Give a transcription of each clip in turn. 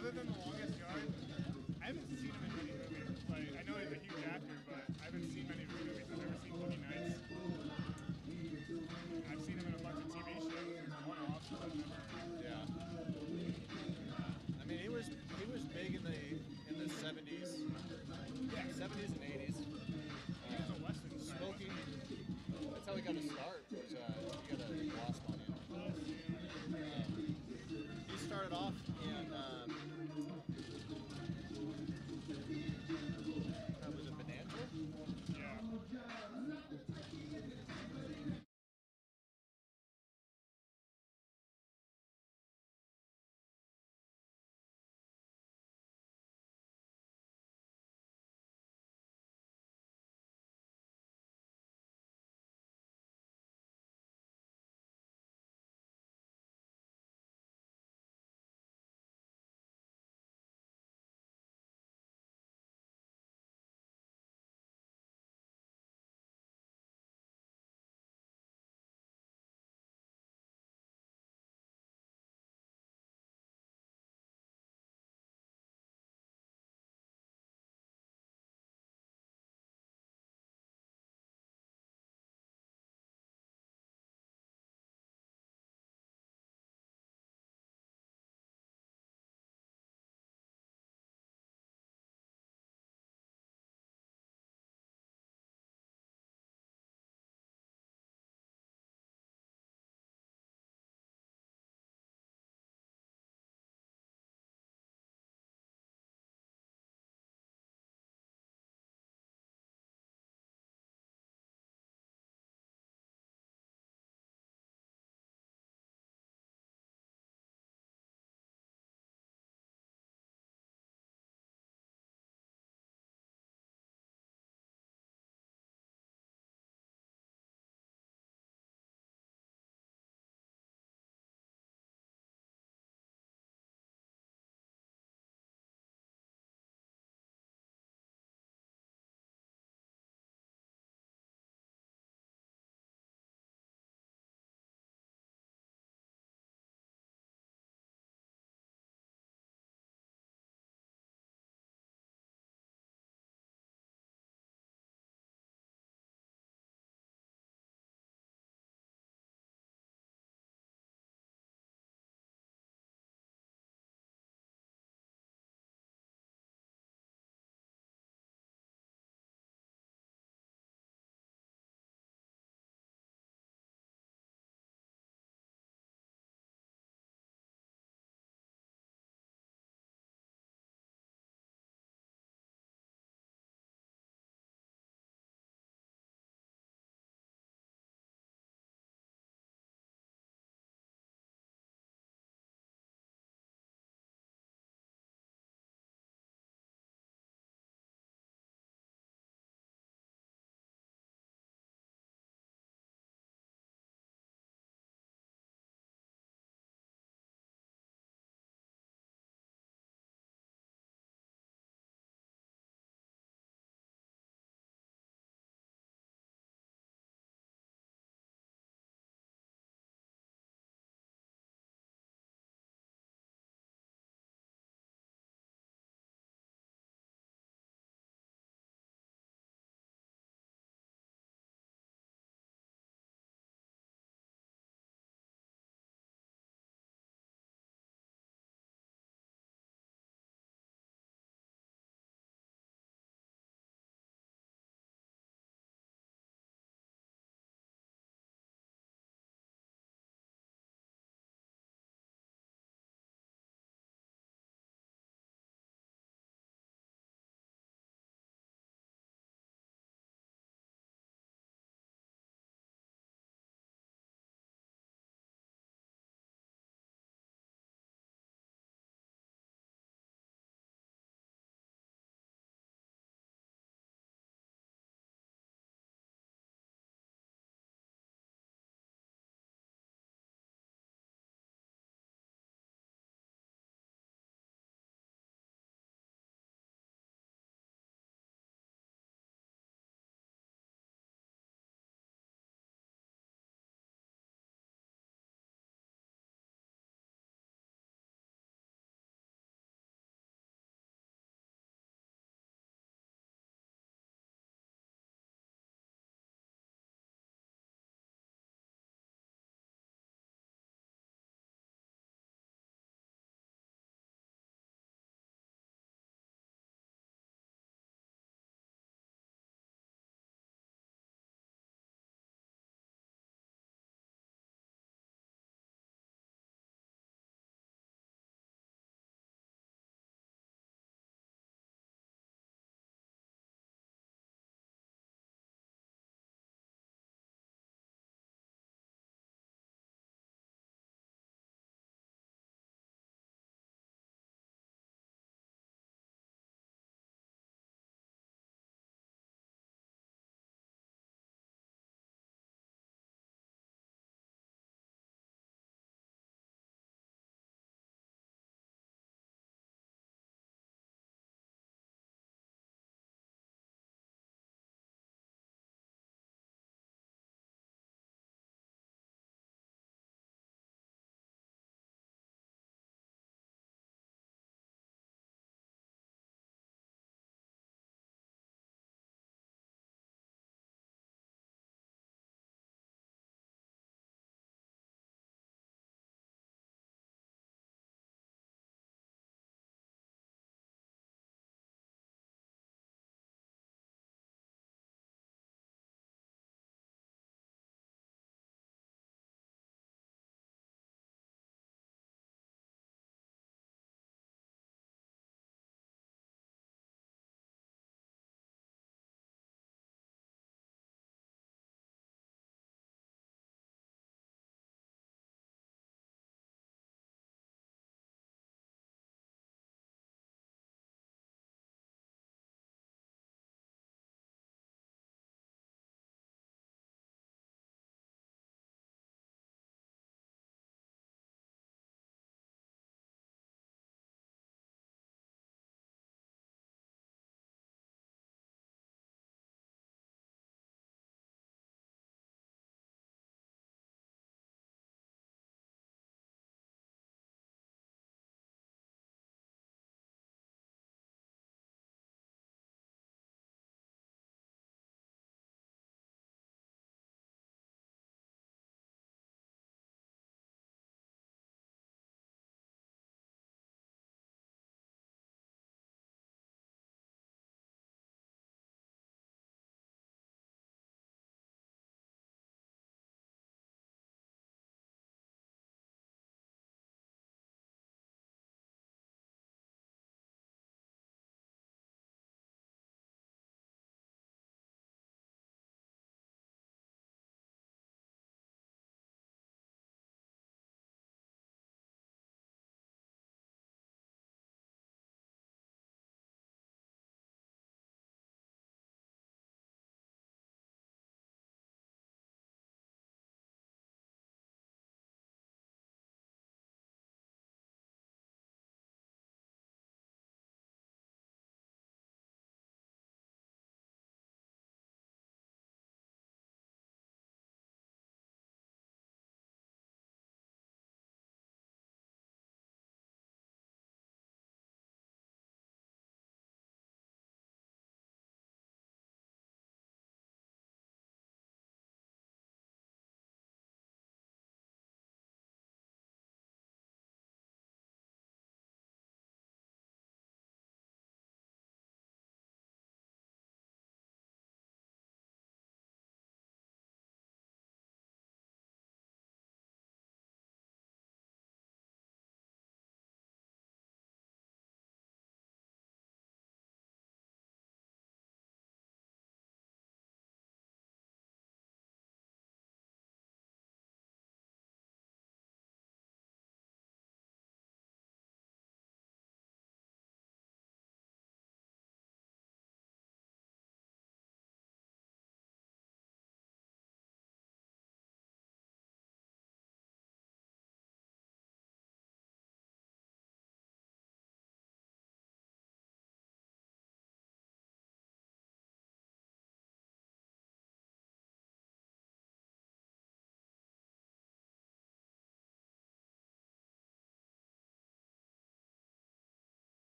Other than The Longest Yard, I haven't seen him in many movies. Like, I know he's a huge actor, but I haven't seen many of his movies. I've never seen Boogie Nights. I've seen him in a bunch of TV shows, one-offs, but I've never. Yeah. I mean, he was big in the 70s. Yeah, 70s and 80s. he was a Western star. Smoking. That's how he got his start. Was he got a wasp on him. He started off in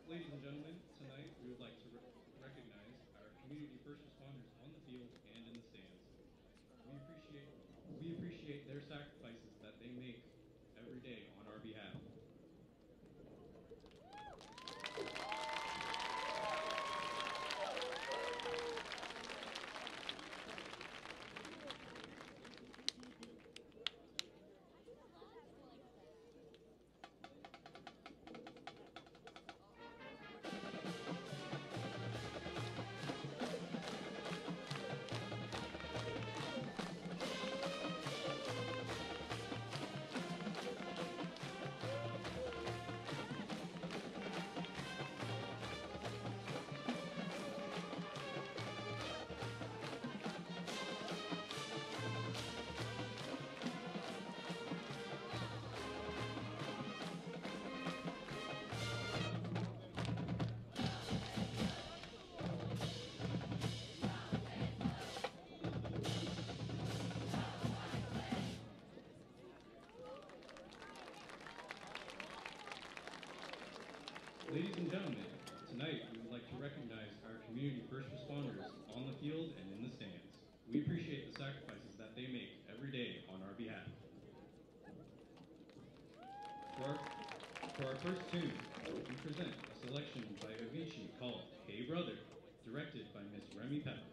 Ladies and gentlemen, tonight we would like to recognize our community first responders on the field and in the stands. We appreciate we appreciate their sacrifices that they make every day on our behalf. Ladies and gentlemen, tonight we would like to recognize our community first responders on the field and in the stands. We appreciate the sacrifices that they make every day on our behalf. For our first tune, we present a selection by Avicii called Hey Brother, directed by Miss Remy Pepper.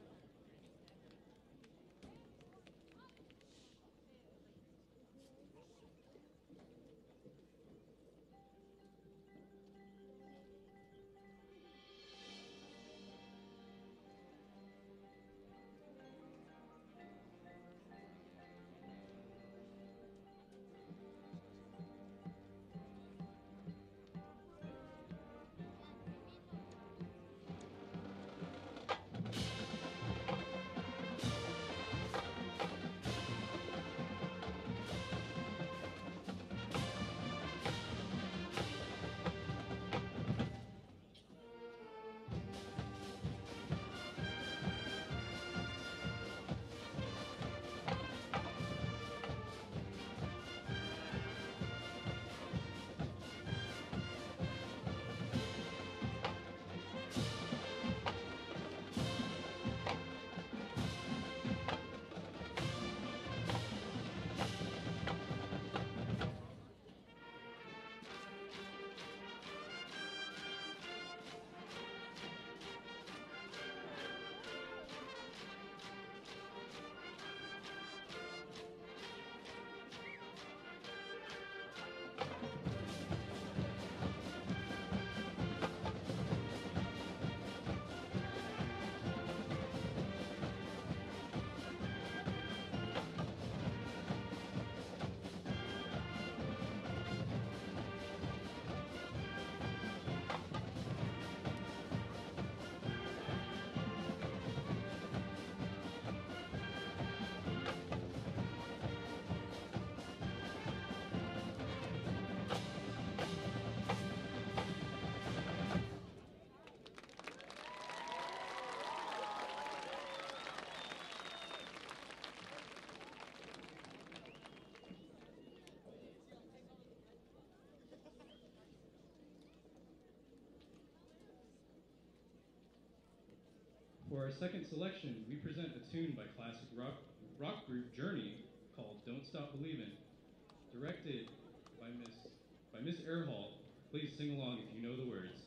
For our second selection, we present a tune by classic rock group Journey called Don't Stop Believin', directed by Miss Earhart. Please sing along if you know the words.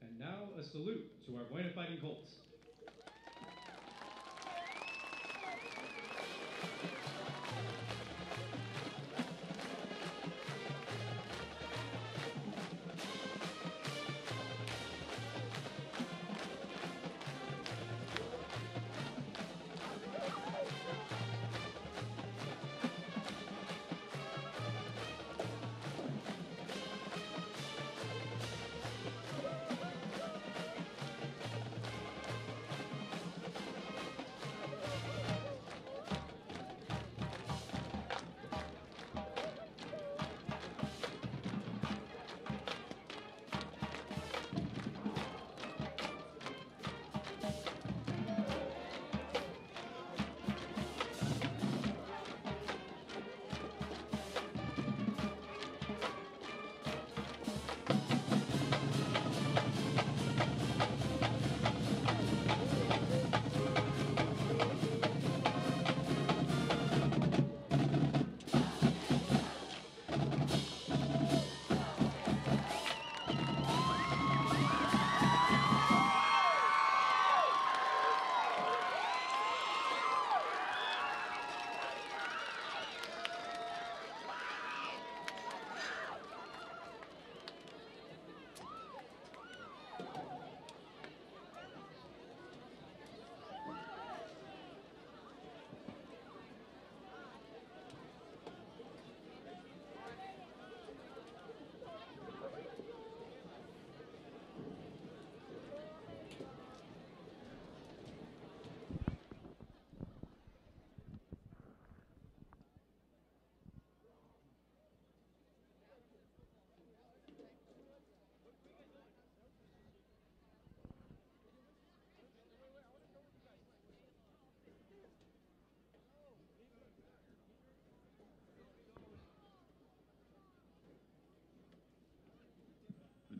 And now a salute to our Buena Fighting Colts.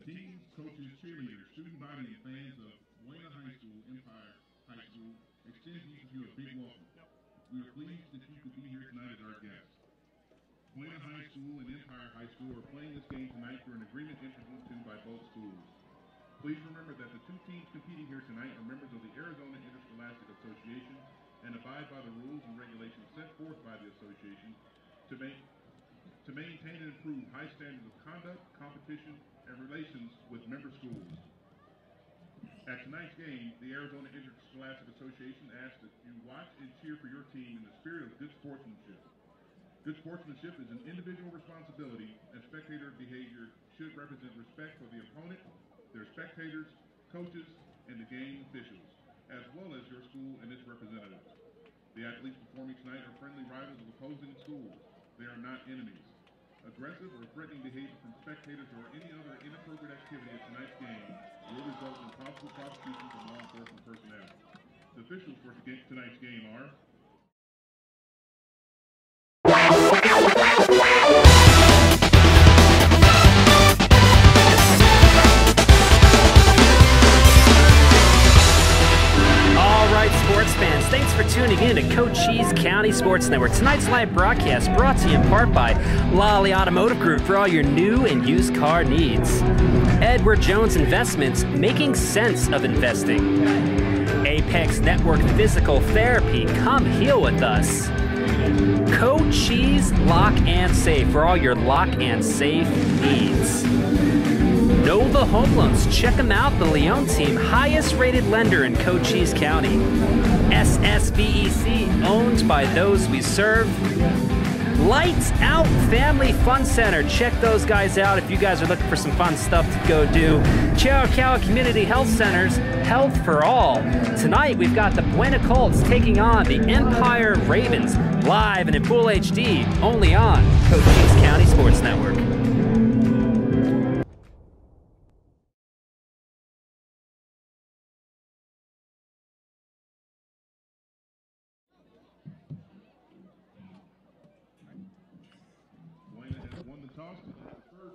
Teams, coaches, cheerleaders, student body, and fans of Buena High School, Empire High School extend each of you a big welcome. We are pleased that you could be here tonight as our guests. Buena High School and Empire High School are playing this game tonight through an agreement entered into by both schools. Please remember that the two teams competing here tonight are members of the Arizona Interscholastic Association and abide by the rules and regulations set forth by the association to maintain and improve high standards of conduct, competition, and relations with member schools. At tonight's game, the Arizona Interscholastic Association asks that you watch and cheer for your team in the spirit of good sportsmanship. Good sportsmanship is an individual responsibility, and spectator behavior should represent respect for the opponent, their spectators, coaches, and the game officials, as well as your school and its representatives. The athletes performing tonight are friendly rivals of opposing schools. They are not enemies. Aggressive or threatening behavior from spectators or any other inappropriate activity at tonight's game will result in possible prosecution from law enforcement personnel. The officials for tonight's game are sports fans, thanks for tuning in to Cochise County Sports Network. Tonight's live broadcast brought to you in part by Lolly Automotive Group for all your new and used car needs. Edward Jones Investments, making sense of investing. Apex Network Physical Therapy, come heal with us. Cochise Lock and Safe for all your lock and safe needs. Nova Home Loans, check them out, the Leon team, highest rated lender in Cochise County. SSVEC, owned by those we serve. Lights Out Family Fun Center, check those guys out if you guys are looking for some fun stuff to go do. Chiricahua Community Health Centers, health for all. Tonight we've got the Buena Colts taking on the Empire Ravens, live and in full HD, only on Cochise County Sports Network.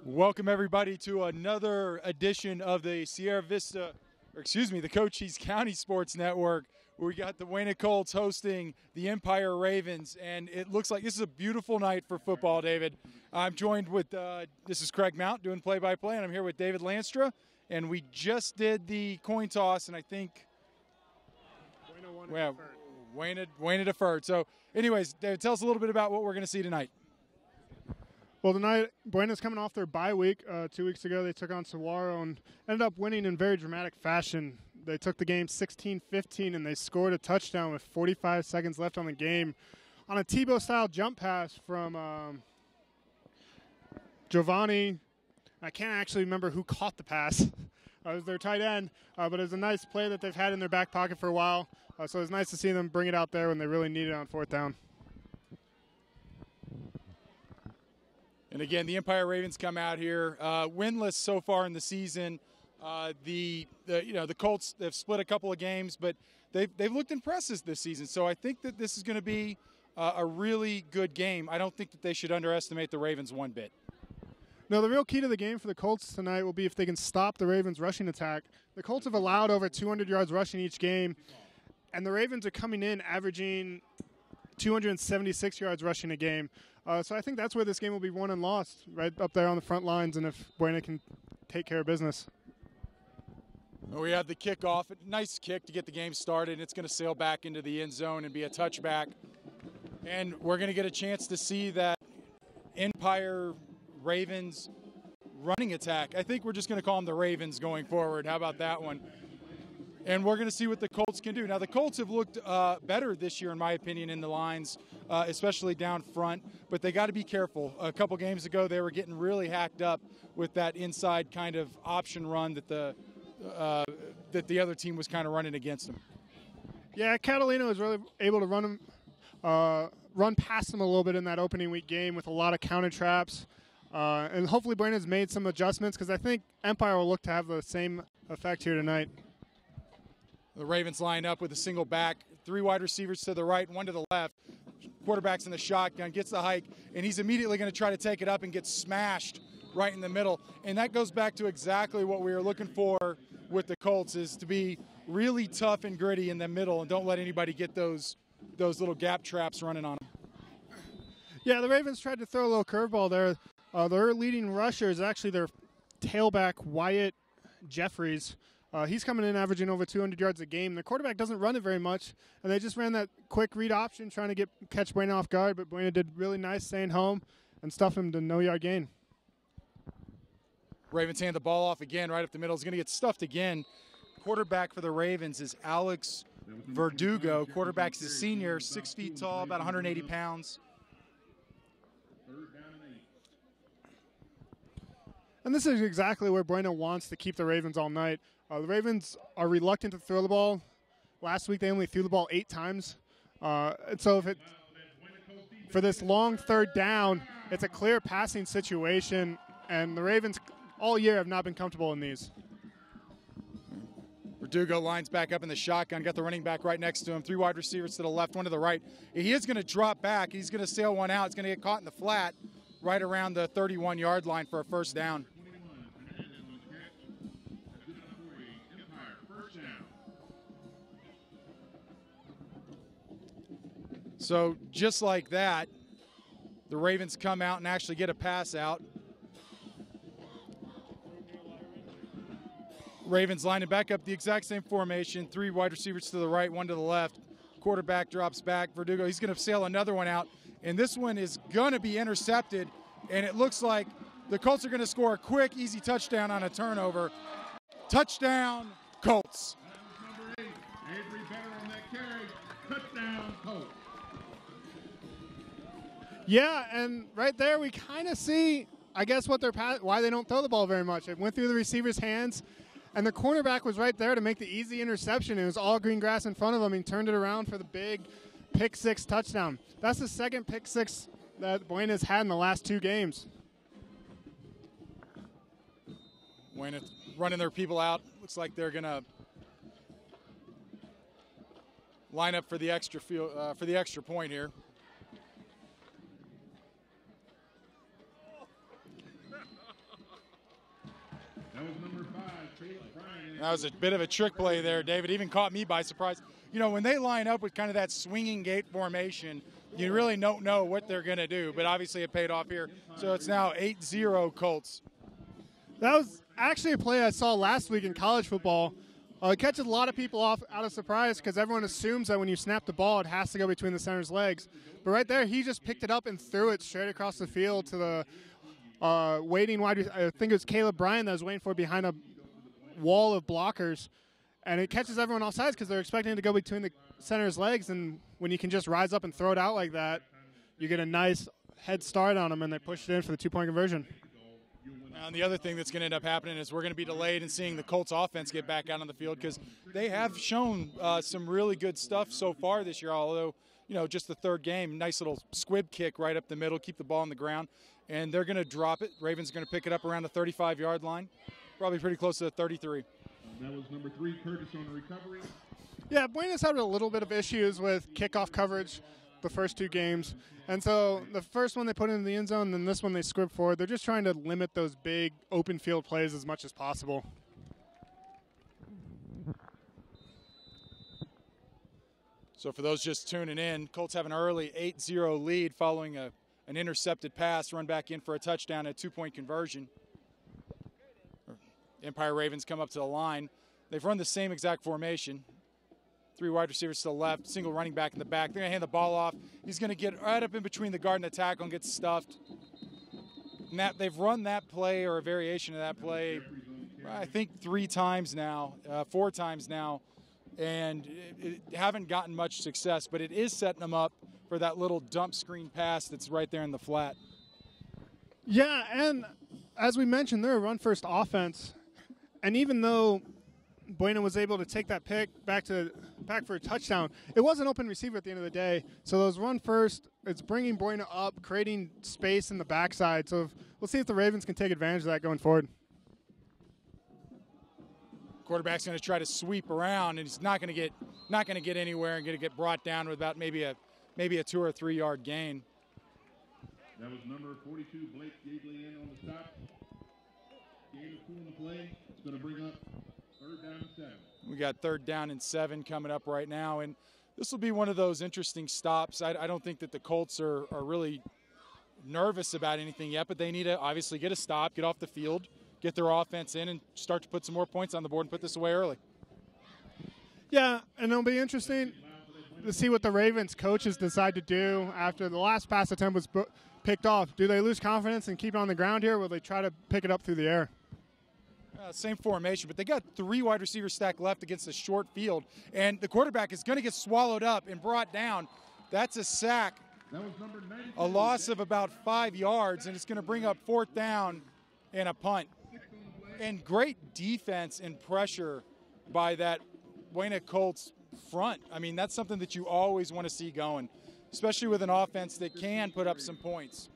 Welcome everybody to another edition of the the Cochise County Sports Network. We got the Wayne Colts hosting the Empire Ravens, and it looks like this is a beautiful night for football, David. I'm joined with, this is Craig Mount doing play-by-play, and I'm here with David Lanstra, and we just did the coin toss, and I think Wayne deferred. So anyways, David, tell us a little bit about what we're going to see tonight. Well, tonight, Buena's coming off their bye week. 2 weeks ago, they took on Saguaro and ended up winning in very dramatic fashion. They took the game 16-15, and they scored a touchdown with 45 seconds left on the game on a Tebow-style jump pass from Giovanni. I can't actually remember who caught the pass. It was their tight end, but it was a nice play that they've had in their back pocket for a while. So it was nice to see them bring it out there when they really need it on fourth down. And again, the Empire Ravens come out here winless so far in the season. The Colts, they've split a couple of games, but they've looked impressive this season. So I think that this is going to be a really good game. I don't think that they should underestimate the Ravens one bit. No, the real key to the game for the Colts tonight will be if they can stop the Ravens' rushing attack. The Colts have allowed over 200 yards rushing each game, and the Ravens are coming in averaging 276 yards rushing a game. So I think that's where this game will be won and lost, right up there on the front lines, and if Buena can take care of business. We have the kickoff. A nice kick to get the game started. It's going to sail back into the end zone and be a touchback. And we're going to get a chance to see that Empire Ravens running attack. I think we're just going to call them the Ravens going forward. How about that one? And we're going to see what the Colts can do. Now, the Colts have looked better this year, in my opinion, in the lines, especially down front. But they got to be careful. A couple games ago, they were getting really hacked up with that inside kind of option run that the other team was kind of running against them. Yeah, Catalina was really able to run past them a little bit in that opening week game with a lot of counter traps. And hopefully Buena's made some adjustments because I think Empire will look to have the same effect here tonight. The Ravens line up with a single back, 3 wide receivers to the right, 1 to the left. Quarterback's in the shotgun, gets the hike, and he's immediately going to try to take it up and get smashed right in the middle. And that goes back to exactly what we were looking for with the Colts, is to be really tough and gritty in the middle and don't let anybody get those little gap traps running on them. Yeah, the Ravens tried to throw a little curveball there. Their leading rusher is actually their tailback, Wyatt Jeffries. He's coming in averaging over 200 yards a game. The quarterback doesn't run it very much, and they just ran that quick read option trying to catch Buena off guard, but Buena did really nice staying home and stuff him to no-yard gain. Ravens hand the ball off again right up the middle. He's going to get stuffed again. Quarterback for the Ravens is Alex Verdugo. Quarterback's a senior, 6 feet tall, about 180 pounds. And this is exactly where Buena wants to keep the Ravens all night. The Ravens are reluctant to throw the ball. Last week they only threw the ball 8 times. And so for this long third down, it's a clear passing situation, and the Ravens all year have not been comfortable in these. Verdugo lines back up in the shotgun, got the running back right next to him, 3 wide receivers to the left, 1 to the right. He is going to drop back. He's going to sail one out. It's going to get caught in the flat right around the 31-yard line for a first down. So just like that, the Ravens come out and actually get a pass out. Ravens lining back up the exact same formation, 3 wide receivers to the right, 1 to the left. Quarterback drops back. Verdugo, he's going to sail another one out, and this one is going to be intercepted, and it looks like the Colts are going to score a quick, easy touchdown on a turnover. Touchdown, Colts. Number 8, Avery Better on that carry. Touchdown, Colts. Yeah, and right there we kind of see, I guess, why they don't throw the ball very much. It went through the receiver's hands, and the cornerback was right there to make the easy interception. It was all green grass in front of him. He turned it around for the big pick-6 touchdown. That's the second pick-6 that Buena's had in the last 2 games. Buena running their people out. Looks like they're going to line up for the extra point here. That was number 5, Caleb Bryan. That was a bit of a trick play there, David. Even caught me by surprise. You know, when they line up with kind of that swinging gate formation, you really don't know what they're going to do. But obviously it paid off here. So it's now 8-0 Colts. That was actually a play I saw last week in college football. It catches a lot of people off out of surprise because everyone assumes that when you snap the ball, it has to go between the center's legs. But right there, he just picked it up and threw it straight across the field to the waiting wide. I think it was Caleb Bryan that was waiting for it behind a wall of blockers. And it catches everyone off sides because they're expecting it to go between the center's legs. And when you can just rise up and throw it out like that, you get a nice head start on them, and they push it in for the 2-point conversion. And the other thing that's going to end up happening is we're going to be delayed in seeing the Colts offense get back out on the field because they have shown some really good stuff so far this year, although, you know, just the third game, nice little squib kick right up the middle, keep the ball on the ground, and they're going to drop it. Ravens are going to pick it up around the 35-yard line, probably pretty close to the 33. That was number 3, Curtis on the recovery. Yeah, Buena's had a little bit of issues with kickoff coverage the first 2 games. And so the first one they put in the end zone, then this one they script forward. They're just trying to limit those big open field plays as much as possible. So for those just tuning in, Colts have an early 8-0 lead following an intercepted pass, run back in for a touchdown, a 2-point conversion. Empire Ravens come up to the line. They've run the same exact formation. 3 wide receivers to the left, single running back in the back. They're going to hand the ball off. He's going to get right up in between the guard and the tackle and get stuffed. And they've run that play or a variation of that play, I think 3 times now, 4 times now, and haven't gotten much success. But it is setting them up for that little dump screen pass that's right there in the flat. Yeah, and as we mentioned, they're a run-first offense. And even though Buena was able to take that pick back for a touchdown, it was an open receiver at the end of the day. So those run first, it's bringing Buena up, creating space in the backside. So we'll see if the Ravens can take advantage of that going forward. Quarterback's going to try to sweep around, and he's not going to get anywhere and going to get brought down with about maybe a 2 or 3 yard gain. That was number 42, Blake Gigley in on the stop. Gain of 2 on the play. It's going to bring up 3rd down and 7. We got 3rd down and 7 coming up right now, and this will be one of those interesting stops. I don't think that the Colts are really nervous about anything yet, but they need to obviously get a stop, get off the field, get their offense in, and start to put some more points on the board and put this away early. Yeah, and it'll be interesting to see what the Ravens coaches decide to do after the last pass attempt was picked off. Do they lose confidence and keep it on the ground here, or will they try to pick it up through the air? Same formation, but they got 3 wide receivers stacked left against a short field, and the quarterback is going to get swallowed up and brought down. That's a sack, a loss of about 5 yards, and it's going to bring up 4th down and a punt. And great defense and pressure by that Buena Colts front. I mean, that's something that you always want to see going, especially with an offense that can put up some points.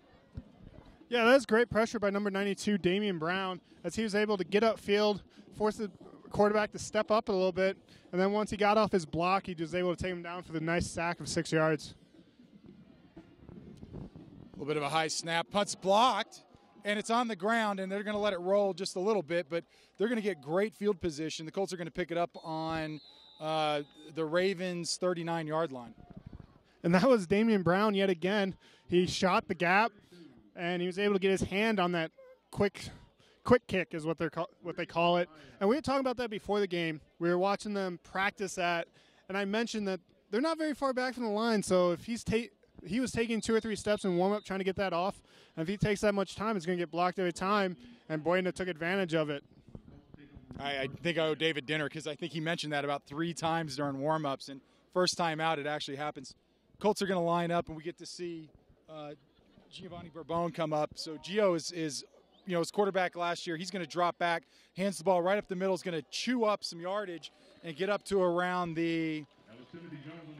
Yeah, that's great pressure by number 92, Damian Brown, as he was able to get upfield, force the quarterback to step up a little bit, and then once he got off his block, he was able to take him down for the nice sack of 6 yards. A little bit of a high snap. Punt's blocked, and it's on the ground, and they're going to let it roll just a little bit, but they're going to get great field position. The Colts are going to pick it up on the Ravens' 39-yard line. And that was Damian Brown yet again. He shot the gap, and he was able to get his hand on that quick kick is what they call it. And we were talking about that before the game. We were watching them practice that, and I mentioned that they're not very far back from the line, so if he was taking 2 or 3 steps in warm-up trying to get that off, and if he takes that much time, it's going to get blocked every time, and Buena took advantage of it. I think I owe David dinner because I think he mentioned that about 3 times during warm-ups, and first time out it actually happens. Colts are going to line up, and we get to see Giovanni Bourbon come up. So Gio is his quarterback last year. He's going to drop back, hands the ball right up the middle, is going to chew up some yardage and get up to around the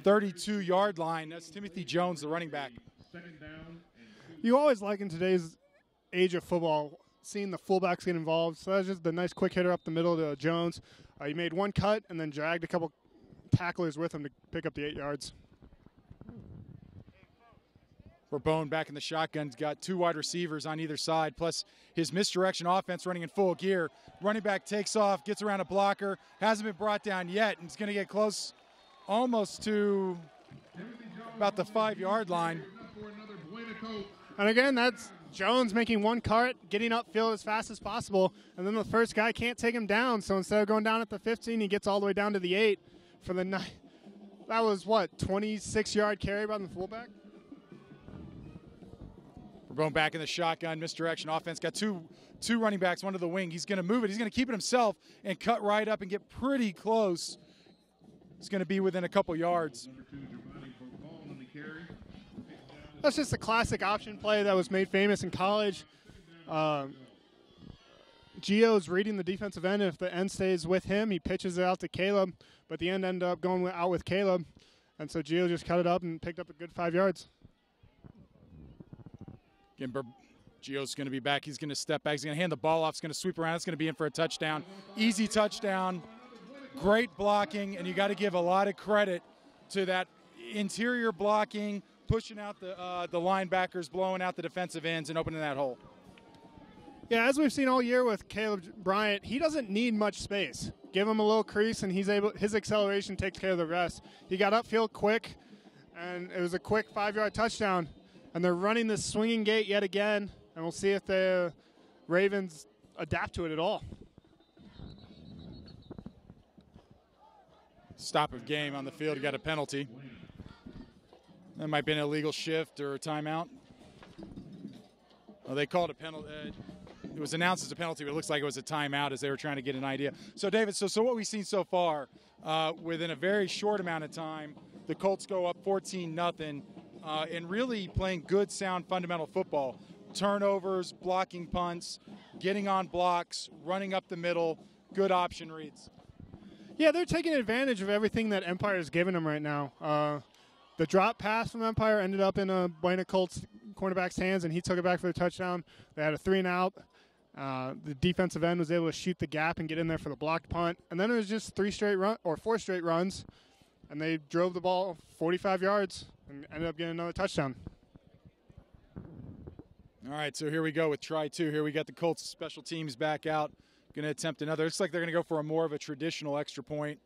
32-yard line. That's Timothy Jones, the running back. You always like in today's age of football seeing the fullbacks get involved. So that's just the nice quick hitter up the middle to Jones. He made 1 cut and then dragged a couple tacklers with him to pick up the 8 yards. Bourbon back in the shotgun. He's got 2 wide receivers on either side, plus his misdirection offense running in full gear. Running back takes off, gets around a blocker, hasn't been brought down yet, and he's going to get close almost to about the 5-yard line. And again, that's Jones making one cut, getting upfield as fast as possible, and then the first guy can't take him down, so instead of going down at the 15, he gets all the way down to the 8 for the 9. That was, what, 26-yard carry by the fullback? We're going back in the shotgun, misdirection offense. Got two running backs, one to the wing. He's going to move it. He's going to keep it himself and cut right up and get pretty close. It's going to be within a couple yards. That's just a classic option play that was made famous in college. Gio's reading the defensive end. If the end stays with him, he pitches it out to Caleb, but the end ended up going out with Caleb, and so Gio just cut it up and picked up a good 5 yards. Again, Gio's going to be back. He's going to step back. He's going to hand the ball off. He's going to sweep around. It's going to be in for a touchdown. Easy touchdown. Great blocking, and you got to give a lot of credit to that interior blocking, pushing out the linebackers, blowing out the defensive ends, and opening that hole. Yeah, as we've seen all year with Caleb Bryant, he doesn't need much space. Give him a little crease, and his acceleration takes care of the rest. He got upfield quick, and it was a quick 5-yard touchdown. And they're running this swinging gate yet again, and we'll see if the Ravens adapt to it at all. Stop of game on the field. He got a penalty. That might be an illegal shift or a timeout. Well, they called a penalty. It was announced as a penalty, but it looks like it was a timeout as they were trying to get an idea. So, David, so what we've seen so far, within a very short amount of time, the Colts go up 14-0. And really playing good, sound, fundamental football. Turnovers, blocking punts, getting on blocks, running up the middle, good option reads. Yeah, they're taking advantage of everything that Empire is giving them right now. The drop pass from Empire ended up in a Buena Colts cornerback's hands, and he took it back for the touchdown. They had a 3-and-out. The defensive end was able to shoot the gap and get in there for the blocked punt. And then it was just 4 straight runs, and they drove the ball 45 yards. And ended up getting another touchdown. All right, so here we go with try 2. Here we got the Colts special teams back out. Going to attempt another. Looks like they're going to go for a more of a traditional extra point.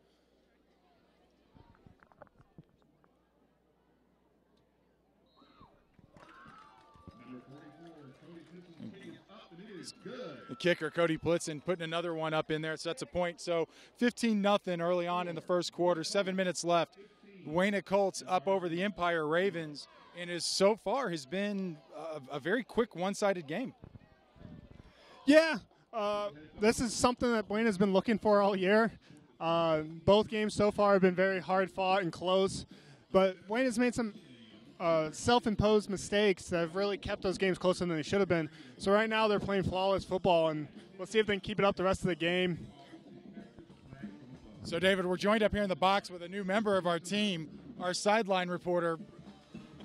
The kicker, Cody Blitzen, putting another one up in there, so that's a point. So 15-0 early on in the first quarter, 7 minutes left. Buena Colts up over the Empire Ravens, and so far has been a very quick one-sided game. Yeah, this is something that Buena's been looking for all year. Both games so far have been very hard-fought and close, but Buena's made some self-imposed mistakes that have really kept those games closer than they should have been. So right now they're playing flawless football, and we'll see if they can keep it up the rest of the game. So, David, we're joined up here in the box with a new member of our team, our sideline reporter.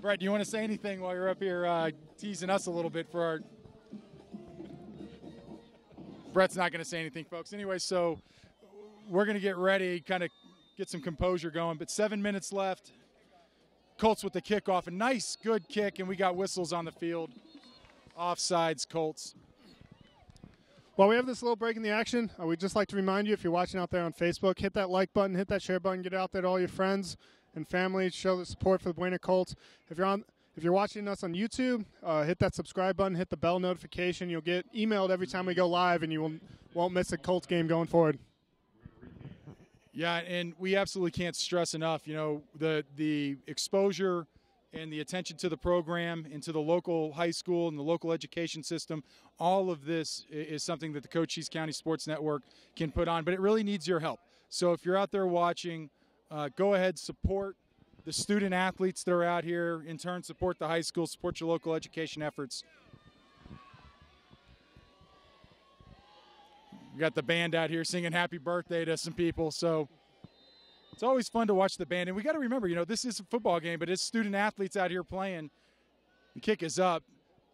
Brett, do you want to say anything while you're up here teasing us a little bit for our – Brett's not going to say anything, folks. Anyway, so we're going to get ready, kind of get some composure going. But 7 minutes left. Colts with the kickoff. A nice, good kick, and we got whistles on the field. Offsides, Colts. While we have this little break in the action, we'd just like to remind you, if you're watching out there on Facebook, hit that like button, hit that share button, get it out there to all your friends and family, show the support for the Buena Colts. If you're watching us on YouTube, hit that subscribe button, hit the bell notification. You'll get emailed every time we go live, and you won't miss a Colts game going forward. Yeah, and we absolutely can't stress enough, the exposure and the attention to the program and to the local high school and the local education system. All of this is something that the Cochise County Sports Network can put on, but it really needs your help. So if you're out there watching, go ahead, support the student athletes that are out here. In turn, support the high school, support your local education efforts. We got the band out here singing happy birthday to some people, so it's always fun to watch the band. And we got to remember, this is a football game, but it's student athletes out here playing. The kick is up,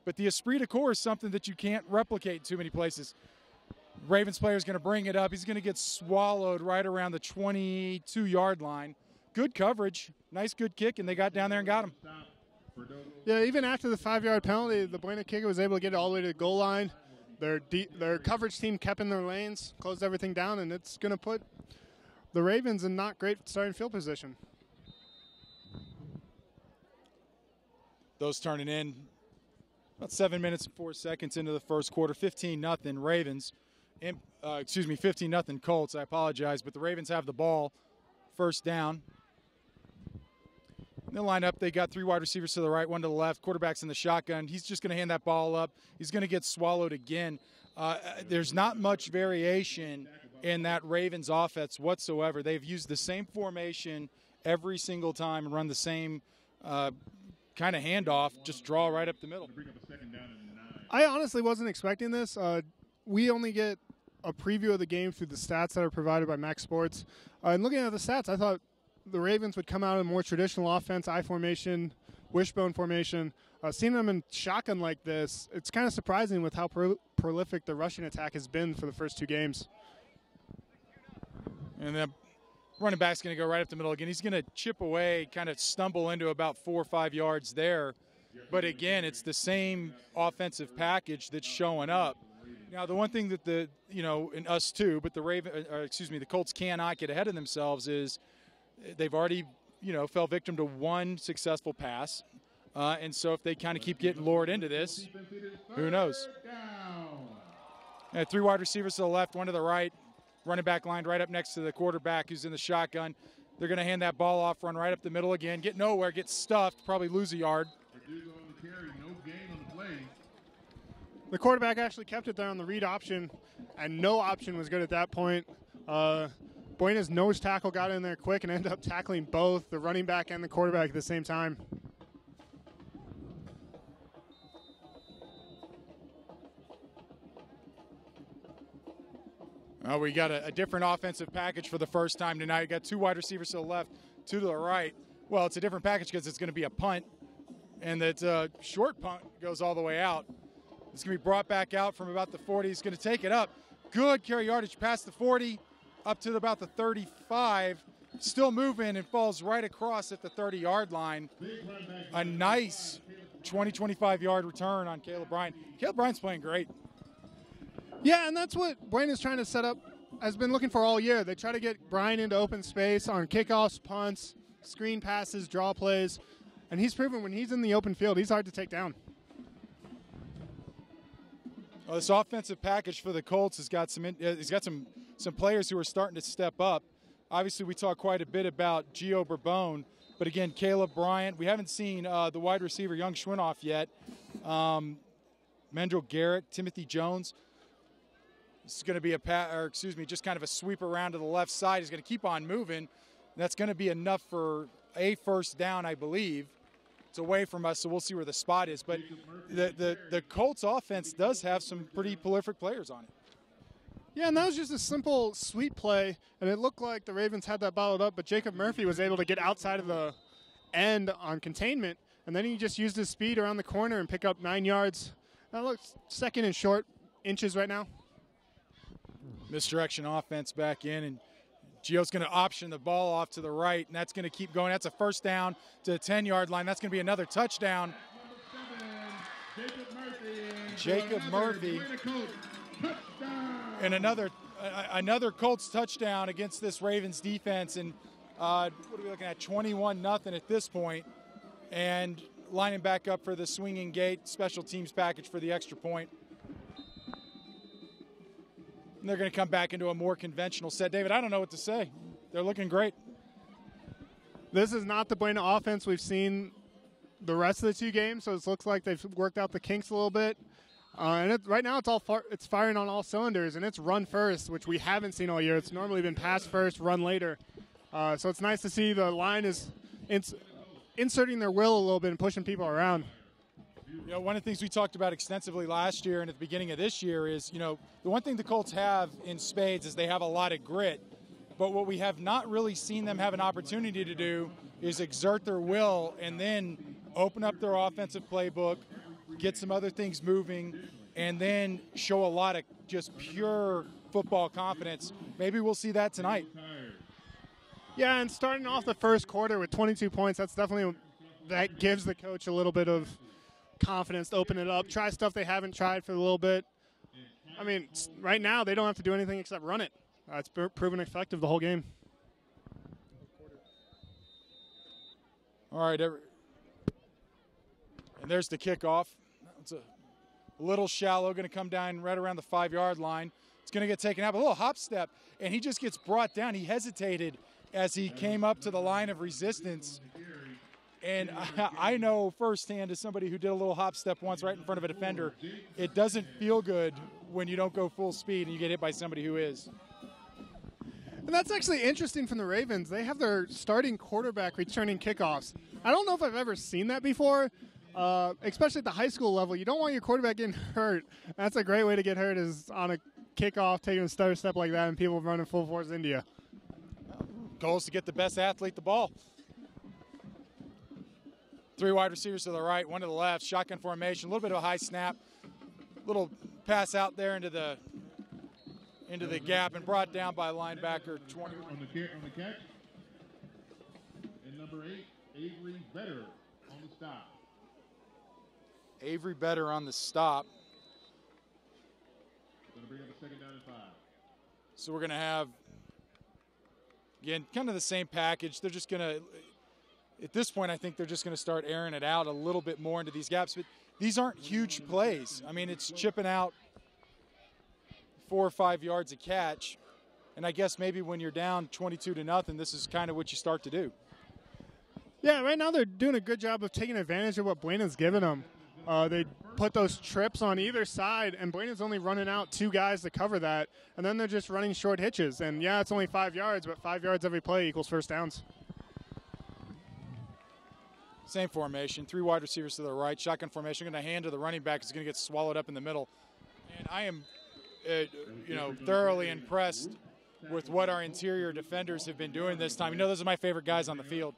but the esprit de corps is something that you can't replicate too many places. Ravens player is going to bring it up. He's going to get swallowed right around the 22-yard line. Good coverage, nice good kick, and they got down there and got him. Yeah, even after the 5-yard penalty, the Buena kicker was able to get it all the way to the goal line. Their coverage team kept in their lanes, closed everything down, and it's going to put the Ravens in not great starting field position. Those turning in about 7 minutes and 4 seconds into the first quarter, 15-0 Ravens. 15-0 Colts. I apologize, but the Ravens have the ball, first down. They'll line up. They got 3 wide receivers to the right, 1 to the left. Quarterback's in the shotgun. He's just going to hand that ball up. He's going to get swallowed again. There's not much variation in that Ravens offense whatsoever. They've used the same formation every single time and run the same kind of handoff, just draw right up the middle. I honestly wasn't expecting this. We only get a preview of the game through the stats that are provided by Max Sports. And looking at the stats, I thought the Ravens would come out in a more traditional offense, I formation, wishbone formation. Seeing them in shotgun like this, it's kind of surprising with how prolific the rushing attack has been for the first 2 games. And then running back's going to go right up the middle again. He's going to chip away, kind of stumble into about 4 or 5 yards there. But again, it's the same offensive package that's showing up. Now, the one thing that and us too, but the Colts cannot get ahead of themselves is they've already, fell victim to 1 successful pass. And so if they kind of keep getting lured into this, who knows? 3 wide receivers to the left, 1 to the right. Running back lined right up next to the quarterback who's in the shotgun. They're going to hand that ball off, run right up the middle again, get nowhere, get stuffed, probably lose a yard. The quarterback actually kept it there on the read option, and no option was good at that point. Buena's nose tackle got in there quick and ended up tackling both the running back and the quarterback at the same time. We got a different offensive package for the first time tonight. We got 2 wide receivers to the left, 2 to the right. Well, it's a different package because it's going to be a punt, and that short punt goes all the way out. It's going to be brought back out from about the 40. He's going to take it up. Good carry yardage past the 40, up to about the 35. Still moving and falls right across at the 30-yard line. A nice 25-yard return on Caleb Bryant. Caleb Bryant's playing great. Yeah, and that's what Buena's trying to set up, has been looking for all year. They try to get Bryant into open space on kickoffs, punts, screen passes, draw plays, and he's proven when he's in the open field, he's hard to take down. Well, this offensive package for the Colts has got some players who are starting to step up. Obviously, we talk quite a bit about Gio Bourbon, but again, Caleb Bryant. We haven't seen the wide receiver Young Schwinoff yet. Mendrell Garrett, Timothy Jones. This is going to be just kind of a sweep around to the left side. He's going to keep on moving. That's going to be enough for a first down, I believe. It's away from us, so we'll see where the spot is. But the Colts offense does have some pretty prolific players on it. Yeah, and that was just a simple sweep play, and it looked like the Ravens had that bottled up, but Jacob Murphy was able to get outside of the end on containment, and then he just used his speed around the corner and pick up 9 yards. That looks second and short inches right now. Misdirection offense back in, and Gio's going to option the ball off to the right, and that's going to keep going. That's a first down to the 10-yard line. That's going to be another touchdown. Jacob Murphy. And another Colts touchdown against this Ravens defense. And what are we looking at? 21-0 at this point. And lining back up for the swinging gate special teams package for the extra point. And they're going to come back into a more conventional set. David, I don't know what to say. They're looking great. This is not the Buena offense we've seen the rest of the 2 games, so it looks like they've worked out the kinks a little bit. And right now it's firing on all cylinders, and it's run first, which we haven't seen all year. It's normally been pass first, run later. So it's nice to see the line is inserting their will a little bit and pushing people around. One of the things we talked about extensively last year and at the beginning of this year is, the one thing the Colts have in spades is they have a lot of grit. But what we have not really seen them have an opportunity to do is exert their will and then open up their offensive playbook, get some other things moving, and then show a lot of just pure football confidence. Maybe we'll see that tonight. Yeah, and starting off the first quarter with 22 points, that's definitely that gives the coach a little bit of confidence to open it up, try stuff they haven't tried for a little bit. I mean, right now they don't have to do anything except run it. It's proven effective the whole game. All right, and there's the kickoff. It's a little shallow, going to come down right around the 5-yard line. It's going to get taken out, a little hop step, and he just gets brought down. He hesitated as he came up to the line of resistance. And I know firsthand, as somebody who did a little hop step once right in front of a defender, it doesn't feel good when you don't go full speed and you get hit by somebody who is. And that's actually interesting from the Ravens. They have their starting quarterback returning kickoffs. I don't know if I've ever seen that before, especially at the high school level. You don't want your quarterback getting hurt. That's a great way to get hurt, is on a kickoff, taking a stutter step like that, and people running full force into you. Goal is to get the best athlete the ball. 3 wide receivers to the right, 1 to the left, shotgun formation, a little bit of a high snap, little pass out there into the gap and brought down by linebacker 20. On the catch. And number 8, Avery Vetter on the stop. Avery Vetter on the stop. Going to bring up a 2nd down and 5. So we're going to have, again, kind of the same package. They're just going to, at this point, I think they're just going to start airing it out a little bit more into these gaps. But these aren't huge plays. I mean, it's chipping out 4 or 5 yards a catch. And I guess maybe when you're down 22-0, this is kind of what you start to do. Yeah, right now they're doing a good job of taking advantage of what Buenon's given them. They put those trips on either side, and Buenon's only running out 2 guys to cover that, and then they're just running short hitches. And, yeah, it's only 5 yards, but 5 yards every play equals first downs. Same formation, 3 wide receivers to the right, shotgun formation. Going to hand to the running back. He's going to get swallowed up in the middle. And I am, thoroughly impressed with what our interior defenders have been doing this time. Those are my favorite guys on the field.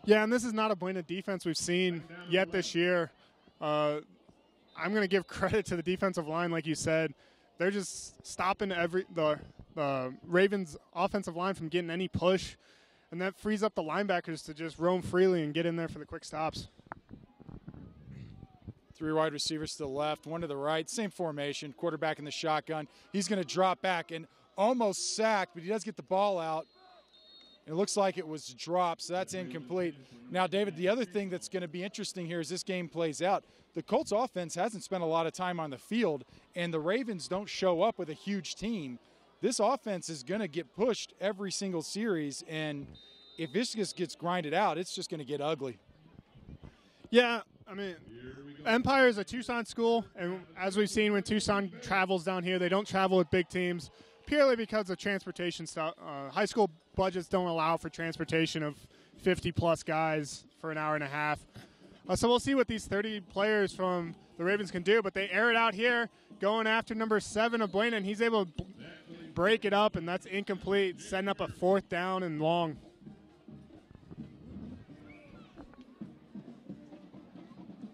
Yeah, and this is not a Bueno defense we've seen yet this year. I'm going to give credit to the defensive line, like you said. They're just stopping the Ravens' offensive line from getting any push, and that frees up the linebackers to just roam freely and get in there for the quick stops. 3 wide receivers to the left, 1 to the right, same formation, quarterback in the shotgun. He's going to drop back and almost sacked, but he does get the ball out. It looks like it was dropped, so that's incomplete. Now, David, the other thing that's going to be interesting here as this game plays out, the Colts offense hasn't spent a lot of time on the field, and the Ravens don't show up with a huge team. This offense is going to get pushed every single series, and if this just gets grinded out, it's just going to get ugly. Yeah, I mean, Empire is a Tucson school, and as we've seen when Tucson travels down here, they don't travel with big teams purely because of transportation stuff. High school budgets don't allow for transportation of 50-plus guys for an hour and a half. So we'll see what these 30 players from the Ravens can do, but they air it out here, going after number 7 of Bueno, and he's able to break it up, and that's incomplete, setting up a 4th down and long.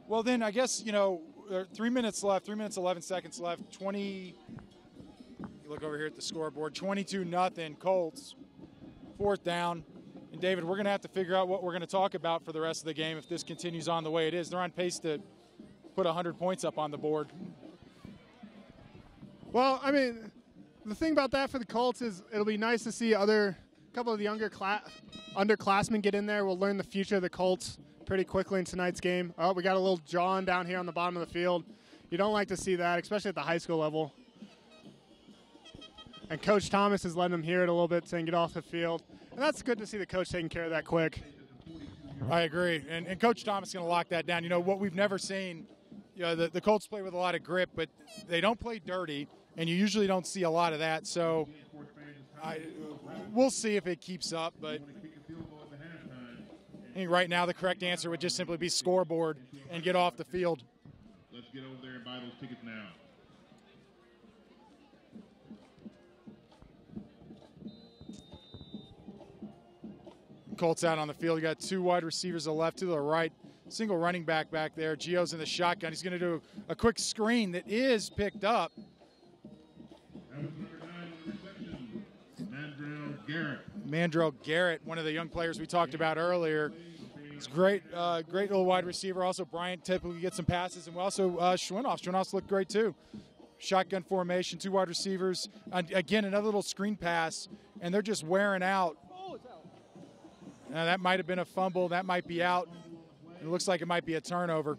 Well, then I guess, 3 minutes left, 3 minutes, 11 seconds left, 20. You look over here at the scoreboard, 22-0 Colts, 4th down. And, David, we're going to have to figure out what we're going to talk about for the rest of the game if this continues on the way it is. They're on pace to put 100 points up on the board. Well, I mean, the thing about that for the Colts is it'll be nice to see a couple of the younger underclassmen get in there. We'll learn the future of the Colts pretty quickly in tonight's game. Oh, we got a little John down here on the bottom of the field. You don't like to see that, especially at the high school level. And Coach Thomas is letting them hear it a little bit, saying get off the field. And that's good to see the coach taking care of that quick. I agree. And Coach Thomas is going to lock that down. What we've never seen, the Colts play with a lot of grip, but they don't play dirty, and you usually don't see a lot of that. So we'll see if it keeps up. But I think right now the correct answer would just simply be scoreboard and get off the field. Let's get over there and buy those tickets now. Colts out on the field. You got 2 wide receivers to the left, to the right. Single running back there. Gio's in the shotgun. He's going to do a quick screen that is picked up. That was number 9 on the reception, Mandrell Garrett. Mandrell Garrett, one of the young players we talked about earlier. It's great, great little wide receiver. Also, Bryant typically gets some passes, and we also Schwinoff. Schwinoff's looked great too. Shotgun formation, 2 wide receivers. Again, another little screen pass, and they're just wearing out. Now, that might have been a fumble. That might be out. It looks like it might be a turnover.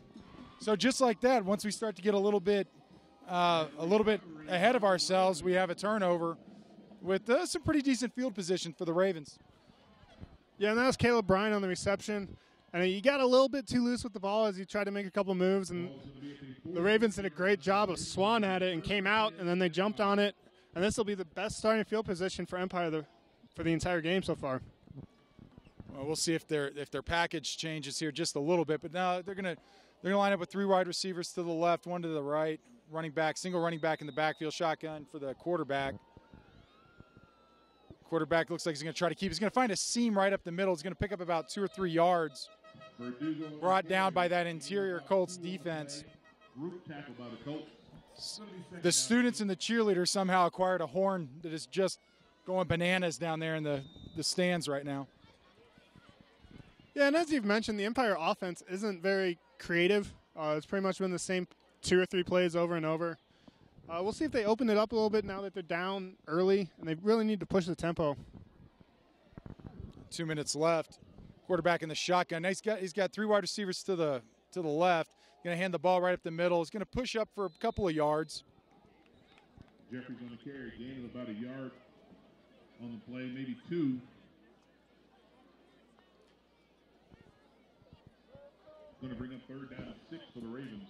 So just like that, once we start to get a little bit ahead of ourselves, we have a turnover with some pretty decent field position for the Ravens. Yeah, and that was Caleb Bryant on the reception. And he got a little bit too loose with the ball as he tried to make a couple moves, and the Ravens did a great job of swatting at it and came out, and then they jumped on it. And this will be the best starting field position for Empire for the entire game so far. Well, we'll see if their package changes here just a little bit, but now they're gonna line up with 3 wide receivers to the left, 1 to the right, single running back in the backfield, shotgun for the quarterback. Quarterback looks like he's going to try to keep. He's going to find a seam right up the middle. He's going to pick up about 2 or 3 yards. Brought down by that interior Colts defense. The students and the cheerleaders somehow acquired a horn that is just going bananas down there in the stands right now. Yeah, and as you've mentioned, the Empire offense isn't very creative. It's pretty much been the same 2 or 3 plays over and over. We'll see if they open it up a little bit now that they're down early, and they really need to push the tempo. 2 minutes left. Quarterback in the shotgun. Now he's got 3 wide receivers to the left. Going to hand the ball right up the middle. He's going to push up for a couple of yards. Jeffrey's going to carry a gain of about a yard on the play, maybe 2. Going to bring up 3rd down and 6 for the Ravens.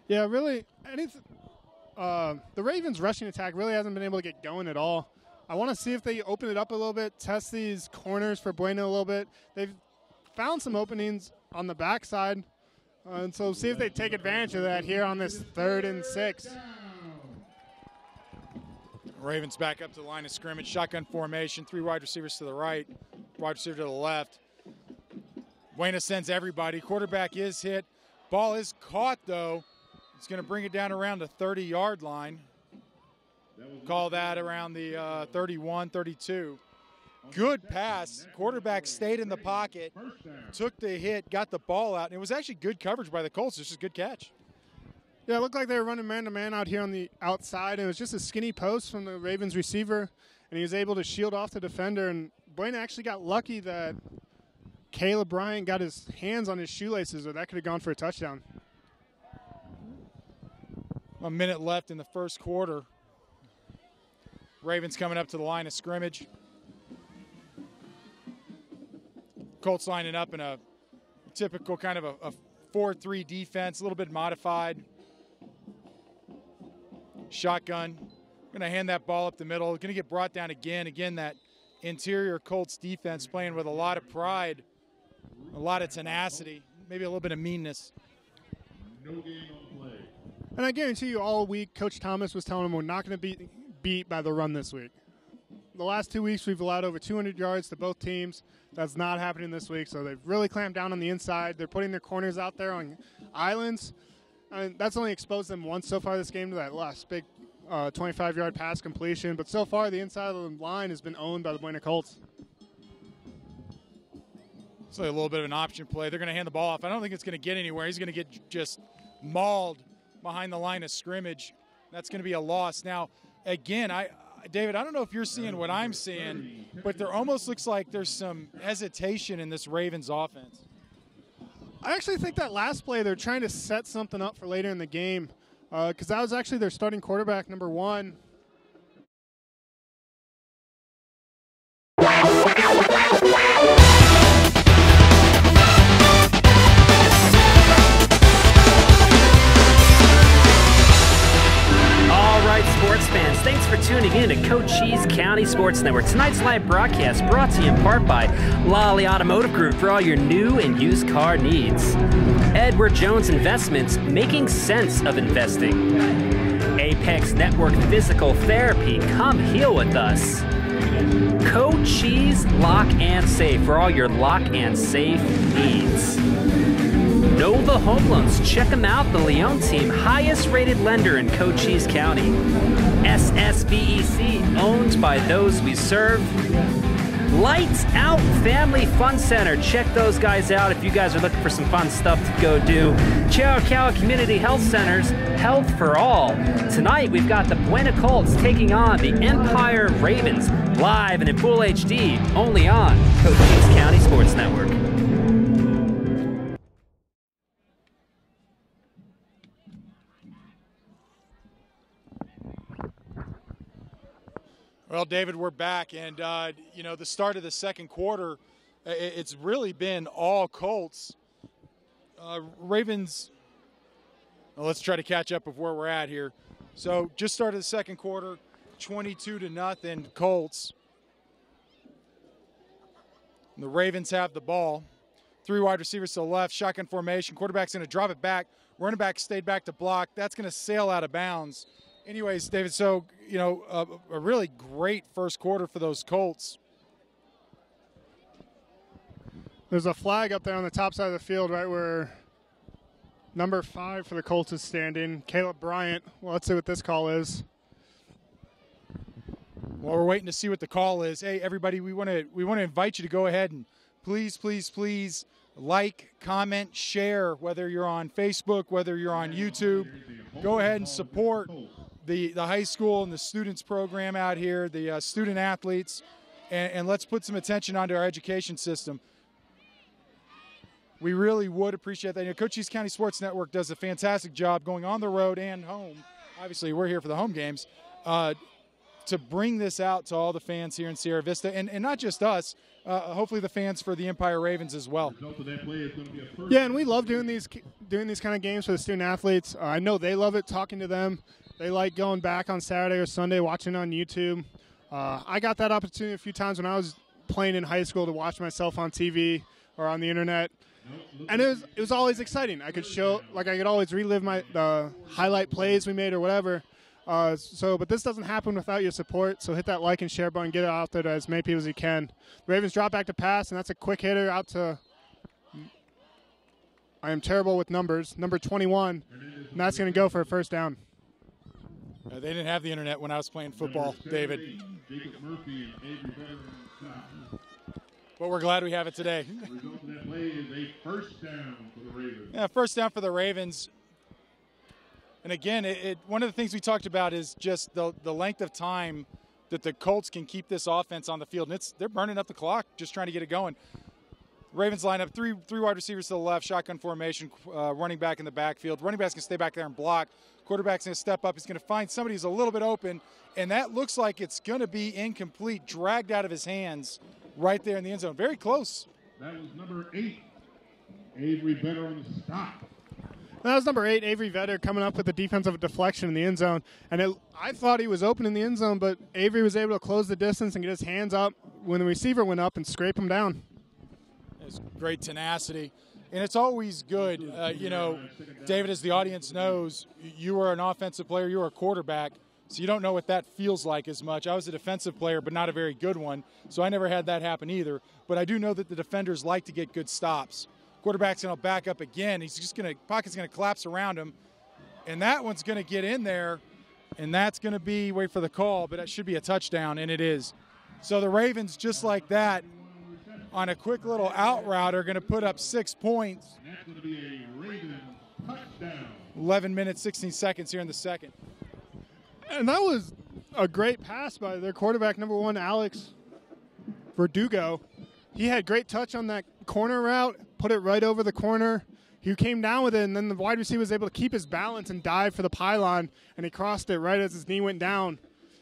Yeah, really, the Ravens' rushing attack really hasn't been able to get going at all. I want to see if they open it up a little bit, test these corners for Bueno a little bit. They've found some openings on the backside, and so see if they take advantage of that here on this 3rd and 6. Ravens back up to the line of scrimmage, shotgun formation, 3 wide receivers to the right, wide receiver to the left. Bueno sends everybody. Quarterback is hit. Ball is caught, though. It's going to bring it down around the 30-yard line. Call that around the 31, 32. Good pass. Quarterback stayed in the pocket, took the hit, got the ball out. And it was actually good coverage by the Colts. It's just a good catch. Yeah, it looked like they were running man-to-man out here on the outside. It was just a skinny post from the Ravens receiver, and he was able to shield off the defender. And Bueno actually got lucky that Caleb Bryant got his hands on his shoelaces, or that could have gone for a touchdown. A minute left in the first quarter. Ravens coming up to the line of scrimmage. Colts lining up in a typical kind of a 4-3 defense, a little bit modified. Shotgun. Going to hand that ball up the middle. Going to get brought down again. Again, that interior Colts defense playing with a lot of pride, a lot of tenacity, maybe a little bit of meanness. No game on play. And I guarantee you all week, Coach Thomas was telling them we're not going to be beat by the run this week. The last 2 weeks, we've allowed over 200 yards to both teams. That's not happening this week, so they've really clamped down on the inside. They're putting their corners out there on islands. I mean, that's only exposed them once so far this game to that last big 25-yard pass completion. But so far, the inside of the line has been owned by the Bueno Colts. It's like a little bit of an option play. They're going to hand the ball off. I don't think it's going to get anywhere. He's going to get just mauled behind the line of scrimmage. That's going to be a loss. Now, again, David, I don't know if you're seeing what I'm seeing, but there almost looks like there's some hesitation in this Ravens offense. I actually think that last play they're trying to set something up for later in the game because that was actually their starting quarterback, number 1. Sports fans, thanks for tuning in to Cochise County Sports Network. Tonight's live broadcast brought to you in part by Lolly Automotive Group for all your new and used car needs. Edward Jones Investments, making sense of investing. Apex Network Physical Therapy, come heal with us. Cochise Lock and Safe for all your lock and safe needs. Nova Home Loans, check them out. The Leon team, highest rated lender in Cochise County. SSBEC, owned by those we serve. Lights Out Family Fun Center. Check those guys out if you guys are looking for some fun stuff to go do. Chiricahua Community Health Centers, Health for All. Tonight we've got the Buena Colts taking on the Empire Ravens, live and in full HD, only on Cochise County Sports Network. Well, David, we're back, and the start of the second quarter, it's really been all Colts. Ravens. Well, let's try to catch up with where we're at here. So, just started the second quarter, 22-0 Colts. And the Ravens have the ball. 3 wide receivers to the left, shotgun formation. Quarterback's going to drop it back. Running back stayed back to block. That's going to sail out of bounds. Anyways, David, so, a really great first quarter for those Colts. There's a flag up there on the top side of the field right where number 5 for the Colts is standing, Caleb Bryant. Well, let's see what this call is. Well, we're waiting to see what the call is. Hey, everybody, we want to invite you to go ahead and please like, comment, share, whether you're on Facebook, whether you're on YouTube. Go ahead and support the high school and the students program out here, the student athletes, and let's put some attention onto our education system. We really would appreciate that. Cochise County Sports Network does a fantastic job going on the road and home. Obviously, we're here for the home games. To bring this out to all the fans here in Sierra Vista, and not just us, hopefully the fans for the Empire Ravens as well. Yeah, and we love doing these kind of games for the student athletes. I know they love it, talking to them. They like going back on Saturday or Sunday, watching on YouTube. I got that opportunity a few times when I was playing in high school to watch myself on TV or on the internet. And it was always exciting. I could always relive the highlight plays we made or whatever. But this doesn't happen without your support, so hit that like and share button, get it out there to as many people as you can. The Ravens drop back to pass, and that's a quick hitter out to, I am terrible with numbers, number 21, and that's going to go for a first down. They didn't have the internet when I was playing football, David. But we're glad we have it today. The result of that play is a first down for the Ravens. Yeah, first down for the Ravens. And again, one of the things we talked about is just the length of time that the Colts can keep this offense on the field. And they're burning up the clock, just trying to get it going. Ravens line up three wide receivers to the left, shotgun formation, running back in the backfield. Running back's going to stay back there and block. Quarterback's going to step up. He's going to find somebody who's a little bit open, and that looks like it's going to be incomplete, dragged out of his hands right there in the end zone. Very close. That was number 8, Avery Vetter on the stop. That was number 8, Avery Vetter, coming up with a defensive deflection in the end zone. And I thought he was open in the end zone, but Avery was able to close the distance and get his hands up when the receiver went up and scrape him down. It's great tenacity. And it's always good, David, as the audience knows, you were an offensive player, you were a quarterback, so you don't know what that feels like as much. I was a defensive player, but not a very good one, so I never had that happen either. But I do know that the defenders like to get good stops. Quarterback's going to back up again. Pocket's going to collapse around him, and that one's going to get in there, and that's going to be, wait for the call, but that should be a touchdown, and it is. So the Ravens, just like that, on a quick little out route, are going to put up 6 points. And that's going to be a Ravens touchdown. 11 minutes, 16 seconds here in the second. And that was a great pass by their quarterback, number 1, Alex Verdugo. He had great touch on that corner route, put it right over the corner. He came down with it, and then the wide receiver was able to keep his balance and dive for the pylon, and he crossed it right as his knee went down.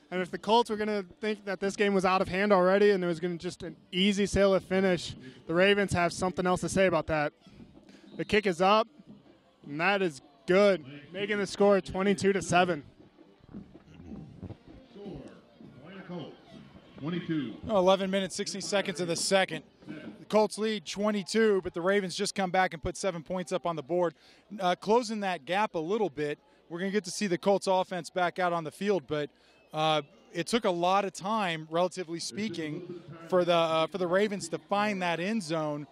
And if the Colts were going to think that this game was out of hand already and it was going to just an easy sail to finish, the Ravens have something else to say about that. The kick is up, and that is good, making the score 22-7. Score, Atlanta Colts, 22. 11 minutes, 16 seconds of the second. The Colts lead 22, but the Ravens just come back and put 7 points up on the board. Closing that gap a little bit, we're going to get to see the Colts offense back out on the field, but it took a lot of time, relatively speaking, for the Ravens to find that end zone,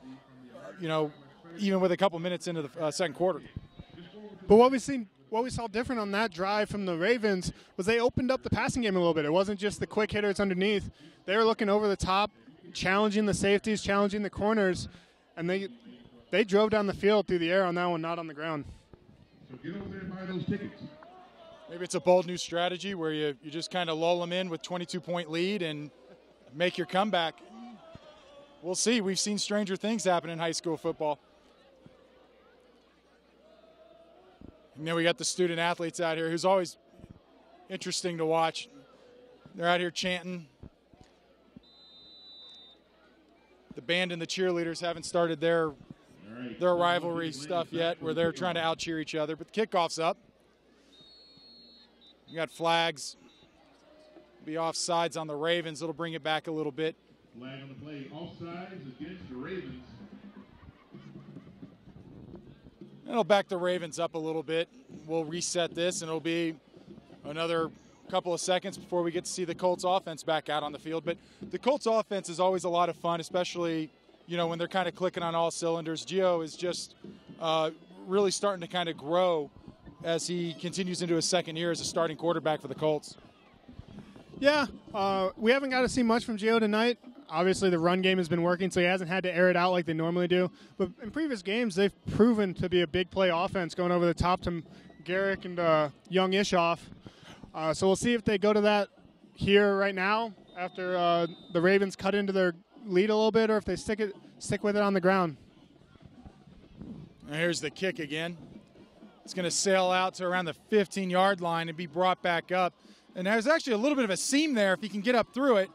even with a couple minutes into the second quarter. But what we saw different on that drive from the Ravens was they opened up the passing game a little bit. It wasn't just the quick hitters underneath. They were looking over the top, challenging the safeties, challenging the corners, and they drove down the field through the air on that one, not on the ground. So get over there and buy those tickets. Maybe it's a bold new strategy where you just kind of lull them in with 22-point lead and make your comeback. We'll see. We've seen stranger things happen in high school football. And then we got the student athletes out here who's always interesting to watch. They're out here chanting. The band and the cheerleaders haven't started their rivalry stuff yet where they're trying to out-cheer each other. But the kickoff's up. You got flags. Be offsides on the Ravens. It'll bring it back a little bit. Flag on the play. Offsides against the Ravens. It'll back the Ravens up a little bit. We'll reset this, and it'll be another couple of seconds before we get to see the Colts offense back out on the field. But the Colts offense is always a lot of fun, especially, when they're kind of clicking on all cylinders. Gio is just really starting to kind of grow as he continues into his second year as a starting quarterback for the Colts. Yeah, we haven't got to see much from Gio tonight. Obviously, the run game has been working, so he hasn't had to air it out like they normally do. But in previous games, they've proven to be a big play offense going over the top to Garrick and Young Ishoff. So we'll see if they go to that here right now after the Ravens cut into their lead a little bit, or if they stick with it on the ground. Now here's the kick again. It's going to sail out to around the 15-yard line and be brought back up. And there's actually a little bit of a seam there if he can get up through it.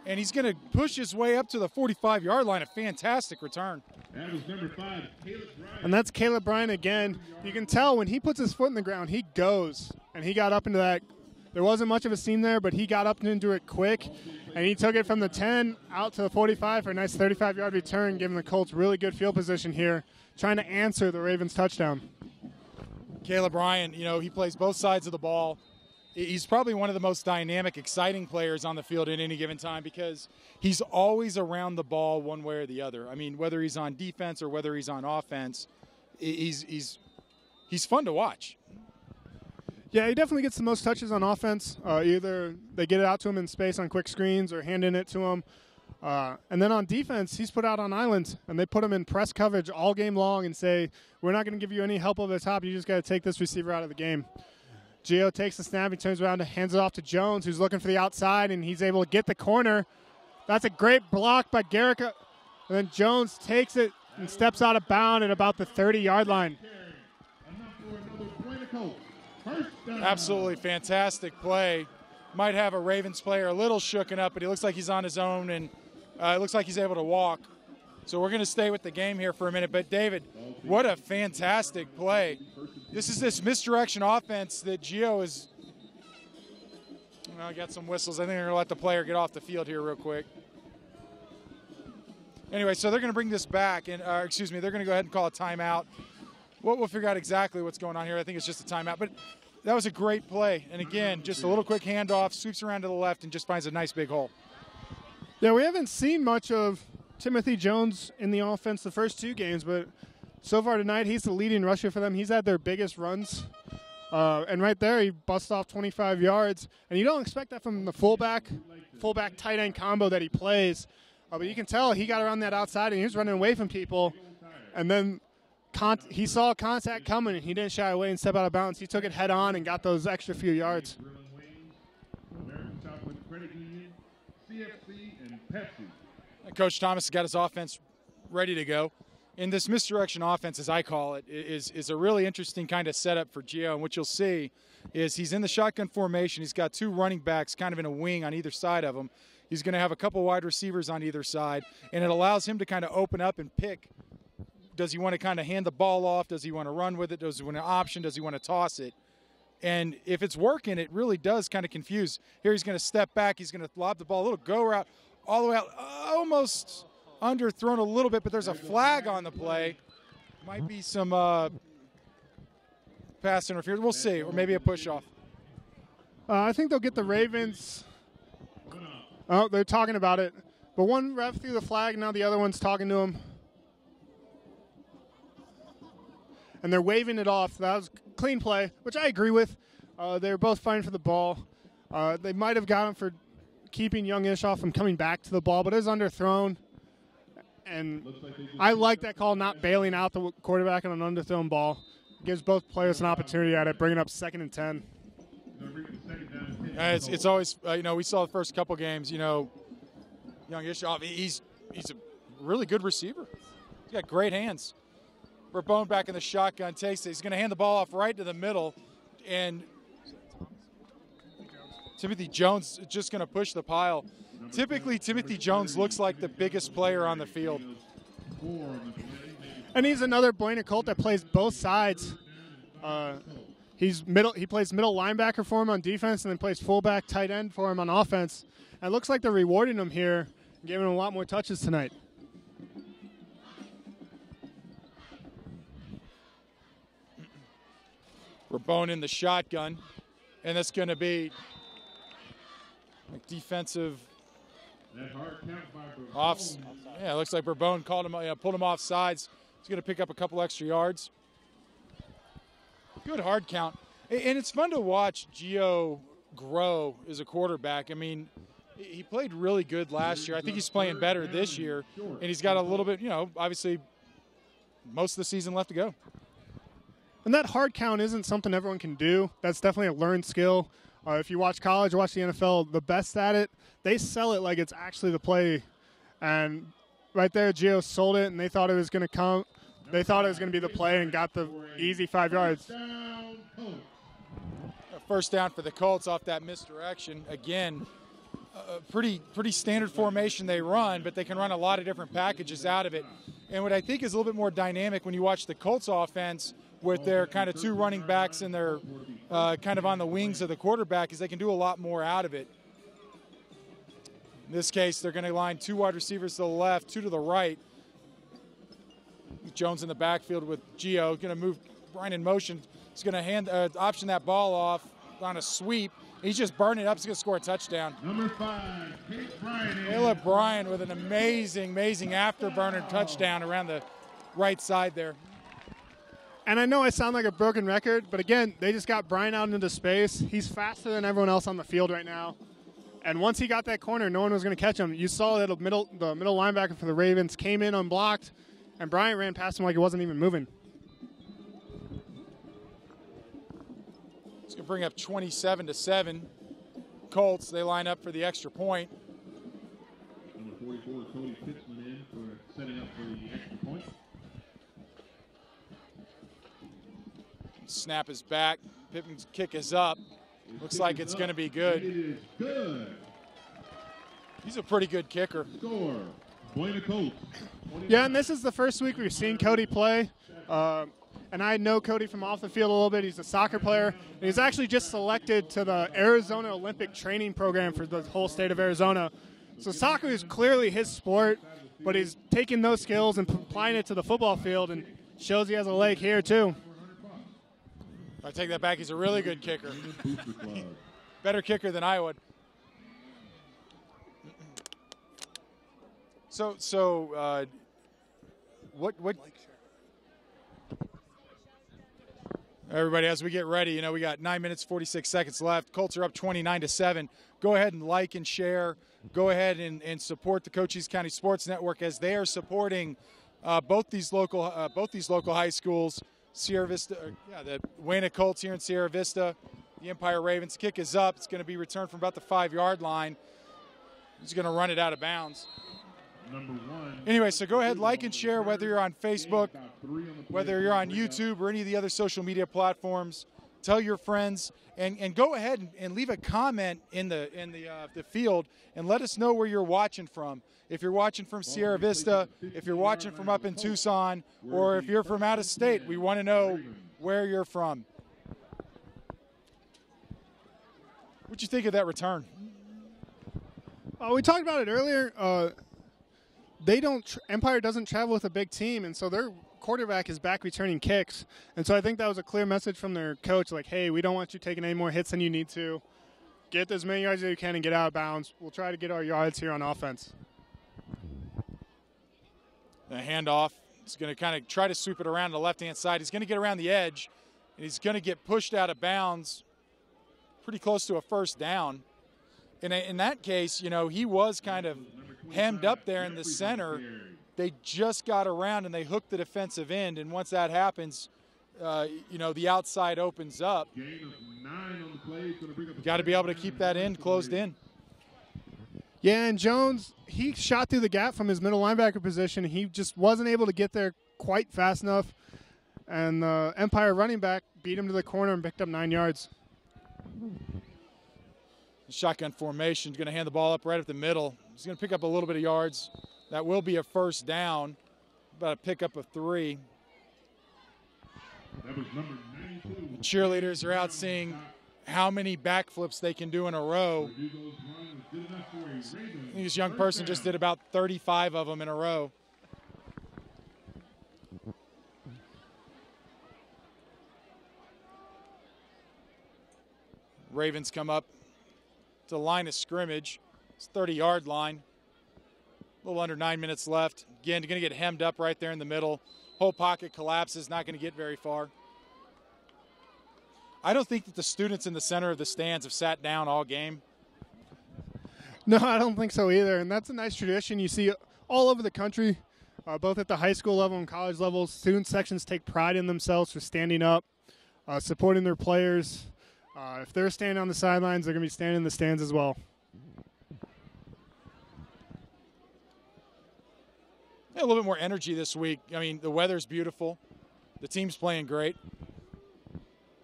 And he's going to push his way up to the 45-yard line. A fantastic return. That was number 5, Caleb Bryant. And that's Caleb Bryant again. You can tell when he puts his foot in the ground, he goes. And he got up into that. There wasn't much of a seam there, but he got up into it quick. And he took it from the 10 out to the 45 for a nice 35-yard return, giving the Colts really good field position here, trying to answer the Ravens' touchdown. Caleb Bryant, he plays both sides of the ball. He's probably one of the most dynamic, exciting players on the field at any given time because he's always around the ball one way or the other. I mean, whether he's on defense or whether he's on offense, he's fun to watch. Yeah, he definitely gets the most touches on offense. Either they get it out to him in space on quick screens or handing it to him. And then on defense, he's put out on islands, and they put him in press coverage all game long and say, we're not going to give you any help over the top. You just got to take this receiver out of the game. Gio takes the snap. He turns around and hands it off to Jones, who's looking for the outside, and he's able to get the corner. That's a great block by Garrick. And then Jones takes it and steps out of bounds at about the 30-yard line. Absolutely fantastic play. Might have a Ravens player a little shooken up, but he looks like he's on his own, and it looks like he's able to walk. So we're going to stay with the game here for a minute. But, David, what a fantastic play. This is this misdirection offense that Gio is – I got some whistles. I think they're going to let the player get off the field here real quick. Anyway, so they're going to bring this back, and they're going to go ahead and call a timeout. We'll figure out exactly what's going on here. I think it's just a timeout. But that was a great play. And, again, just a little quick handoff, sweeps around to the left, and just finds a nice big hole. Yeah, we haven't seen much of Timothy Jones in the offense the first two games, but so far tonight he's the leading rusher for them. He's had their biggest runs. And right there he busts off 25 yards. And you don't expect that from the fullback tight end combo that he plays. But you can tell he got around that outside and he was running away from people. And then he saw contact coming and he didn't shy away and step out of bounds. He took it head on and got those extra few yards. Coach Thomas has got his offense ready to go. And this misdirection offense, as I call it, is a really interesting kind of setup for Gio. And what you'll see is he's in the shotgun formation. He's got two running backs kind of in a wing on either side of him. He's going to have a couple wide receivers on either side. And it allows him to kind of open up and pick. Does he want to kind of hand the ball off? Does he want to run with it? Does he want an option? Does he want to toss it? And if it's working, it really does kind of confuse. Here he's going to step back. He's going to lob the ball, a little go route, all the way out, almost underthrown a little bit, but there's a flag on the play. Might be some pass interference. We'll see, or maybe a push-off. I think they'll get the Ravens. Oh, they're talking about it. But one ref threw the flag, now the other one's talking to him. And they're waving it off. That was clean play, which I agree with. They were both fighting for the ball. They might have got him for keeping Young Ishaw from coming back to the ball, but is underthrown. And I like that call, not bailing out the quarterback on an underthrown ball. Gives both players an opportunity at it, bringing up 2nd and 10. It's always, we saw the first couple games, Young Ishaw, he's a really good receiver. He's got great hands. Bone back in the shotgun, takes it. He's going to hand the ball off right to the middle, and Timothy Jones is just going to push the pile. Typically, Timothy Jones looks like the biggest player on the field. And he's another Buena Colt that plays both sides. He plays middle linebacker for him on defense and then plays fullback tight end for him on offense. And it looks like they're rewarding him here, giving him a lot more touches tonight. Bone in the shotgun, and that's going to be defensive off. Yeah, it looks like Bone pulled him off sides. He's going to pick up a couple extra yards. Good hard count. And it's fun to watch Gio grow as a quarterback. I mean, he played really good last year. I think he's playing better this year. And he's got a little bit, obviously most of the season left to go. And that hard count isn't something everyone can do. That's definitely a learned skill. If you watch college, watch the NFL, the best at it, they sell it like it's actually the play. And right there, Gio sold it, and they thought it was going to come. They thought it was going to be the play and got the easy 5 yards. First down for the Colts off that misdirection. Again, a pretty standard formation they run, but they can run a lot of different packages out of it. And what I think is a little bit more dynamic when you watch the Colts offense with their kind of 2 running backs and their kind of on the wings of the quarterback is they can do a lot more out of it. In this case, they're going to line 2 wide receivers to the left, 2 to the right. Jones in the backfield with Gio, going to move Brian in motion. He's going to option that ball off on a sweep. He's just burning it up. He's going to score a touchdown. Number 5, Caleb Bryant with an amazing afterburner touchdown around the right side there. And I know I sound like a broken record, but again, they just got Brian out into space. He's faster than everyone else on the field right now. And once he got that corner, no one was going to catch him. You saw that the middle linebacker for the Ravens came in unblocked, and Bryant ran past him like he wasn't even moving. It's going to bring up 27-7. Colts, they line up for the extra point. Number 44, Cody Pittman in for setting up for the extra point. Snap is back. Pittman's kick is up. Looks like it's going to be good. It is good. He's a pretty good kicker. Score, Buena Colt. Yeah, and this is the first week we've seen Cody play. And I know Cody from off the field a little bit. He's a soccer player. And he's actually just selected to the Arizona Olympic training program for the whole state of Arizona. So soccer is clearly his sport, but he's taking those skills and applying it to the football field and shows he has a leg here too. I take that back. He's a really good kicker. Better kicker than I would. So, what? Everybody, as we get ready, we got 9 minutes, 46 seconds left. Colts are up 29-7. Go ahead and like and share. Go ahead and support the Cochise County Sports Network as they are supporting both these local high schools. Sierra Vista, the Buena Colts here in Sierra Vista. The Empire Ravens kick is up. It's going to be returned from about the 5-yard line. He's going to run it out of bounds. Number 1. Anyway, so go ahead, like and share, whether you're on Facebook, whether you're on YouTube or any of the other social media platforms. Tell your friends, and go ahead and leave a comment in the field and let us know where you're watching from. If you're watching from Sierra Vista, if you're watching from up in Tucson, or if you're from out of state, we want to know where you're from. What'd you think of that return? We talked about it earlier. Empire doesn't travel with a big team, and so their quarterback is back returning kicks. And so I think that was a clear message from their coach, like, hey, we don't want you taking any more hits than you need to. Get as many yards as you can and get out of bounds. We'll try to get our yards here on offense. The handoff. He's going to kind of try to sweep it around the left-hand side. He's going to get around the edge, and he's going to get pushed out of bounds pretty close to a first down. in that case, he was kind of hemmed up there in the center. They just got around and they hooked the defensive end, and once that happens, the outside opens up. Got to be able to keep that end closed in. Yeah, and Jones, he shot through the gap from his middle linebacker position. He just wasn't able to get there quite fast enough, and the Empire running back beat him to the corner and picked up 9 yards. Shotgun formation, going to hand the ball up right up the middle. He's going to pick up a little bit of yards. That will be a first down, about a pickup of 3. That was number 92. The cheerleaders are out seeing how many backflips they can do in a row. This young person just did about 35 of them in a row. Ravens come up to the line of scrimmage. It's 30-yard line. A little under 9 minutes left. Again, going to get hemmed up right there in the middle. Whole pocket collapses, not going to get very far. I don't think that the students in the center of the stands have sat down all game. No, I don't think so either, and that's a nice tradition you see all over the country, both at the high school level and college level. Student sections take pride in themselves for standing up, supporting their players. If they're standing on the sidelines, they're going to be standing in the stands as well. Yeah, a little bit more energy this week. I mean, the weather's beautiful. The team's playing great.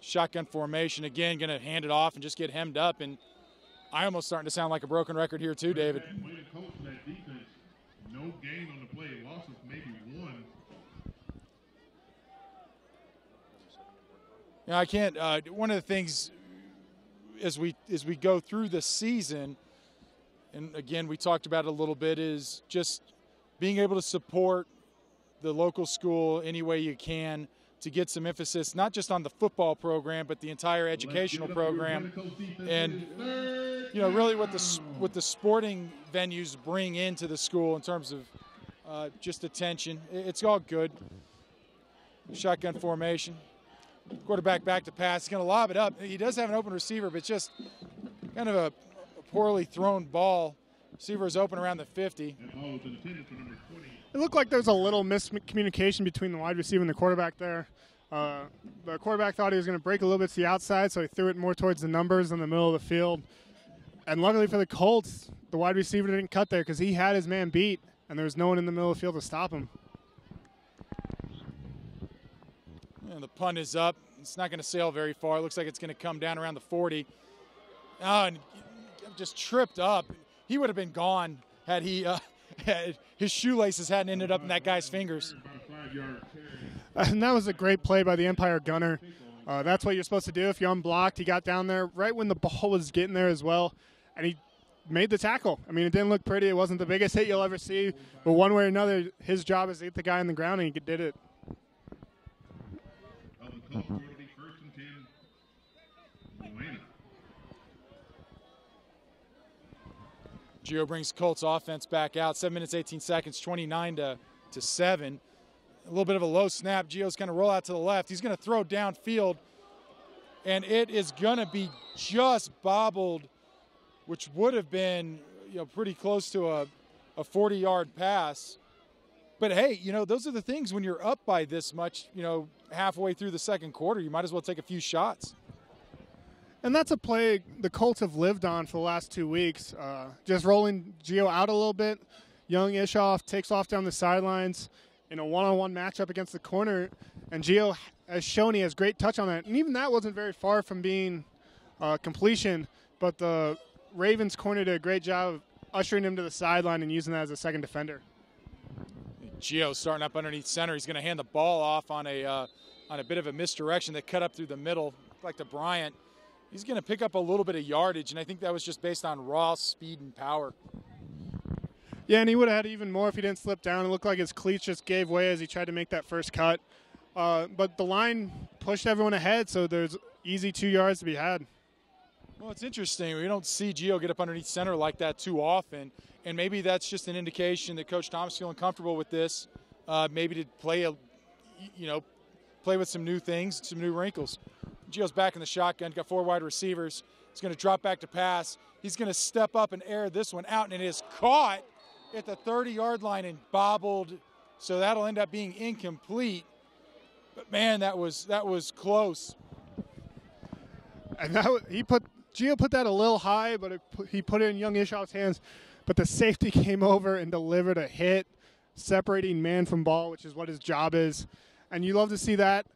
Shotgun formation, again, going to hand it off and just get hemmed up. And I almost starting to sound like a broken record here too, David. Way to coach that defense. No gain on the play. Loss of maybe 1. I can't. One of the things as we go through the season, and again we talked about it a little bit, is just being able to support the local school any way you can to get some emphasis, not just on the football program, but the entire educational program, and really what the sporting venues bring into the school in terms of just attention. It's all good. Shotgun formation. Quarterback back to pass. He's going to lob it up. He does have an open receiver, but it's just kind of a poorly thrown ball. Receiver is open around the 50. It looked like there was a little miscommunication between the wide receiver and the quarterback there. The quarterback thought he was going to break a little bit to the outside, so he threw it more towards the numbers in the middle of the field. And luckily for the Colts, the wide receiver didn't cut there because he had his man beat, and there was no one in the middle of the field to stop him. And the punt is up. It's not going to sail very far. It looks like it's going to come down around the 40. Oh, and just tripped up. He would have been gone had he had his shoelaces hadn't ended up in that guy's fingers. And that was a great play by the Empire gunner. That's what you're supposed to do if you're unblocked. He got down there right when the ball was getting there as well, and he made the tackle. I mean, it didn't look pretty. It wasn't the biggest hit you'll ever see, but one way or another, his job is to get the guy on the ground, and he did it. Gio brings Colts offense back out. 7 minutes, 18 seconds, 29-7. A little bit of a low snap. Gio's going to roll out to the left. He's going to throw downfield, and it is going to be just bobbled, which would have been pretty close to a 40-yard pass. But, hey, those are the things when you're up by this much, halfway through the second quarter, you might as well take a few shots. And that's a play the Colts have lived on for the last 2 weeks. Just rolling Gio out a little bit. Young Ishoff takes off down the sidelines in a one-on-one matchup against the corner. And Gio has shown he has great touch on that. And even that wasn't very far from being completion. But the Ravens corner did a great job of ushering him to the sideline and using that as a second defender. Gio starting up underneath center. He's going to hand the ball off on a bit of a misdirection that cut up through the middle, like to Bryant. He's going to pick up a little bit of yardage, and I think that was just based on raw speed and power. Yeah, and he would have had even more if he didn't slip down. It looked like his cleats just gave way as he tried to make that first cut. But the line pushed everyone ahead, so there's easy 2 yards to be had. Well, it's interesting. We don't see Gio get up underneath center like that too often, and maybe that's just an indication that Coach Tom's feeling comfortable with this, maybe to play with some new things, some new wrinkles. Gio's back in the shotgun, got 4 wide receivers. He's going to drop back to pass. He's going to step up and air this one out, and it is caught at the 30-yard line and bobbled, so that'll end up being incomplete. But man, that was close. And Gio put that a little high, but he put it in young Ishov's hands. But the safety came over and delivered a hit, separating man from ball, which is what his job is. And you love to see that,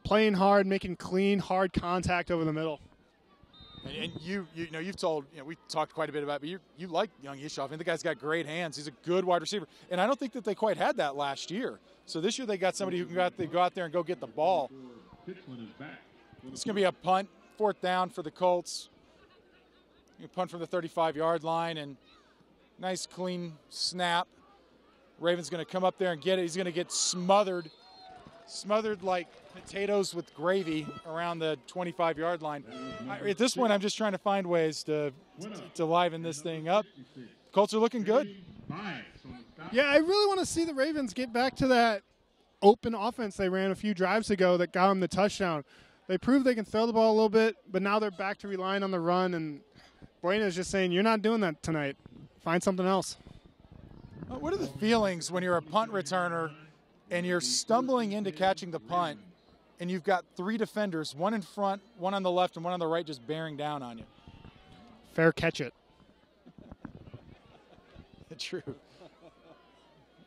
playing hard, making clean, hard contact over the middle. And you've told, we talked quite a bit about it, but you like young Ishov. I mean, the guy's got great hands. He's a good wide receiver. And I don't think that they quite had that last year. So this year they got somebody who can go out there and go get the ball. It's going to be a punt, 4th down for the Colts. Punt from the 35-yard line, and nice clean snap. Raven's going to come up there and get it. He's going to get smothered like potatoes with gravy around the 25-yard line. At this point, I'm just trying to find ways to liven this thing up. Colts are looking good. Yeah, I really want to see the Ravens get back to that open offense they ran a few drives ago that got them the touchdown. They proved they can throw the ball a little bit, but now they're back to relying on the run, and Buena's just saying, you're not doing that tonight. Find something else. What are the feelings when you're a punt returner and you're stumbling into catching the punt and you've got 3 defenders, one in front, one on the left, and one on the right just bearing down on you? Fair catch it. True.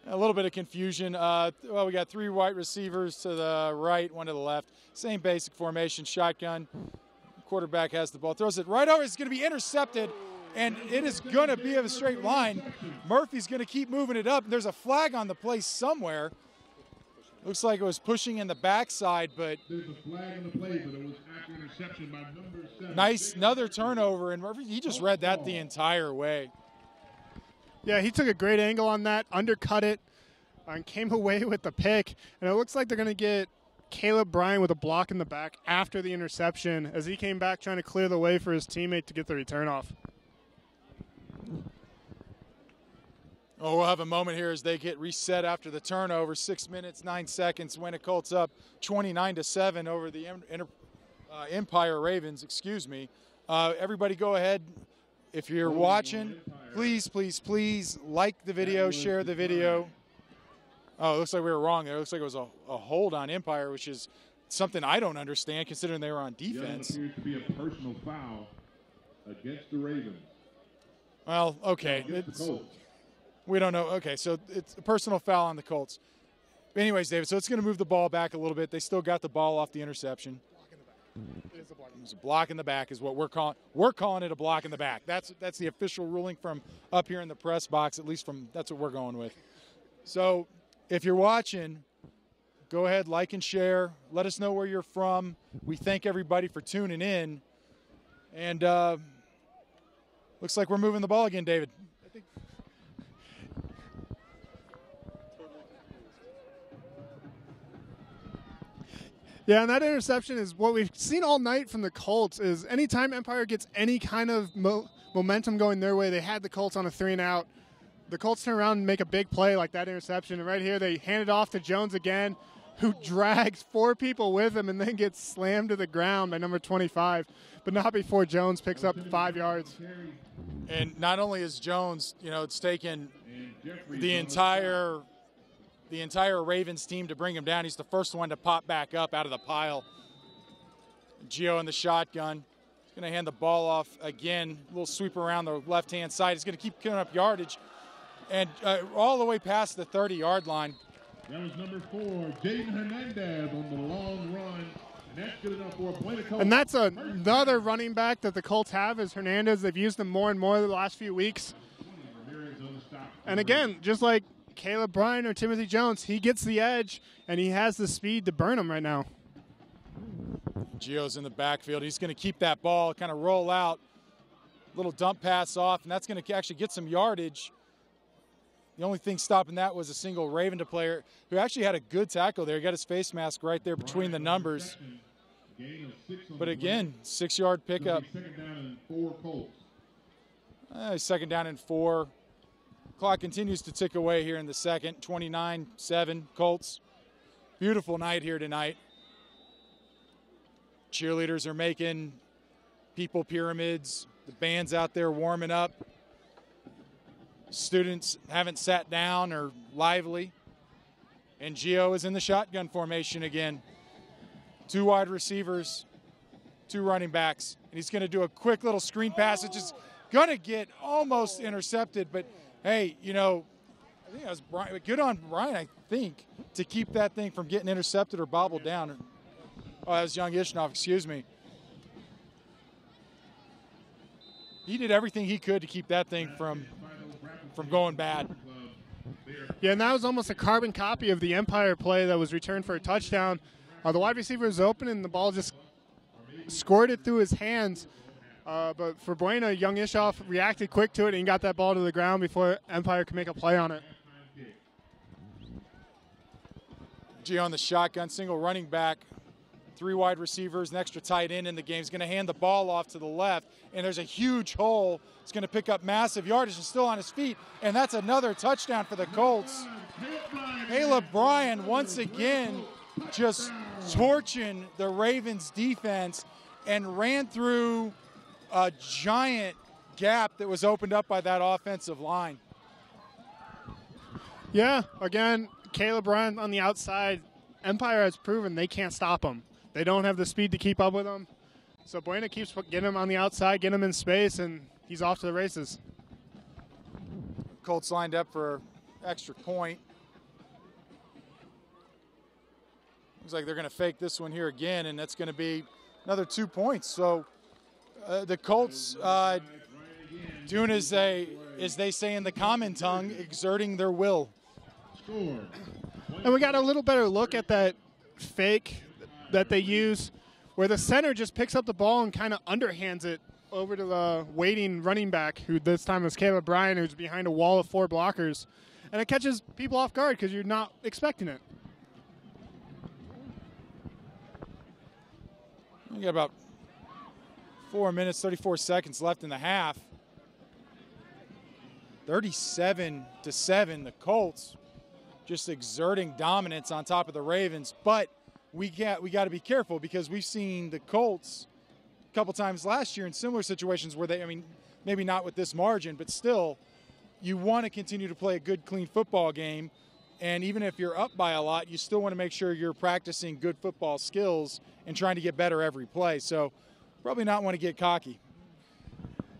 A little bit of confusion. We got 3 wide receivers to the right, 1 to the left. Same basic formation, shotgun. Quarterback has the ball, throws it right over. It's going to be intercepted, and it is going to be a straight line. Murphy's going to keep moving it up. There's a flag on the play somewhere. Looks like it was pushing in the backside, but there's a flag on the play, but it was after interception by number 7. Nice, another turnover, and Murphy, he just read that the entire way. Yeah, he took a great angle on that, undercut it, and came away with the pick. And it looks like they're going to get Caleb Bryan with a block in the back after the interception as he came back trying to clear the way for his teammate to get the return off. Oh, we'll have a moment here as they get reset after the turnover. 6 minutes, 9 seconds. Win it Colts up 29-7 over the Empire Ravens. Excuse me. Everybody go ahead. If you're watching, please, please, please like the video, share the video. Oh, it looks like we were wrong there. It looks like it was a hold on Empire, which is something I don't understand considering they were on defense. It appears to be a personal foul against the Ravens. Well, okay. We don't know. Okay, so it's a personal foul on the Colts. Anyways, David, so it's going to move the ball back a little bit. They still got the ball off the interception. It's a block in the back is what we're calling. We're calling it a block in the back. That's the official ruling from up here in the press box, at least that's what we're going with. So if you're watching, go ahead, like and share. Let us know where you're from. We thank everybody for tuning in. And looks like we're moving the ball again, David. Yeah, and that interception is what we've seen all night from the Colts is anytime Empire gets any kind of momentum going their way, they had the Colts on a 3-and-out. The Colts turn around and make a big play like that interception. And right here, they hand it off to Jones again, who drags 4 people with him and then gets slammed to the ground by number 25, but not before Jones picks up 5 yards. And not only is Jones, it's taken the entire Ravens team to bring him down. He's the first one to pop back up out of the pile. Gio in the shotgun. He's going to hand the ball off again. A little sweep around the left-hand side. He's going to keep giving up yardage. And all the way past the 30-yard line. That was number 4, Jaden Hernandez on the long run. And that's good enough for a point of Colts. And that's another running back that the Colts have is Hernandez. They've used him more and more the last few weeks. And again, just like Caleb Bryan or Timothy Jones, he gets the edge, and he has the speed to burn him right now. Gio's in the backfield. He's going to keep that ball, kind of roll out, little dump pass off, and that's going to actually get some yardage. The only thing stopping that was a single Raven player who actually had a good tackle there. He got his face mask right there between the numbers. But again, 6-yard pickup. Second down and 4 Colts. Second down and 4. Clock continues to tick away here in the second. 29-7 Colts. Beautiful night here tonight. Cheerleaders are making people pyramids. The band's out there warming up. Students haven't sat down or lively. And Gio is in the shotgun formation again. 2 wide receivers, 2 running backs. And he's going to do a quick little screen pass, which is going to get almost intercepted. But, hey, you know, I think that was Brian, good on Brian, I think, to keep that thing from getting intercepted or bobbled down. Oh, that was Young Ishnoff, excuse me. He did everything he could to keep that thing from going bad. Yeah, and that was almost a carbon copy of the Empire play that was returned for a touchdown. The wide receiver was open, and the ball just squirted through his hands. But for Buena, Young Ishoff reacted quick to it and got that ball to the ground before Empire could make a play on it. Gio on the shotgun, single running back. 3 wide receivers, an extra tight end in the game. He's going to hand the ball off to the left, and there's a huge hole. It's going to pick up massive yardage. He's still on his feet, and that's another touchdown for the Colts. Caleb Bryan once again just torching the Ravens defense and ran through a giant gap that was opened up by that offensive line. Yeah, again, Caleb Bryan on the outside. Empire has proven they can't stop him. They don't have the speed to keep up with him. So Buena keeps getting him on the outside, getting him in space, and he's off to the races. Colts lined up for extra point. Looks like they're going to fake this one here again, and that's going to be another 2 points. So the Colts doing as they say in the common tongue, exerting their will. And we got a little better look at that fake that they use where the center just picks up the ball and kind of underhands it over to the waiting running back, who this time is Caleb Bryan, who's behind a wall of 4 blockers. And it catches people off guard because you're not expecting it. We got about 4 minutes, 34 seconds left in the half. 37-7, the Colts just exerting dominance on top of the Ravens. But we got to be careful because we've seen the Colts a couple times last year in similar situations where they, I mean, maybe not with this margin, but still, you want to continue to play a good, clean football game. And even if you're up by a lot, you still want to make sure you're practicing good football skills and trying to get better every play. So probably not want to get cocky.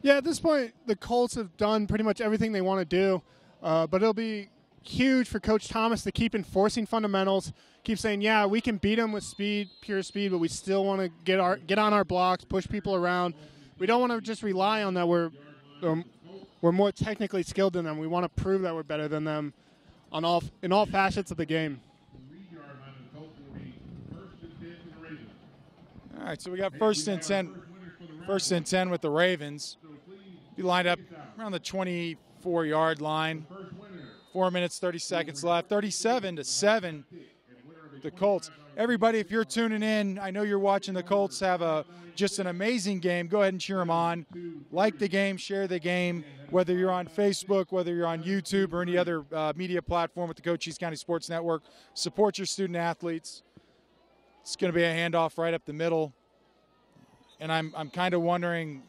Yeah, at this point, the Colts have done pretty much everything they want to do, but it'll be huge for Coach Thomas to keep enforcing fundamentals, keep saying, yeah, we can beat them with speed, pure speed, but we still want to get on our blocks, push people around. We don't want to just rely on that we're more technically skilled than them. We want to prove that we're better than them in all facets of the game. All right, so we got first and 10 with the Ravens. Be lined up around the 24-yard line. 4 minutes, 30 seconds left. 37-7, the Colts. Everybody, if you're tuning in, I know you're watching the Colts have just an amazing game. Go ahead and cheer them on. Like the game, share the game, whether you're on Facebook, whether you're on YouTube or any other media platform with the Cochise County Sports Network. Support your student athletes. It's going to be a handoff right up the middle. And I'm kind of wondering,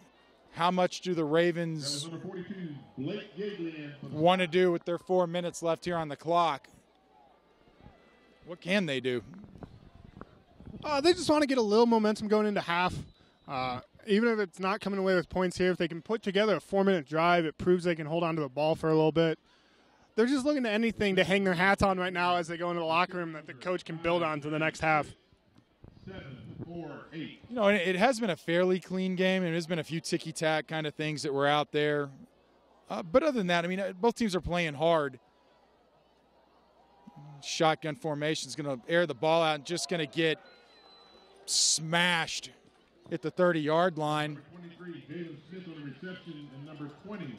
how much do the Ravens want to do with their 4 minutes left here on the clock? What can they do? They just want to get a little momentum going into half. Even if it's not coming away with points here, if they can put together a 4-minute drive, it proves they can hold on to the ball for a little bit. They're just looking to anything to hang their hats on right now as they go into the locker room that the coach can build on to the next half. 7, 4, 8. You know, it has been a fairly clean game, and there's been a few ticky-tack kind of things that were out there. But other than that, I mean, both teams are playing hard. Shotgun formation is going to air the ball out and just going to get smashed at the 30-yard line. 23, Jalen Smith on the reception, and number 20,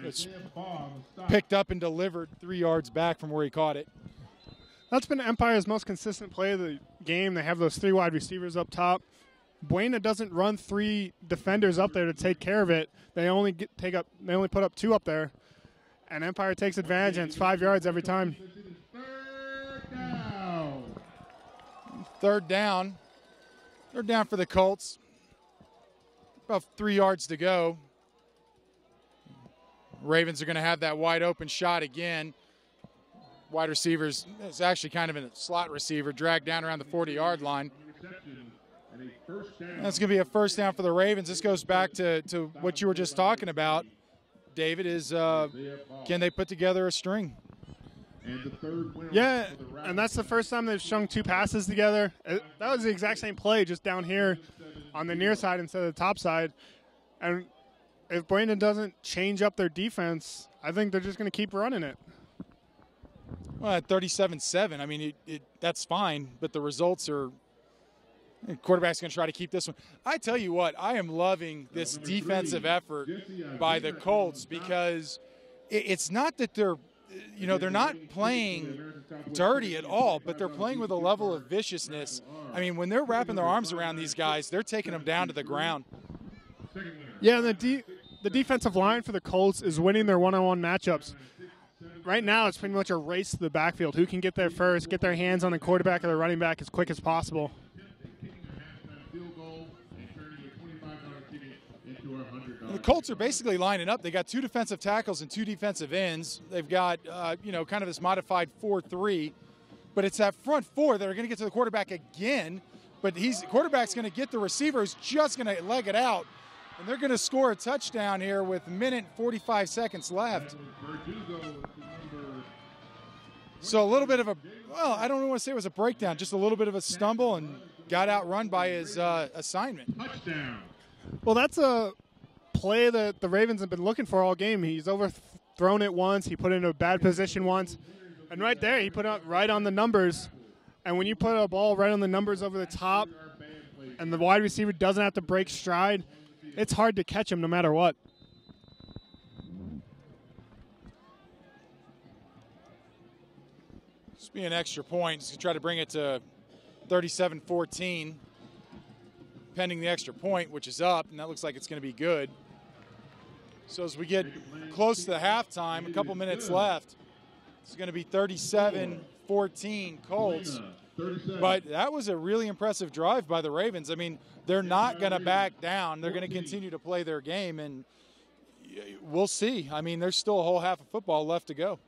It's Isaiah Baugh on the stop. picked up and delivered 3 yards back from where he caught it. That's been Empire's most consistent play of the game. They have those 3 wide receivers up top. Buena doesn't run 3 defenders up there to take care of it. They only put up 2 up there, and Empire takes advantage, and it's 5 yards every time. Third down. Third down. Third down for the Colts. About 3 yards to go. Ravens are going to have that wide open shot again. Wide receivers, it's actually kind of a slot receiver, dragged down around the 40-yard line. That's going to be a first down for the Ravens. This goes back to what you were just talking about, David, is can they put together a string? Yeah, and that's the first time they've strung 2 passes together. That was the exact same play, just down here on the near side instead of the top side. And if Brandon doesn't change up their defense, I think they're just going to keep running it. Well, at 37-7, I mean, that's fine, but the results are – quarterback's going to try to keep this one. I tell you what, I am loving this defensive effort by the Colts because it's not that they're not playing dirty at all, but they're playing with a level of viciousness. I mean, when they're wrapping their arms around these guys, they're taking them down to the ground. Yeah, the defensive line for the Colts is winning their one-on-one matchups. Right now, it's pretty much a race to the backfield. Who can get there first, get their hands on the quarterback or the running back as quick as possible. The Colts are basically lining up. They got 2 defensive tackles and 2 defensive ends. They've got, kind of this modified 4-3. But it's that front 4 that are going to get to the quarterback again. But quarterback's going to get the receiver who's just going to leg it out. And they're going to score a touchdown here with 1:45 seconds left. So a little bit of I don't want to say it was a breakdown, just a little bit of a stumble and got outrun by his assignment. Touchdown. Well, that's a play that the Ravens have been looking for all game. He's overthrown it once. He put it in a bad position once. And right there, he put it right on the numbers. And when you put a ball right on the numbers over the top and the wide receiver doesn't have to break stride, it's hard to catch him no matter what. This will be an extra point. He's going to try to bring it to 37-14, pending the extra point, which is up, and that looks like it's going to be good. So as we get close to the halftime, a couple minutes left, it's going to be 37-14 Colts. But that was a really impressive drive by the Ravens. I mean, they're not going to back down. They're going to continue to play their game, and we'll see. I mean, there's still a whole half of football left to go.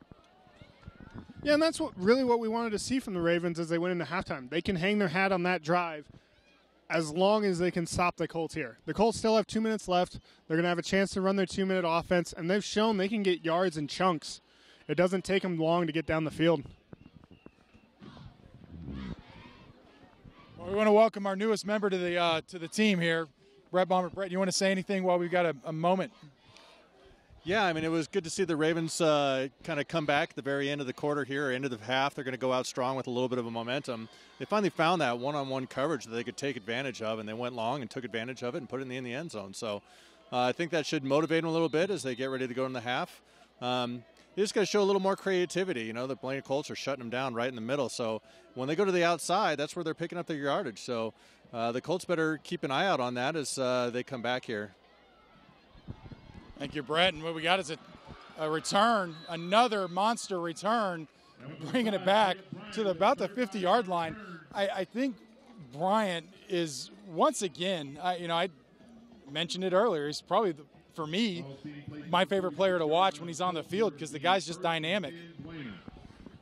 Yeah, and that's what we wanted to see from the Ravens as they went into halftime. They can hang their hat on that drive as long as they can stop the Colts here. The Colts still have 2 minutes left. They're going to have a chance to run their 2-minute offense, and they've shown they can get yards in chunks. It doesn't take them long to get down the field. Well, we want to welcome our newest member to the team here, Brett Bomber. Brett, you want to say anything while we've got a moment? Yeah, I mean, it was good to see the Ravens kind of come back at the very end of the quarter here, end of the half. They're going to go out strong with a little bit of a momentum. They finally found that one-on-one coverage that they could take advantage of, and they went long and took advantage of it and put it in the end zone. So I think that should motivate them a little bit as they get ready to go in the half. They just got to show a little more creativity. You know, the Blaine Colts are shutting them down right in the middle. So when they go to the outside, that's where they're picking up their yardage. So the Colts better keep an eye out on that as they come back here. Thank you, Brett. And what we got is a return, another monster return, bringing it back to about the 50-yard line. I think Bryant is, once again, I mentioned it earlier, he's probably, for me, my favorite player to watch when he's on the field because the guy's just dynamic.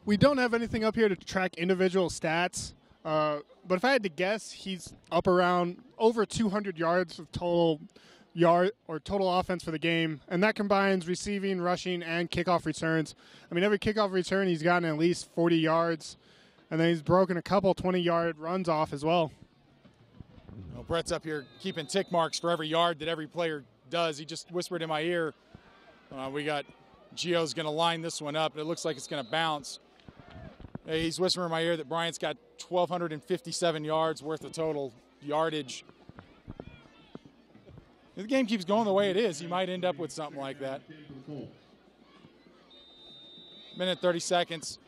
We don't have anything up here to track individual stats, but if I had to guess, he's up around over 200 yards of total offense for the game, and that combines receiving, rushing, and kickoff returns. I mean, every kickoff return he's gotten at least 40 yards, and then he's broken a couple 20-yard runs off as well. Well, Brett's up here keeping tick marks for every yard that every player does. He just whispered in my ear, we got Gio's going to line this one up, and it looks like it's going to bounce. He's whispering in my ear that Bryant's got 1,257 yards worth of total yardage. If the game keeps going the way it is, he might end up with something like that. Minute 30 seconds.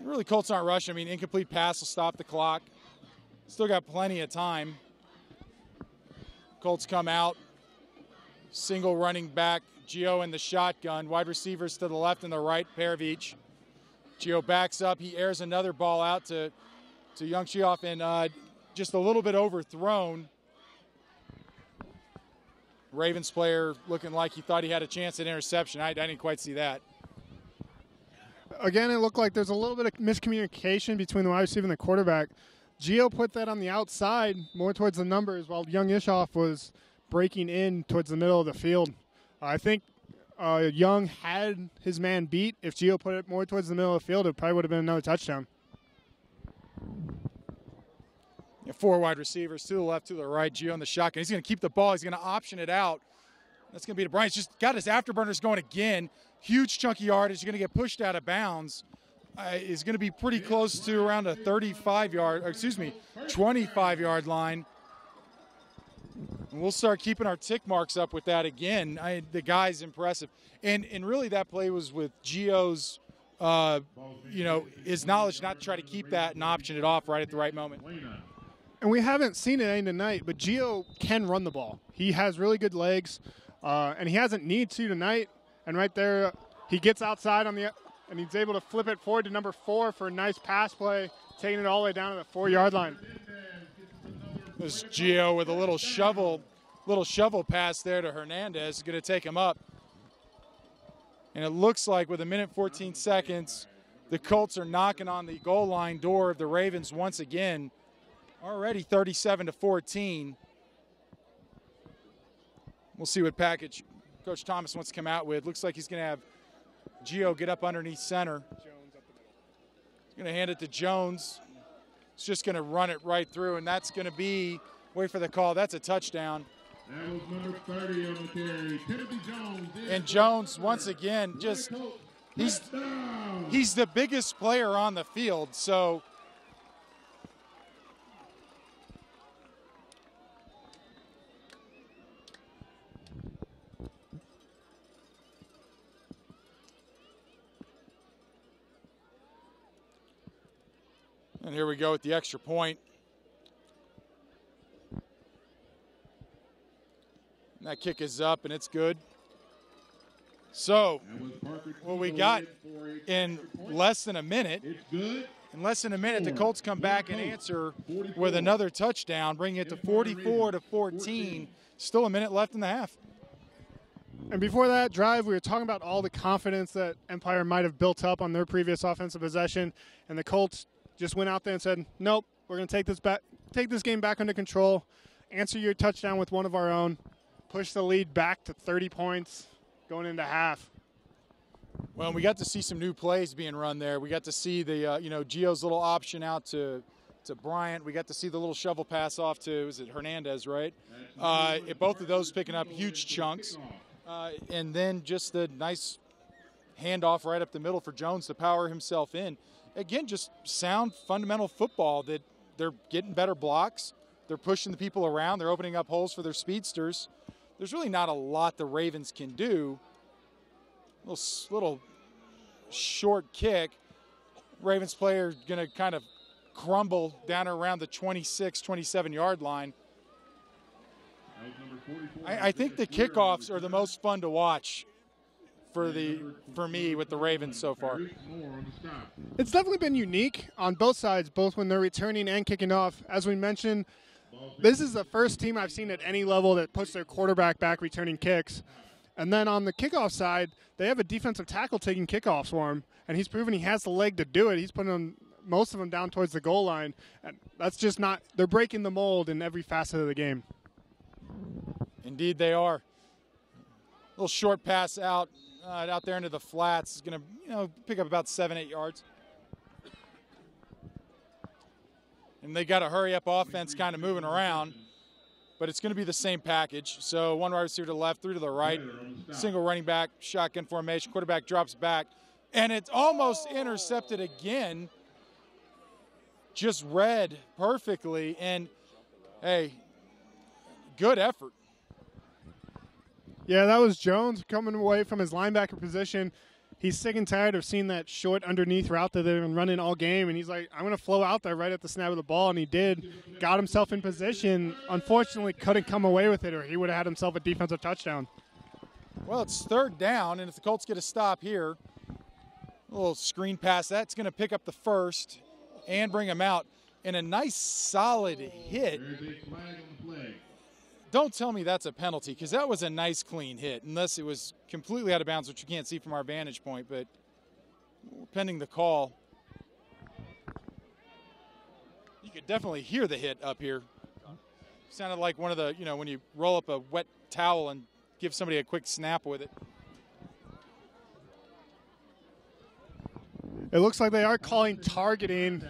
Really, Colts aren't rushing. I mean, incomplete pass will stop the clock. Still got plenty of time. Colts come out. Single running back. Gio in the shotgun. Wide receivers to the left and the right, pair of each. Gio backs up. He airs another ball out to Young Chioff and just a little bit overthrown. Ravens player looking like he thought he had a chance at interception. I didn't quite see that. Again, it looked like there's a little bit of miscommunication between the wide receiver and the quarterback. Gio put that on the outside, more towards the numbers, while Young Ishoff was breaking in towards the middle of the field. I think Young had his man beat. If Gio put it more towards the middle of the field, it probably would have been another touchdown. 4 wide receivers, to the left, to the right. Gio in the shotgun. He's going to keep the ball. He's going to option it out. That's going to be to Bryant. He's just got his afterburners going again. Huge chunky yardage. He's going to get pushed out of bounds. Is going to be pretty close to around a 25-yard line. And we'll start keeping our tick marks up with that again. The guy's impressive. And really that play was with Gio's, his knowledge not to try to keep that and option it off right at the right moment. And we haven't seen it any tonight, but Gio can run the ball. He has really good legs, and he hasn't need to tonight. And right there, he gets outside and he's able to flip it forward to number 4 for a nice pass play, taking it all the way down to the 4-yard line. This Gio with a little shovel pass there to Hernandez is going to take him up. And it looks like with 1:14 seconds, the Colts are knocking on the goal line door of the Ravens once again. Already 37-14. We'll see what package Coach Thomas wants to come out with. Looks like he's going to have Gio get up underneath center. He's going to hand it to Jones. He's just going to run it right through, and that's going to be, wait for the call, that's a touchdown. That was number 30 on the carry, Timothy Jones. And Jones, once again, he's the biggest player on the field, so and here we go with the extra point. And that kick is up, and it's good. So, what we got in less than a minute, the Colts come back and answer with another touchdown, bringing it to 44-14. Still a minute left in the half. And before that drive, we were talking about all the confidence that Empire might have built up on their previous offensive possession, and the Colts just went out there and said, nope, we're going to take this game back under control, answer your touchdown with one of our own, push the lead back to 30 points going into half. Well, we got to see some new plays being run there. We got to see the, Gio's little option out to Bryant. We got to see the little shovel pass off to, is it Hernandez, right? Both of those picking up huge chunks. And then just the nice handoff right up the middle for Jones to power himself in. Again, just sound fundamental football that they're getting better blocks. They're pushing the people around. They're opening up holes for their speedsters. There's really not a lot the Ravens can do. Little short kick. Ravens player going to kind of crumble down around the 26, 27-yard line. I think the kickoffs are the most fun to watch for me with the Ravens so far. It's definitely been unique on both sides, both when they're returning and kicking off. As we mentioned, this is the first team I've seen at any level that puts their quarterback back returning kicks. And then on the kickoff side, they have a defensive tackle taking kickoffs for him, and he's proven he has the leg to do it. He's putting most of them down towards the goal line. And that's just not – they're breaking the mold in every facet of the game. Indeed they are. A little short pass out there into the flats is going to, pick up about 7-8 yards. And they got a hurry-up offense kind of moving around, but it's going to be the same package. So one wide receiver to the left, 3 to the right, single running back, shotgun formation, quarterback drops back, and it's almost intercepted again. Just read perfectly, and, hey, good effort. Yeah, that was Jones coming away from his linebacker position. He's sick and tired of seeing that short underneath route that they've been running all game, and he's like, I'm going to flow out there right at the snap of the ball, and he did. Got himself in position. Unfortunately, couldn't come away with it, or he would have had himself a defensive touchdown. Well, it's 3rd down, and if the Colts get a stop here, a little screen pass, that's going to pick up the first and bring him out. and a nice solid hit. There's a flag on the flag. Don't tell me that's a penalty, because that was a nice clean hit, unless it was completely out of bounds, which you can't see from our vantage point, but pending the call. You could definitely hear the hit up here. Sounded like one of the, when you roll up a wet towel and give somebody a quick snap with it. It looks like they are calling targeting,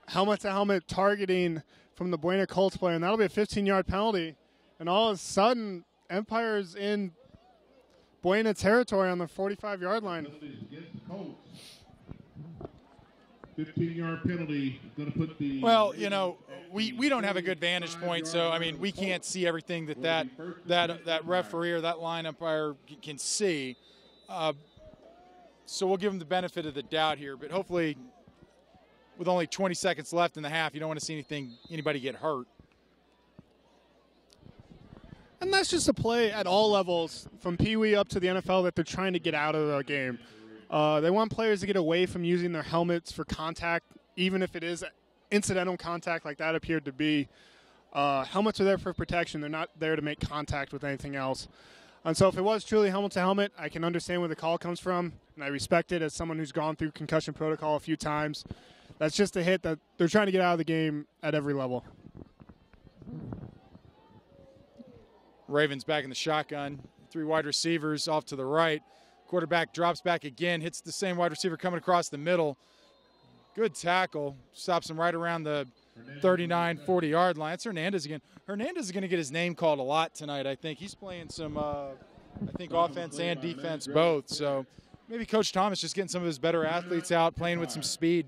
helmet-to-helmet targeting from the Buena Colts player, and that'll be a 15-yard penalty. And all of a sudden, Empire's in Buena territory on the 45-yard line. 15-yard penalty is going to put the. Well, we don't have a good vantage point, so I mean we can't see everything that referee or that line umpire can see. So we'll give him the benefit of the doubt here, but hopefully, with only 20 seconds left in the half, you don't want to see anybody get hurt. And that's just a play at all levels, from Pee Wee up to the NFL, that they're trying to get out of the game. They want players to get away from using their helmets for contact, even if it is incidental contact like that appeared to be. Helmets are there for protection. They're not there to make contact with anything else. And so if it was truly helmet-to-helmet, I can understand where the call comes from, and I respect it as someone who's gone through concussion protocol a few times. That's just a hit that they're trying to get out of the game at every level. Ravens back in the shotgun. 3 wide receivers off to the right. Quarterback drops back again, hits the same wide receiver coming across the middle. Good tackle. Stops him right around the 39, 40-yard line. That's Hernandez again. Hernandez is going to get his name called a lot tonight, I think. He's playing some, offense and defense both. So maybe Coach Thomas just getting some of his better athletes out, playing with some speed.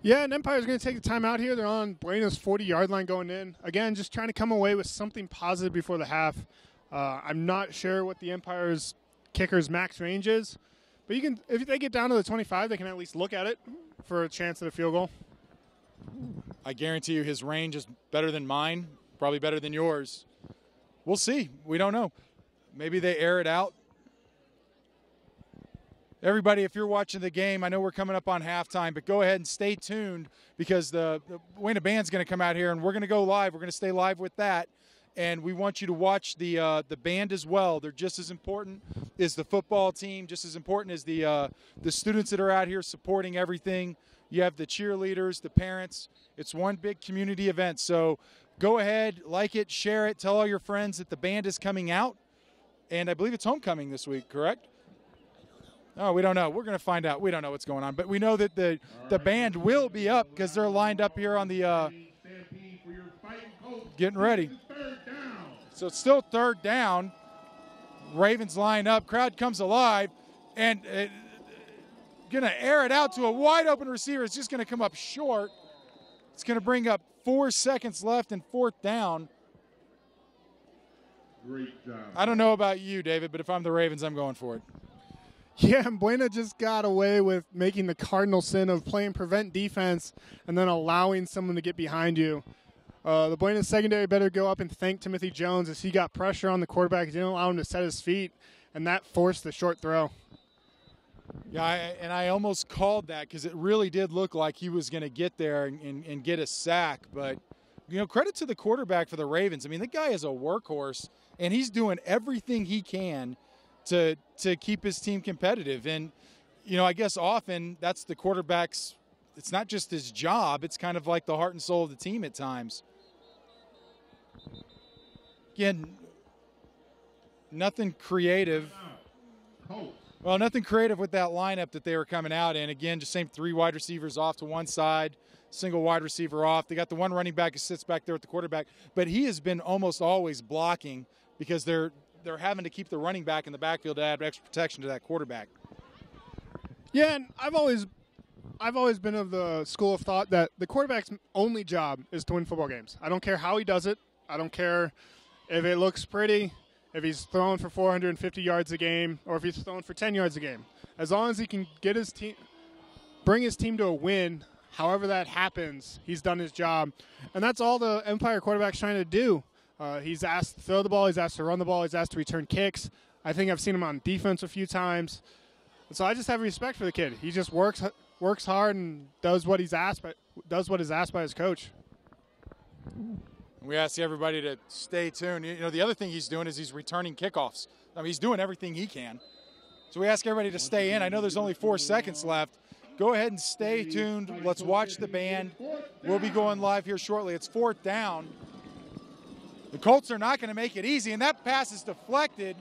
Yeah, and Empire's going to take the time out here. They're on Buena's 40-yard line going in. Again, just trying to come away with something positive before the half. I'm not sure what the Empire's kicker's max range is, but if they get down to the 25, they can at least look at it for a chance at a field goal. I guarantee you his range is better than mine, probably better than yours. We'll see. We don't know. Maybe they air it out. Everybody, if you're watching the game, I know we're coming up on halftime, but go ahead and stay tuned, because the Buena Band's going to come out here, and we're going to go live. We're going to stay live with that, and we want you to watch the band as well. They're just as important as the football team, just as important as the students that are out here supporting everything. You have the cheerleaders, the parents. It's one big community event. So go ahead, like it, share it, tell all your friends that the band is coming out. And I believe it's homecoming this week, correct? Oh, we don't know. We're going to find out. We don't know what's going on. But we know that the band will be up, because they're lined up here on the getting ready. So it's still 3rd down. Ravens line up. Crowd comes alive. And going to air it out to a wide-open receiver. It's just going to come up short. It's going to bring up 4 seconds left and 4th down. Great job. I don't know about you, David, but if I'm the Ravens, I'm going for it. Yeah, and Buena just got away with making the cardinal sin of playing prevent defense and then allowing someone to get behind you. The Buena secondary better go up and thank Timothy Jones, as he got pressure on the quarterback. He didn't allow him to set his feet, and that forced the short throw. Yeah, and I almost called that, because it really did look like he was going to get there and get a sack. But, credit to the quarterback for the Ravens. I mean, the guy is a workhorse, and he's doing everything he can to keep his team competitive. And, I guess often that's the quarterback's – it's not just his job. It's kind of like the heart and soul of the team at times. Again, nothing creative. Well, nothing creative with that lineup that they were coming out in. Again, just same 3 wide receivers off to one side, single wide receiver off. They got the one running back who sits back there with the quarterback. But he has been almost always blocking, because they're having to keep the running back in the backfield to add extra protection to that quarterback. Yeah, and I've always been of the school of thought that the quarterback's only job is to win football games. I don't care how he does it. I don't care if it looks pretty, if he's throwing for 450 yards a game, or if he's throwing for 10 yards a game. As long as he can get his team, bring his team to a win, however that happens, he's done his job. And that's all the Empire quarterback's trying to do. He's asked to throw the ball. He's asked to run the ball. He's asked to return kicks. I think I've seen him on defense a few times. And so I just have respect for the kid. He just works works hard and does what is asked by his coach. We ask everybody to stay tuned. You know, the other thing he's doing is he's returning kickoffs. I mean, he's doing everything he can. So we ask everybody to stay in. I know there's only 4 seconds left. Go ahead and stay tuned. Let's watch the band. We'll be going live here shortly. It's 4th down. The Colts are not going to make it easy, and that pass is deflected.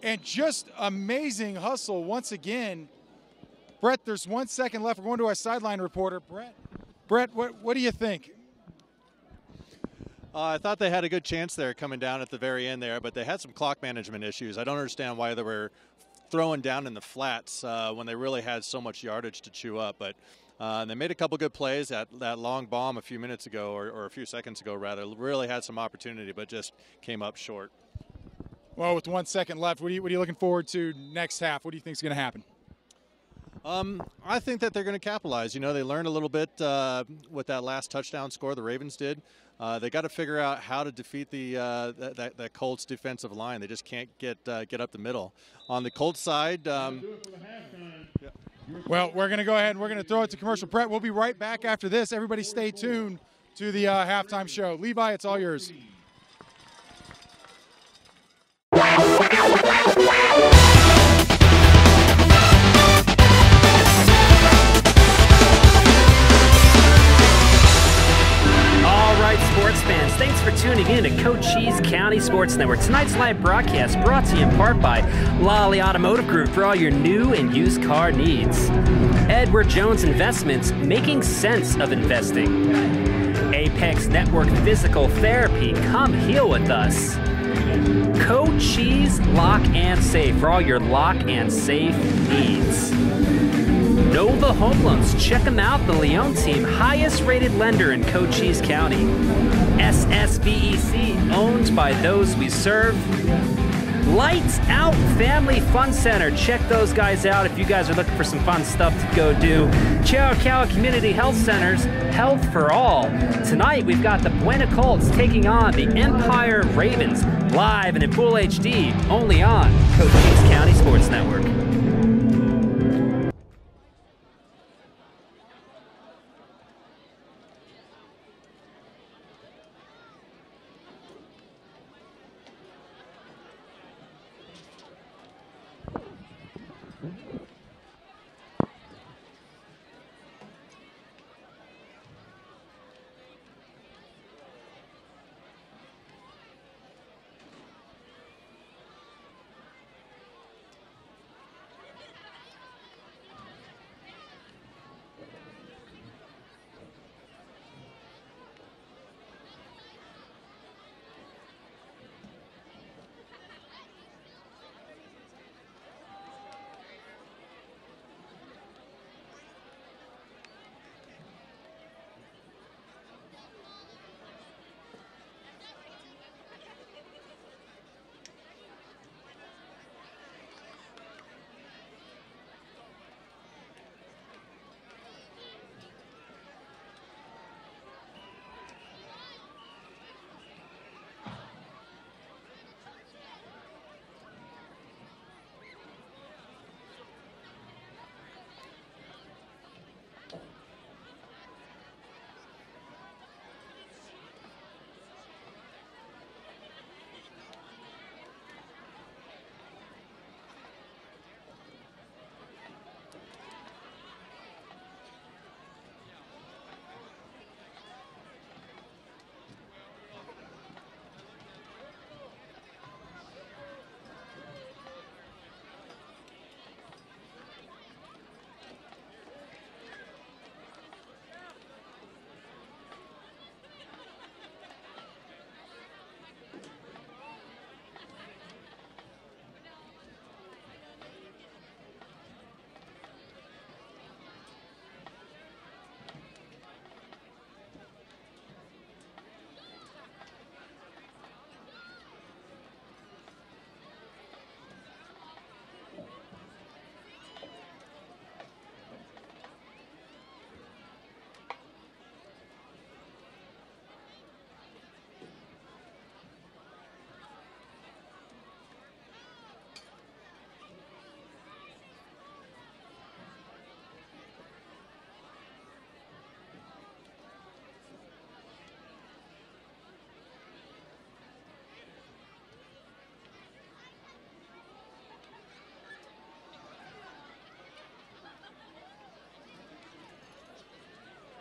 And just amazing hustle once again. Brett, there's 1 second left. We're going to our sideline reporter. Brett, what do you think? I thought they had a good chance there coming down at the very end there, but they had some clock management issues. I don't understand why they were throwing down in the flats when they really had so much yardage to chew up. But they made a couple good plays. That long bomb a few minutes ago, or a few seconds ago, rather, really had some opportunity, but just came up short. Well, with 1 second left, what are you looking forward to next half? What do you think is going to happen? I think that they're going to capitalize. You know, they learned a little bit with that last touchdown score the Ravens did. They got to figure out how to defeat that Colts defensive line. They just can't get up the middle. On the Colts side, well, we're going to go ahead and we're going to throw it to commercial. Brett, we'll be right back after this. Everybody stay tuned to the halftime show. Levi, it's all yours. Sports fans, thanks for tuning in to Cochise County Sports Network. Tonight's live broadcast brought to you in part by Lolly Automotive Group for all your new and used car needs. Edward Jones Investments, making sense of investing. Apex Network Physical Therapy, come heal with us. Cochise Lock and Safe for all your lock and safe needs. Nova Home Loans, check them out. The Leon team, highest rated lender in Cochise County. SSBEC, owned by those we serve. Lights Out Family Fun Center, check those guys out if you guys are looking for some fun stuff to go do. Chiricahua Community Health Centers, health for all. Tonight we've got the Buena Colts taking on the Empire Ravens, live and in full HD, only on Cochise County Sports Network.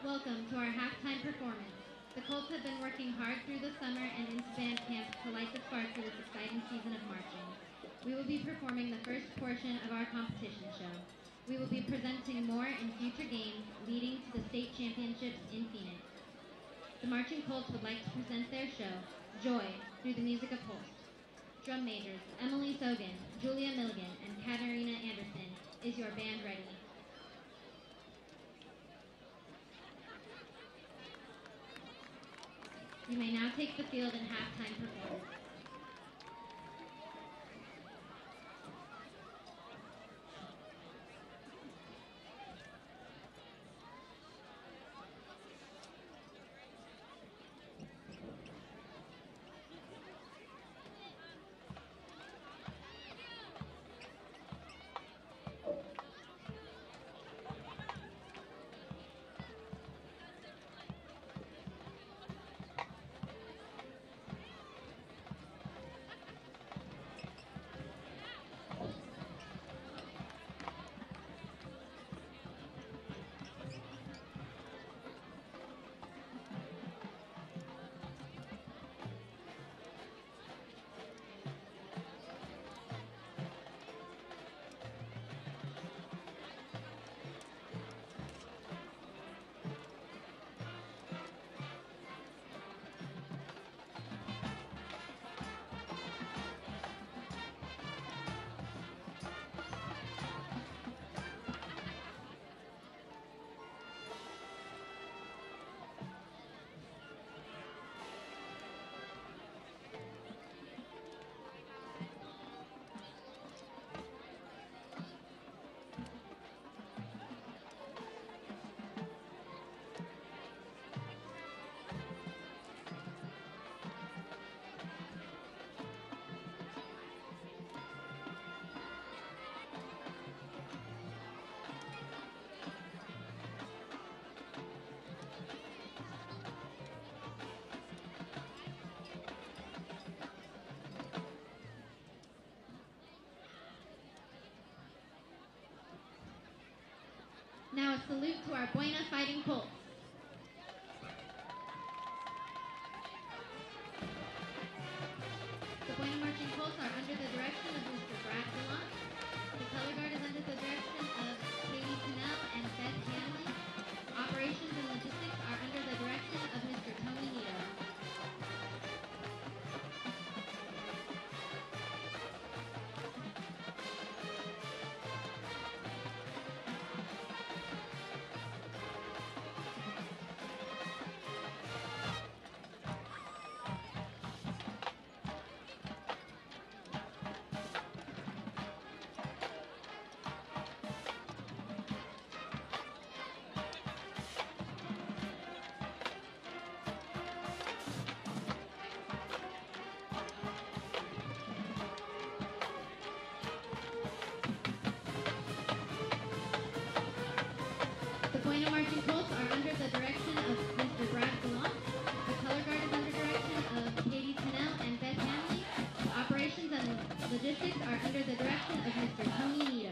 Welcome to our halftime performance. The Colts have been working hard through the summer and into band camp to light the spark for this exciting season of marching. We will be performing the first portion of our competition show. We will be presenting more in future games leading to the state championships in Phoenix. The Marching Colts would like to present their show, Joy, through the music of Holst. Drum majors Emily Sogan, Julia Milligan, and Katarina Anderson. Is your band ready? You may now take the field in halftime performance. Now a salute to our Buena Fighting Colts. The Buena Marching Colts are under the direction of Mr. Brad Gallant. The color guard is under the direction of Katie Pinnell and Beth Hanley. Operations and logistics are under the direction of Mr. Tony Nito. The Buena Marching Colts are under the direction of Mr. Brad Gallant. The color guard is under direction of Katie Pinnell and Beth Hanley. The operations and logistics are under the direction of Mr. Tony Nito.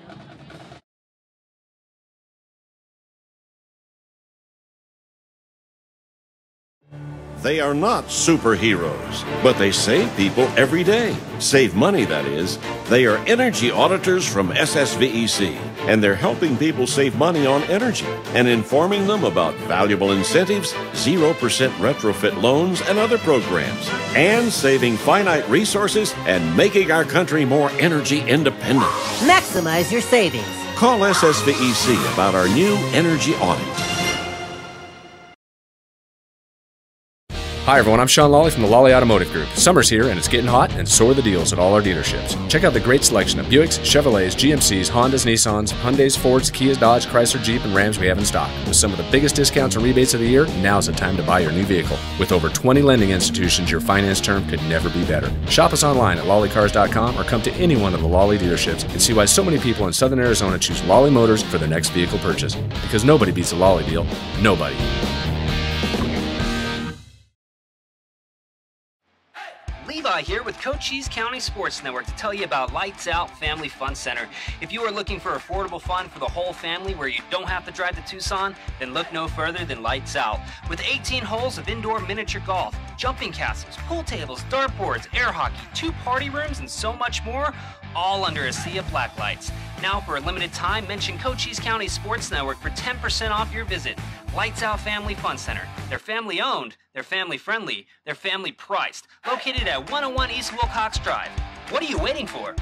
They are not superheroes, but they save people every day. Save money, that is. They are energy auditors from SSVEC, and they're helping people save money on energy and informing them about valuable incentives, 0% retrofit loans, and other programs, and saving finite resources and making our country more energy independent. Maximize your savings. Call SSVEC about our new energy audit. Hi everyone, I'm Sean Lawley from the Lawley Automotive Group. Summer's here and it's getting hot, and so are the deals at all our dealerships. Check out the great selection of Buicks, Chevrolets, GMCs, Hondas, Nissans, Hyundais, Fords, Kias, Dodge, Chrysler, Jeep, and Rams we have in stock. With some of the biggest discounts and rebates of the year, now's the time to buy your new vehicle. With over 20 lending institutions, your finance term could never be better. Shop us online at lawleycars.com or come to any one of the Lawley dealerships and see why so many people in Southern Arizona choose Lawley Motors for their next vehicle purchase. Because nobody beats a Lawley deal. Nobody. Levi here with Cochise County Sports Network to tell you about Lights Out Family Fun Center. If you are looking for affordable fun for the whole family where you don't have to drive to Tucson, then look no further than Lights Out. With 18 holes of indoor miniature golf, jumping castles, pool tables, dartboards, air hockey, 2 party rooms, and so much more, all under a sea of black lights. Now for a limited time, mention Cochise County Sports Network for 10% off your visit. Lights Out Family Fun Center. They're family owned, they're family friendly, they're family priced. Located at 101 East Wilcox Drive. What are you waiting for?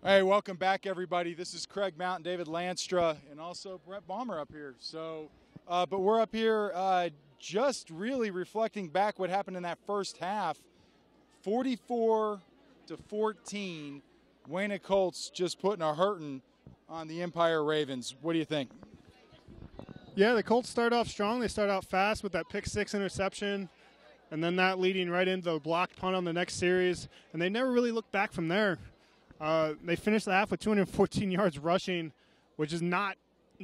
Hey, welcome back, everybody. This is Craig Mount, David Lanstra, and also Brett Balmer up here. But we're up here just really reflecting back what happened in that first half. 44-14, Wayne Colts just putting a hurting on the Empire Ravens. What do you think? Yeah, the Colts start off strong. They start out fast with that pick-6 interception, and then that leading right into the blocked punt on the next series, and they never really looked back from there. They finished the half with 214 yards rushing, which is not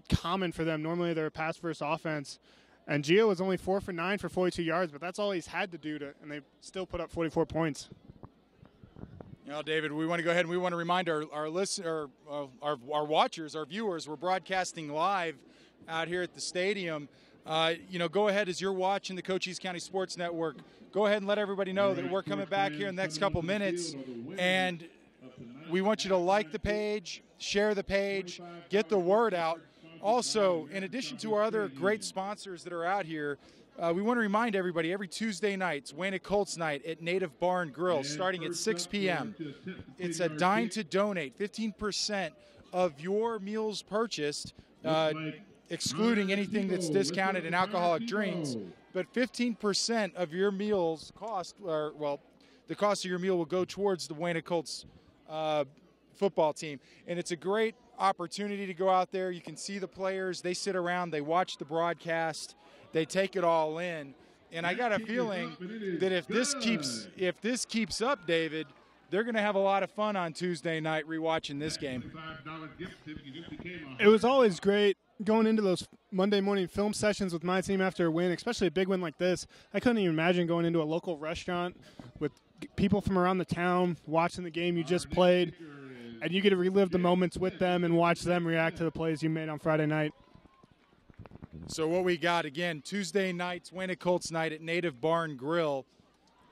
common for them. Normally they're a pass-first offense. And Gio was only 4 for 9 for 42 yards, but that's all he's had to do, and they still put up 44 points. You know, David, we want to go ahead and we want to remind our listener, our watchers, our viewers, we're broadcasting live out here at the stadium. Go ahead as you're watching the Cochise County Sports Network. Go ahead and let everybody know that we're coming back here in the next couple minutes, and we want you to like the page, share the page, get the word out. Also, in addition to our other great sponsors that are out here, we want to remind everybody every Tuesday night, it's Wayne Colts night at Native Bar and Grill starting at 6 p.m. It's a dine to donate, 15% of your meals purchased, excluding anything that's discounted in alcoholic drinks, but 15% of your meals cost, the cost of your meal will go towards the Wayne Colts football team. And it's a great opportunity to go out there. You can see the players. They sit around. They watch the broadcast. They take it all in. And I got a feeling that if this keeps up, David, they're going to have a lot of fun on Tuesday night rewatching this game. It was always great going into those Monday morning film sessions with my team after a win, especially a big win like this. I couldn't even imagine going into a local restaurant with people from around the town watching the game you just played, and you get to relive the moments with them and watch them react to the plays you made on Friday night. So what we got, again, Tuesday nights, Wayne Colts night at Native Bar and Grill.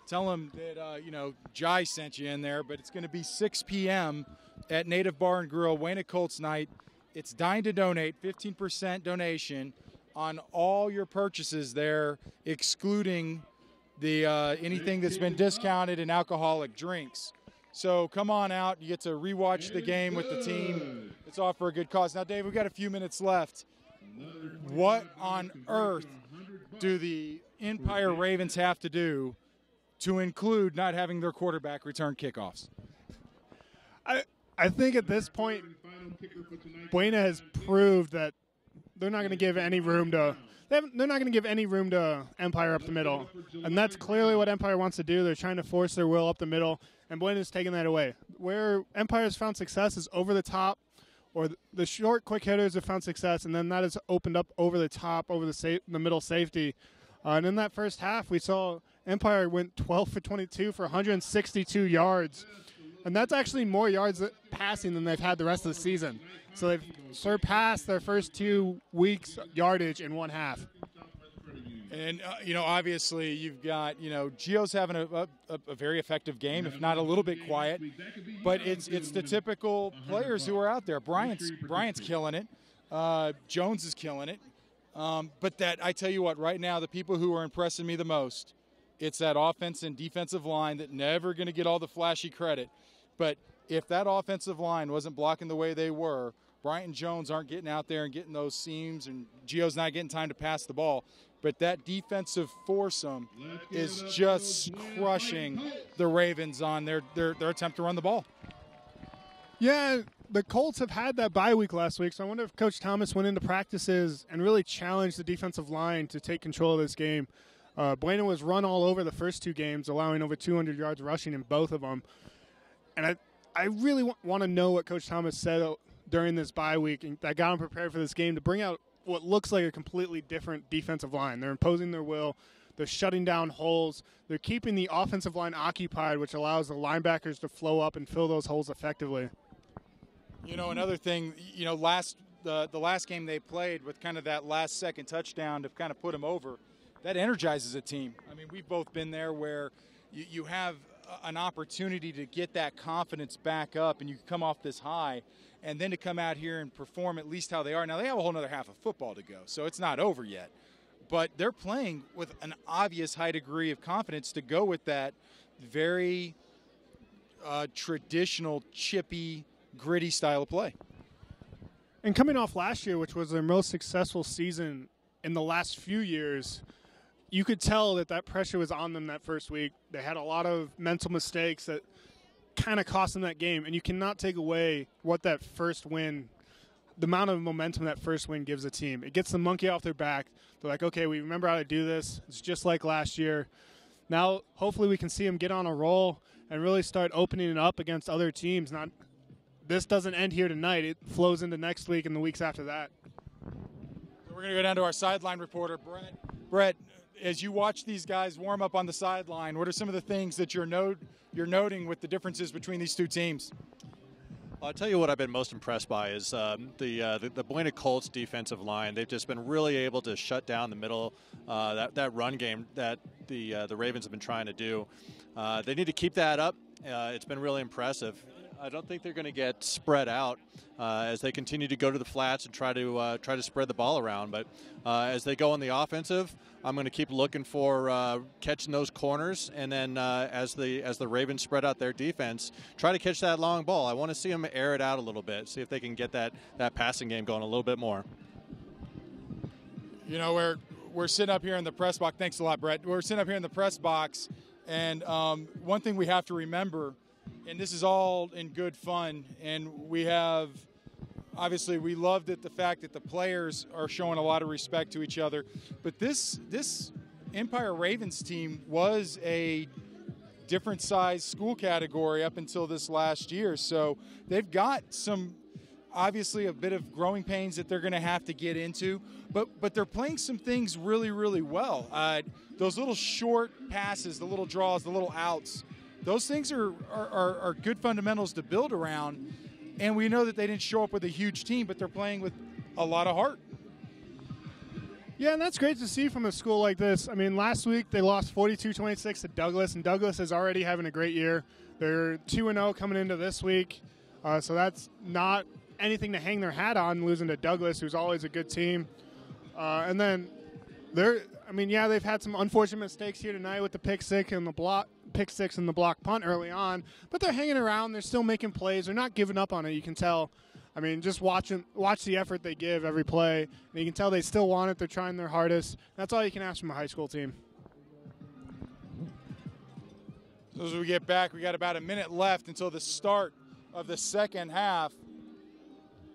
Tell them that, Jai sent you in there, but it's going to be 6 p.m. at Native Bar and Grill, Wayne Colts night. It's dine to donate, 15% donation on all your purchases there, excluding the anything that's been discounted in alcoholic drinks. So come on out. You get to rewatch the game with the team. It's all for a good cause. Now, Dave, we've got a few minutes left. What on earth do the Empire Ravens have to do to include not having their quarterback return kickoffs? I think at this point, Buena has proved that they're not going to give any room to Empire up the middle, and that's clearly what Empire wants to do. They're trying to force their will up the middle, and Buena's taking that away. Where Empire's found success is over the top, or the short, quick hitters have found success, and then that has opened up over the top, over the middle safety. And in that first half, we saw Empire went 12 for 22 for 162 yards. And that's actually more yards passing than they've had the rest of the season. So they've surpassed their first 2 weeks' yardage in one half. And, obviously you've got, Gio's having a very effective game, if not a little bit quiet. But it's the typical players who are out there. Bryant's killing it. Jones is killing it. But I tell you what, right now, the people who are impressing me the most, it's that offense and defensive line that never going to get all the flashy credit. But if that offensive line wasn't blocking the way they were, Bryant and Jones aren't getting out there and getting those seams, and Gio's not getting time to pass the ball. But that defensive foursome is just crushing the Ravens on their attempt to run the ball. Yeah, the Colts have had that bye week last week, so I wonder if Coach Thomas went into practices and really challenged the defensive line to take control of this game. Bueno was run all over the first two games, allowing over 200 yards rushing in both of them. And I really want to know what Coach Thomas said during this bye week that got him prepared for this game to bring out what looks like a completely different defensive line. They're imposing their will. They're shutting down holes. They're keeping the offensive line occupied, which allows the linebackers to flow up and fill those holes effectively. You know, another thing, you know, the last game they played with kind of that last-second touchdown to kind of put them over, that energizes a team. I mean, we've both been there where you have an opportunity to get that confidence back up and you come off this high, and then to come out here and perform at least how they are. Now, they have a whole other half of football to go, so it's not over yet. But they're playing with an obvious high degree of confidence to go with that very traditional, chippy, gritty style of play. And coming off last year, which was their most successful season in the last few years, you could tell that pressure was on them that first week. They had a lot of mental mistakes that kind of cost them that game, and you cannot take away what that first win, the amount of momentum that first win gives a team. It gets the monkey off their back. They're like, okay, we remember how to do this. It's just like last year. Now, hopefully we can see them get on a roll and really start opening it up against other teams. This doesn't end here tonight. It flows into next week and the weeks after that. We're going to go down to our sideline reporter, Brett. Brett, as you watch these guys warm up on the sideline, what are some of the things that you're noting with the differences between these two teams? Well, I'll tell you what I've been most impressed by is the Bueno Colts defensive line. They've just been really able to shut down the middle, that run game that the Ravens have been trying to do. They need to keep that up. It's been really impressive. I don't think they're going to get spread out as they continue to go to the flats and try to spread the ball around. But as they go on the offensive, I'm going to keep looking for catching those corners, and then as the Ravens spread out their defense, try to catch that long ball. I want to see them air it out a little bit, see if they can get that passing game going a little bit more. You know, we're sitting up here in the press box. Thanks a lot, Brett. We're sitting up here in the press box, and one thing we have to remember, and this is all in good fun, and we have obviously we loved it, the fact that the players are showing a lot of respect to each other, but this Empire Ravens team was a different size school category up until this last year, so they've got some obviously a bit of growing pains that they're going to have to get into, but they're playing some things really, really well. Those little short passes, the little draws, the little outs, those things are good fundamentals to build around, and we know that they didn't show up with a huge team, but they're playing with a lot of heart. Yeah, and that's great to see from a school like this. I mean, last week they lost 42-26 to Douglas, and Douglas is already having a great year. They're 2-0 coming into this week, so that's not anything to hang their hat on, losing to Douglas, who's always a good team. And then they've had some unfortunate mistakes here tonight with the pick six and the block punt early on, but they're hanging around. They're still making plays. They're not giving up on it. You can tell. I mean, just watch the effort they give every play. And you can tell they still want it. They're trying their hardest. That's all you can ask from a high school team. So as we get back, we got about a minute left until the start of the second half.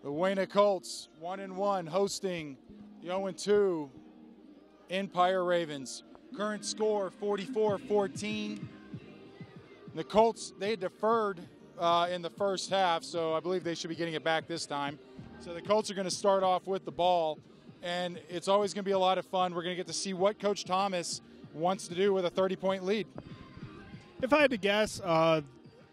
The Bueno Colts 1-1 hosting the 0-2 Empire Ravens. Current score 44-14. The Colts, they had deferred in the first half, so I believe they should be getting it back this time. So the Colts are going to start off with the ball, and it's always going to be a lot of fun. We're going to get to see what Coach Thomas wants to do with a 30-point lead. If I had to guess,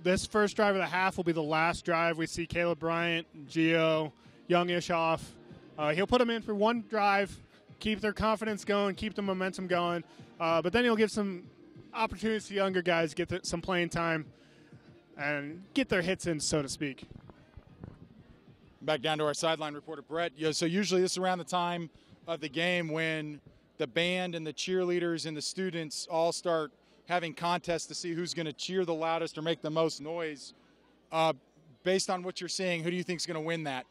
this first drive of the half will be the last drive. We see Caleb Bryant, Gio, Youngish off. He'll put them in for one drive, keep their confidence going, keep the momentum going, but then he'll give some opportunities to younger guys to get some playing time and get their hits in, so to speak. Back down to our sideline reporter, Brett. So usually this is around the time of the game when the band and the cheerleaders and the students all start having contests to see who's going to cheer the loudest or make the most noise. Based on what you're seeing, who do you think is going to win that?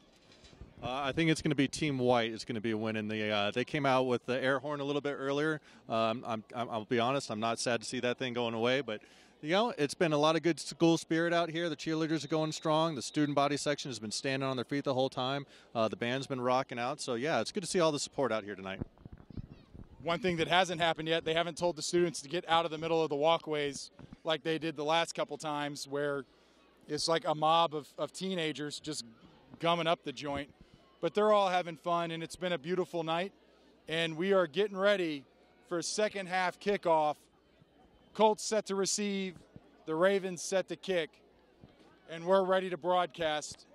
I think it's going to be Team White. It's going to be a win. They came out with the air horn a little bit earlier. I'll be honest, I'm not sad to see that thing going away, but it's been a lot of good school spirit out here. The cheerleaders are going strong. The student body section has been standing on their feet the whole time. The band's been rocking out. So, yeah, it's good to see all the support out here tonight. One thing that hasn't happened yet, they haven't told the students to get out of the middle of the walkways like they did the last couple times, where it's like a mob of teenagers just gumming up the joint. But they're all having fun, and it's been a beautiful night. And we are getting ready for second half kickoff. Colts set to receive, the Ravens set to kick, and we're ready to broadcast.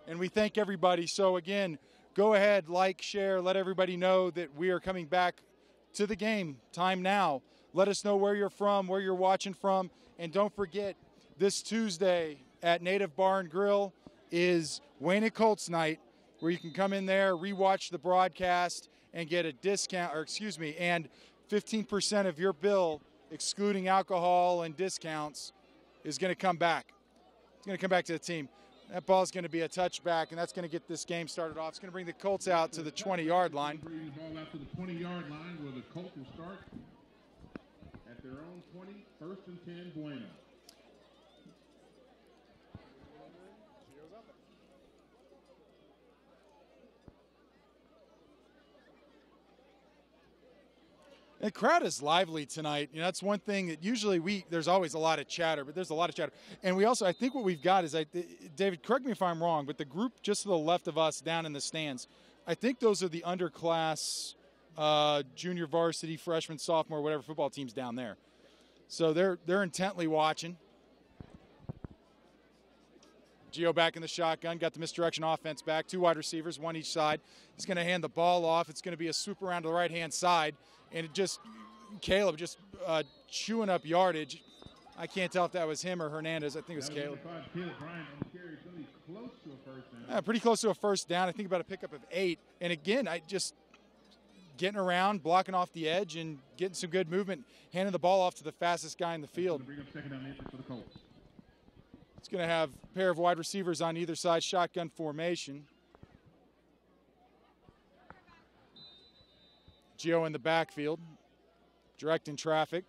And we thank everybody. So again, go ahead, like, share, let everybody know that we are coming back to the game. Time now. Let us know where you're from, where you're watching from. And don't forget, this Tuesday at Native Bar and Grill is Wayne Colts night, where you can come in there, rewatch the broadcast, and get a discount, and 15% of your bill, excluding alcohol and discounts, is going to come back. It's going to come back to the team. That ball is going to be a touchback, and that's going to get this game started off. It's going to bring the Colts out to the 20-yard line. Bring the ball out to the 20-yard line, where the Colts will start at their own 20, 1st and 10, Bueno. The crowd is lively tonight. That's one thing that usually there's always a lot of chatter, but there's a lot of chatter. And we also, I think what we've got is, David, correct me if I'm wrong, but the group just to the left of us down in the stands, I think those are the underclass junior varsity, freshman, sophomore, whatever football teams down there. So they're intently watching. Gio back in the shotgun, got the misdirection offense back. 2 wide receivers, 1 each side. He's going to hand the ball off. It's going to be a swoop around to the right-hand side. And Caleb just chewing up yardage. I can't tell if that was him or Hernandez. I think it was Caleb. Pretty close to a first down. I think about a pickup of 8. And again, getting around, blocking off the edge, and getting some good movement, handing the ball off to the fastest guy in the field. It's going to have a pair of wide receivers on either side, shotgun formation. Gio in the backfield, directing traffic.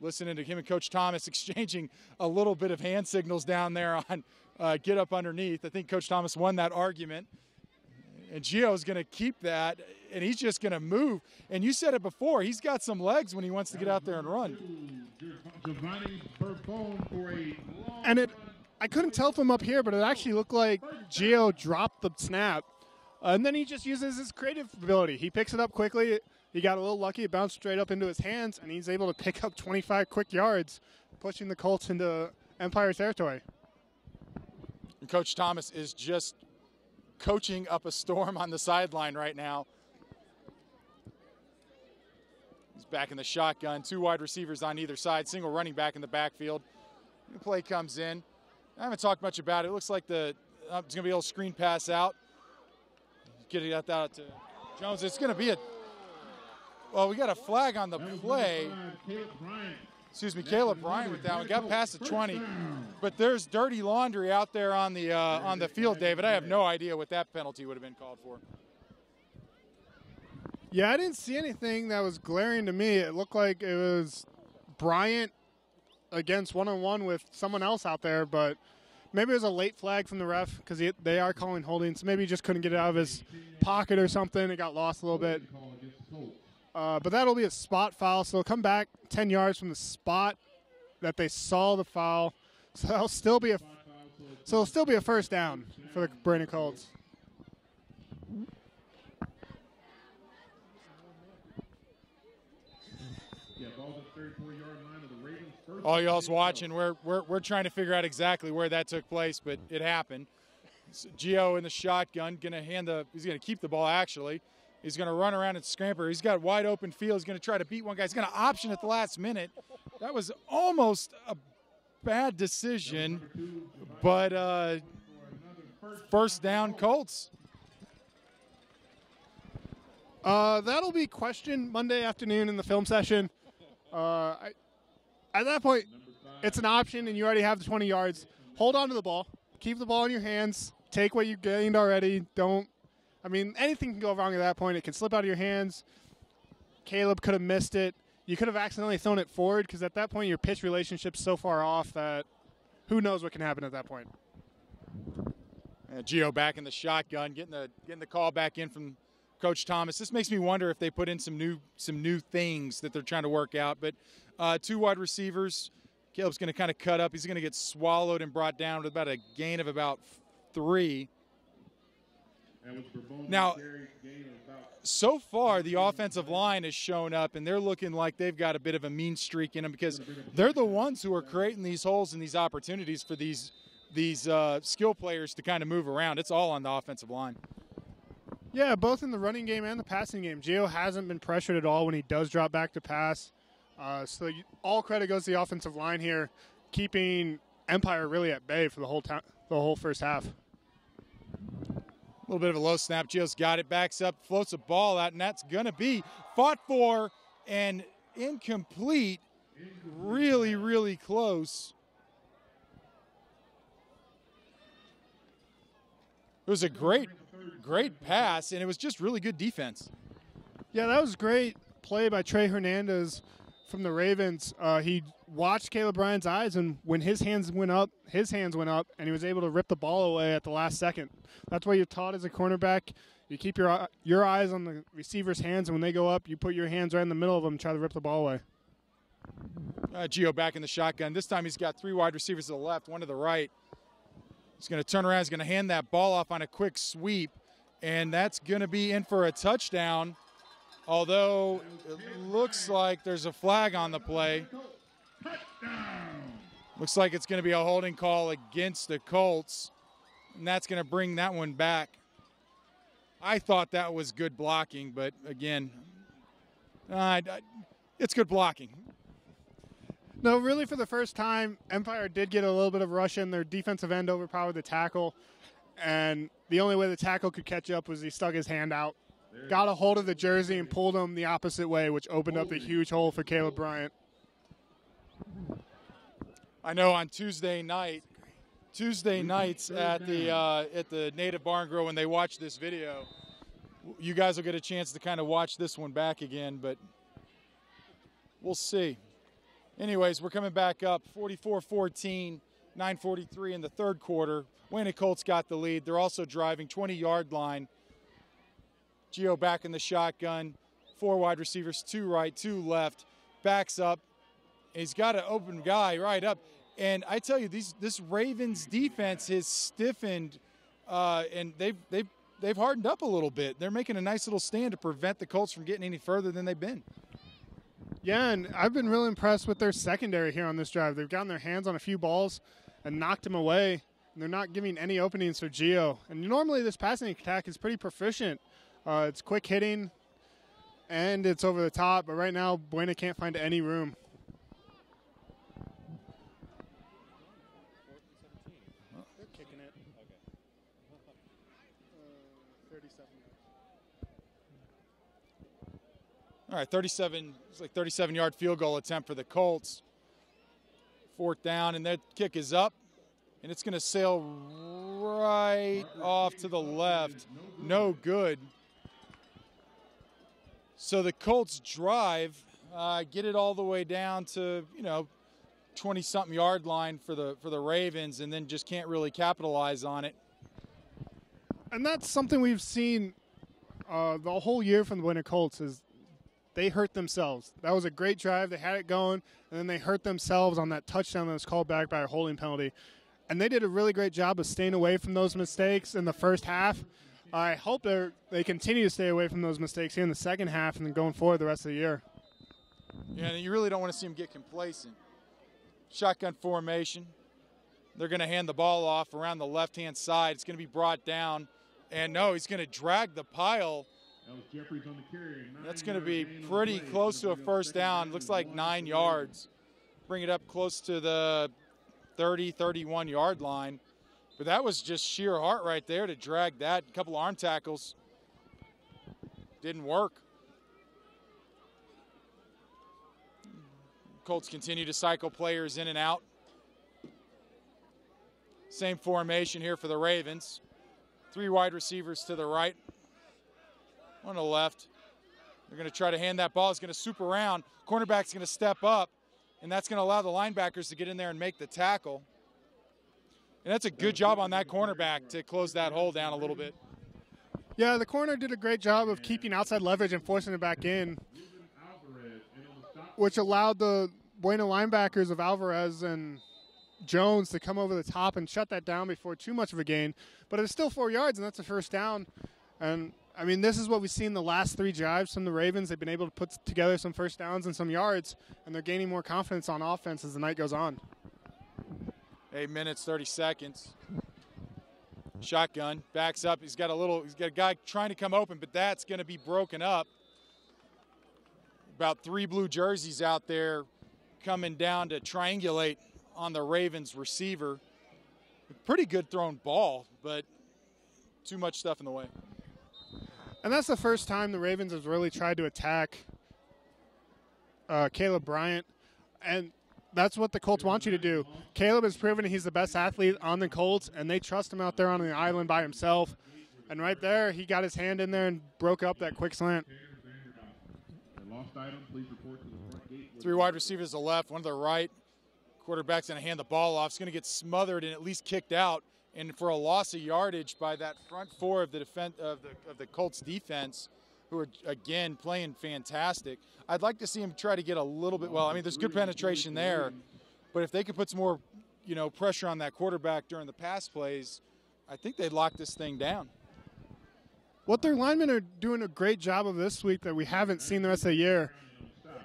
Listening to him and Coach Thomas exchanging a little bit of hand signals down there on get up underneath. I think Coach Thomas won that argument. And Gio's going to keep that, and he's just going to move. And you said it before, he's got some legs when he wants to get out there and run. And I couldn't tell from up here, but it actually looked like Gio dropped the snap. And then he just uses his creative ability. He picks it up quickly. He got a little lucky. It bounced straight up into his hands, and he's able to pick up 25 quick yards, pushing the Colts into Empire territory. And Coach Thomas is just coaching up a storm on the sideline right now. He's back in the shotgun. 2 wide receivers on either side. Single running back in the backfield. The play comes in. I haven't talked much about it. It looks like it's going to be a little screen pass out. Getting that out to Jones. It's going to be we got a flag on the play. Caleb Bryant with that one. Got past the 20. But there's dirty laundry out there on the field, David. I have no idea what that penalty would have been called for. Yeah, I didn't see anything that was glaring to me. It looked like it was Bryant against one-on-one with someone else out there, but maybe it was a late flag from the ref because they are calling holding, so maybe he just couldn't get it out of his pocket or something. It got lost a little bit. But that'll be a spot foul, so they'll come back 10 yards from the spot that they saw the foul. So it'll still be a first down for the Brandon Colts. All y'all's watching, we're trying to figure out exactly where that took place, but it happened. So Gio in the shotgun, he's going to keep the ball actually. He's going to run around and scamper. He's got wide open field. He's going to try to beat one guy. He's going to option at the last minute. That was almost a bad decision, but first down Colts. That'll be questioned Monday afternoon in the film session. At that point, it's an option, and you already have the 20 yards. Hold on to the ball. Keep the ball in your hands. take what you gained already. I mean, anything can go wrong at that point. It can slip out of your hands. Caleb could have missed it. You could have accidentally thrown it forward because at that point your pitch relationship's so far off that who knows what can happen at that point. Gio back in the shotgun, getting the call back in from Coach Thomas. This makes me wonder if they put in some new things that they're trying to work out. But 2 wide receivers. Caleb's going to kind of cut up. He's going to get swallowed and brought down with about a gain of about 3. Now, so far, the offensive line has shown up, and they're looking like they've got a bit of a mean streak in them because they're the ones who are creating these holes and these opportunities for these skill players to kind of move around. It's all on the offensive line. Yeah, both in the running game and the passing game. Gio hasn't been pressured at all when he does drop back to pass. So all credit goes to the offensive line here, keeping Empire really at bay for the whole first half. A little bit of a low snap. Gio's got it, backs up, floats a ball out, and that's going to be fought for and incomplete. Really, really close. It was a great pass, and it was just really good defense. Yeah, that was great play by Trey Hernandez from the Ravens. He watched Caleb Bryant's eyes, and when his hands went up, and he was able to rip the ball away at the last second. That's what you're taught as a cornerback. You keep your eyes on the receiver's hands, and when they go up, you put your hands right in the middle of them and try to rip the ball away. Gio back in the shotgun. This time he's got 3 wide receivers to the left, 1 to the right. He's going to turn around. He's going to hand that ball off on a quick sweep, and that's going to be in for a touchdown, although it looks like there's a flag on the play. Looks like it's going to be a holding call against the Colts, and that's going to bring that one back. I thought that was good blocking, but again, it's good blocking. No, really for the first time, Empire did get a little bit of rush in. Their defensive end overpowered the tackle, and the only way the tackle could catch up was he stuck his hand out, got a hold of the jersey, and pulled him the opposite way, which opened up a huge hole for Caleb Bryant. I know on Tuesday nights at the Native Barn Grill when they watch this video, you guys will get a chance to kind of watch this one back again, but we'll see. Anyways, we're coming back up 44-14, 9:43 in the third quarter. Wayne Colts got the lead. They're also driving 20-yard line. Gio back in the shotgun, 4 wide receivers, 2 right, 2 left, backs up. He's got an open guy right up. And I tell you, this Ravens defense has stiffened, and they've hardened up a little bit. They're making a nice little stand to prevent the Colts from getting any further than they've been. Yeah, and I've been really impressed with their secondary here on this drive. They've gotten their hands on a few balls and knocked them away, and they're not giving any openings for Gio. And normally this passing attack is pretty proficient. It's quick hitting, and it's over the top, but right now Buena can't find any room. They're kicking it. 37 yards. All right, 37-yard field goal attempt for the Colts. 4th down, and that kick is up, and it's going to sail right off to the left. No good. So the Colts drive, get it all the way down to 20-something yard line for the Ravens, and then just can't really capitalize on it. And that's something we've seen the whole year from the Buena Colts is they hurt themselves. That was a great drive. They had it going, and then they hurt themselves on that touchdown that was called back by a holding penalty. And they did a really great job of staying away from those mistakes in the first half. I hope they continue to stay away from those mistakes here in the second half and then going forward the rest of the year. Yeah, and you really don't want to see them get complacent. Shotgun formation. They're going to hand the ball off around the left-hand side. It's going to be brought down. And no, he's going to drag the pile. That's going to be pretty close to a first down. Looks like 9 yards. Bring it up close to the 30, 31-yard line. But that was just sheer heart right there to drag that. A couple arm tackles. Didn't work. Colts continue to cycle players in and out. Same formation here for the Ravens. Three wide receivers to the right, on the left. They're going to try to hand that ball. It's going to swoop around. Cornerback's going to step up, and that's going to allow the linebackers to get in there and make the tackle. And that's a good job on that cornerback to close that hole down a little bit. Yeah, the corner did a great job of keeping outside leverage and forcing it back in, which allowed the Buena linebackers of Alvarez and Jones to come over the top and shut that down before too much of a gain. But it was still 4 yards, and that's a first down. And, I mean, this is what we've seen the last 3 drives from the Ravens. They've been able to put together some first downs and some yards, and they're gaining more confidence on offense as the night goes on. 8 minutes, 30 seconds. Shotgun, backs up. He's got a guy trying to come open, but that's going to be broken up. About 3 blue jerseys out there coming down to triangulate on the Ravens receiver. Pretty good thrown ball, but too much stuff in the way. And that's the first time the Ravens have really tried to attack Caleb Bryant. And that's what the Colts want you to do. Caleb has proven he's the best athlete on the Colts, and they trust him out there on the island by himself. And right there, he got his hand in there and broke up that quick slant. 3 wide receivers to the left, 1 to the right. Quarterback's going to hand the ball off. It's going to get smothered and at least kicked out. And for a loss of yardage by that front 4 of the the Colts defense, who are, again, playing fantastic. I'd like to see him try to get a little bit, well, I mean, there's good penetration there, but if they could put some more, pressure on that quarterback during the pass plays, I think they'd lock this thing down. What their linemen are doing a great job of this week that we haven't seen the rest of the year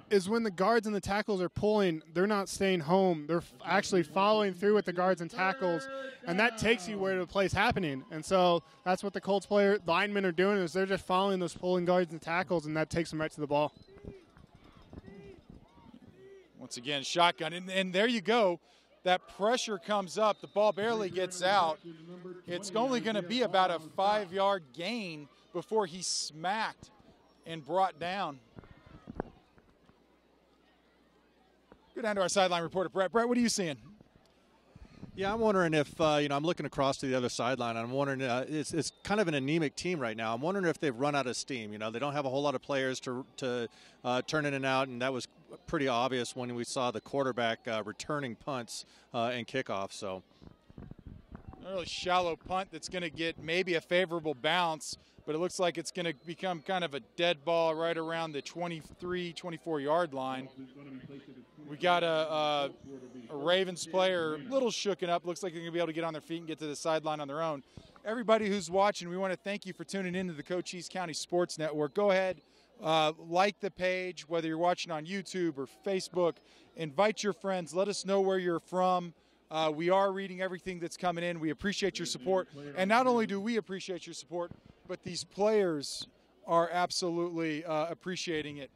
is when the guards and the tackles are pulling, they're not staying home. They're actually following through with the guards and tackles, and that takes you where the play's happening. And so that's what the Colts linemen are doing, is they're just following those pulling guards and tackles, and that takes them right to the ball. Once again, shotgun, and there you go. That pressure comes up. The ball barely gets out. It's only going to be about a 5-yard gain before he's smacked and brought down. Go down to our sideline reporter, Brett. Brett, what are you seeing? Yeah, I'm wondering if, I'm looking across to the other sideline. I'm wondering, it's kind of an anemic team right now. I'm wondering if they've run out of steam. They don't have a whole lot of players to turn in and out, and that was pretty obvious when we saw the quarterback returning punts and kickoffs. So, a really shallow punt that's going to get maybe a favorable bounce, but it looks like it's going to become kind of a dead ball right around the 23, 24-yard line. We got a Ravens player a little shooken up. Looks like they're going to be able to get on their feet and get to the sideline on their own. Everybody who's watching, we want to thank you for tuning into the Cochise County Sports Network. Go ahead, like the page, whether you're watching on YouTube or Facebook. Invite your friends. Let us know where you're from. We are reading everything that's coming in. We appreciate your support. And not only do we appreciate your support, but these players are absolutely appreciating it.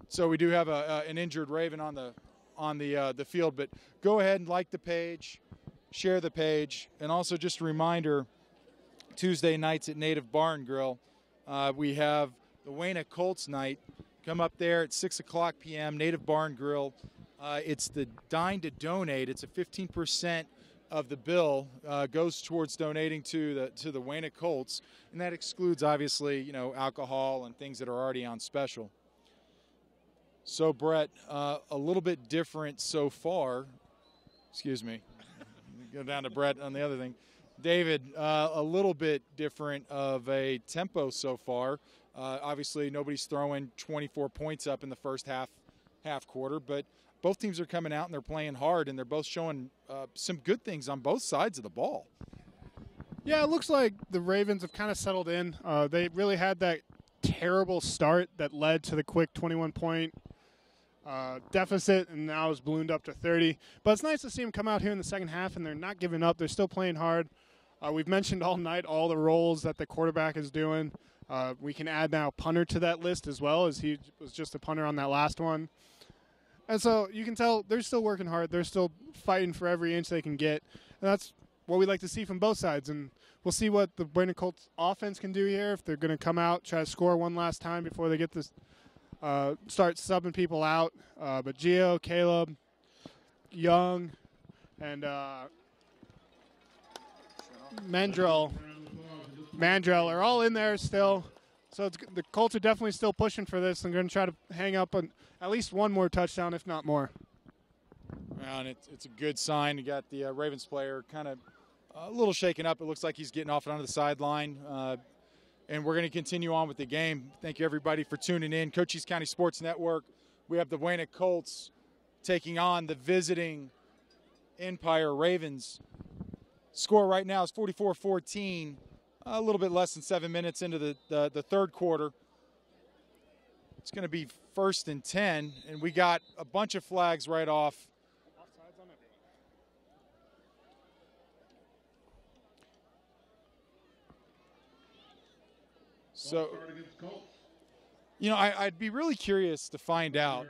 So we do have an injured Raven on the field, but go ahead and like the page, share the page, and also just a reminder, Tuesday nights at Native Barn Grill, we have the Wayne Colts night. Come up there at 6 o'clock p.m., Native Barn Grill. It's the Dine to Donate. It's a 15% of the bill goes towards donating to the Wayne Colts, and that excludes, obviously, alcohol and things that are already on special. So, Brett, a little bit different so far. Excuse me. Go down to Brett on the other thing. David, a little bit different of a tempo so far. Obviously, nobody's throwing 24 points up in the first half quarter, but both teams are coming out and they're playing hard, and they're both showing some good things on both sides of the ball. Yeah, it looks like the Ravens have kind of settled in. They really had that terrible start that led to the quick 21-point deficit, and now it's ballooned up to 30. But it's nice to see them come out here in the second half, and they're not giving up. They're still playing hard. We've mentioned all night all the roles that the quarterback is doing. We can add now punter to that list as well, as he was just a punter on that last one. And so you can tell they're still working hard. They're still fighting for every inch they can get. And that's what we like to see from both sides. And we'll see what the Buena Colts offense can do here, if they're going to come out, try to score one last time before they get this start subbing people out. But Gio, Caleb, Young, and Mandrell are all in there still. So the Colts are definitely still pushing for this and going to try to hang up on at least one more touchdown, if not more. Well, and it's a good sign. You got the Ravens player kind of a little shaken up. It looks like he's getting off onto the sideline. And we're going to continue on with the game. Thank you, everybody, for tuning in. Cochise County Sports Network. We have the Wayne Colts taking on the visiting Empire Ravens. Score right now is 44-14, a little bit less than 7 minutes into the third quarter. It's going to be 1st and 10, and we got a bunch of flags right off. Offsides on everyone. So, you know, I'd be really curious to find out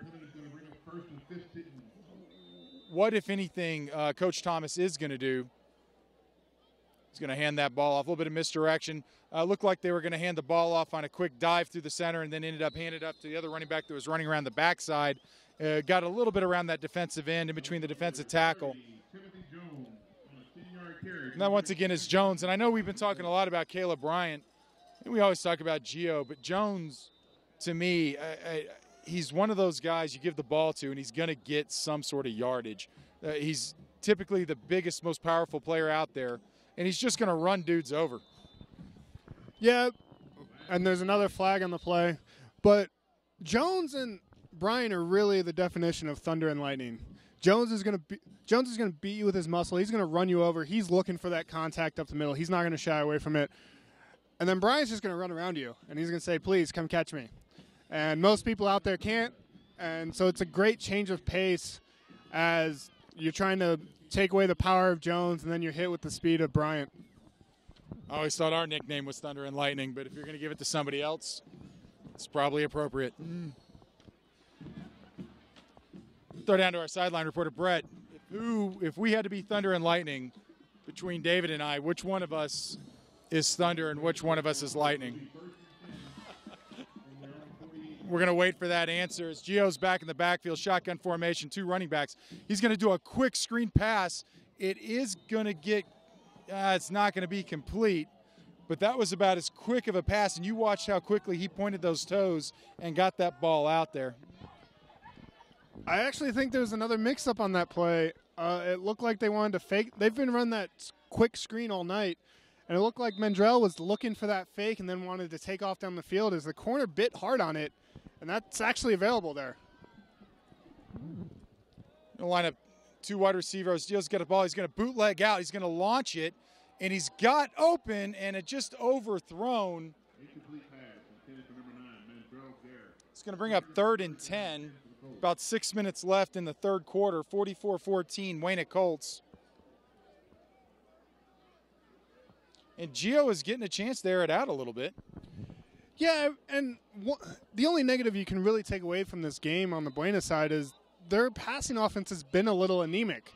what, if anything, Coach Thomas is going to do. He's going to hand that ball off. A little bit of misdirection. Looked like they were going to hand the ball off on a quick dive through the center and then ended up handed up to the other running back that was running around the backside. Got a little bit around that defensive end in between the defensive tackle. And that once again is Jones. And I know we've been talking a lot about Caleb Bryant. And we always talk about Gio, but Jones, to me, he's one of those guys you give the ball to and he's going to get some sort of yardage. He's typically the biggest, most powerful player out there, and he's just going to run dudes over. Yeah, and there's another flag on the play. But Jones and Bryant are really the definition of thunder and lightning. Jones is going to beat you with his muscle. He's going to run you over. He's looking for that contact up the middle. He's not going to shy away from it. And then Bryant's just going to run around you, and he's going to say, please, come catch me. And most people out there can't, and so it's a great change of pace as you're trying to take away the power of Jones, and then you're hit with the speed of Bryant. I always thought our nickname was Thunder and Lightning, but if you're going to give it to somebody else, it's probably appropriate. Throw down to our sideline reporter, Brett. If we had to be Thunder and Lightning between David and I, which one of us is Thunder and which one of us is Lightning? We're going to wait for that answer as Gio's back in the backfield, shotgun formation, 2 running backs. He's going to do a quick screen pass. It is going to get it's not going to be complete, but that was about as quick of a pass, and you watched how quickly he pointed those toes and got that ball out there. I actually think there was another mix-up on that play. It looked like they wanted to fake. They've been running that quick screen all night, and it looked like Mandrell was looking for that fake and then wanted to take off down the field as the corner bit hard on it, and that's actually available there. Gonna line up 2 wide receivers. Gio's got a ball. He's going to bootleg out. He's going to launch it, and he's got open, and it just overthrown. It's going to bring up 3rd and 10. About 6 minutes left in the third quarter. 44-14, Wayne Colts. And Gio is getting a chance to air it out a little bit. Yeah, and the only negative you can really take away from this game on the Buena side is their passing offense has been a little anemic.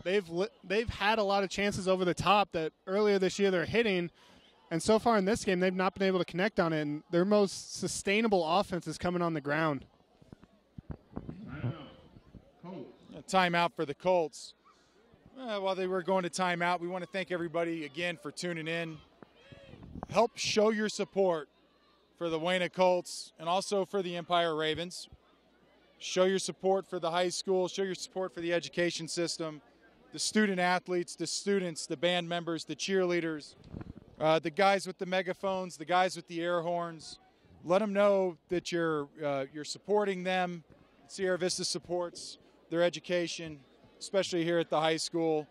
They've had a lot of chances over the top that earlier this year they're hitting, and so far in this game they've not been able to connect on it, and their most sustainable offense is coming on the ground. A timeout for the Colts. While they were going to timeout, we want to thank everybody again for tuning in. Help show your support for the Wayne Colts and also for the Empire Ravens. Show your support for the high school. Show your support for the education system, the student athletes, the students, the band members, the cheerleaders, the guys with the megaphones, the guys with the air horns. Let them know that you're supporting them. Sierra Vista supports their education, especially here at the high school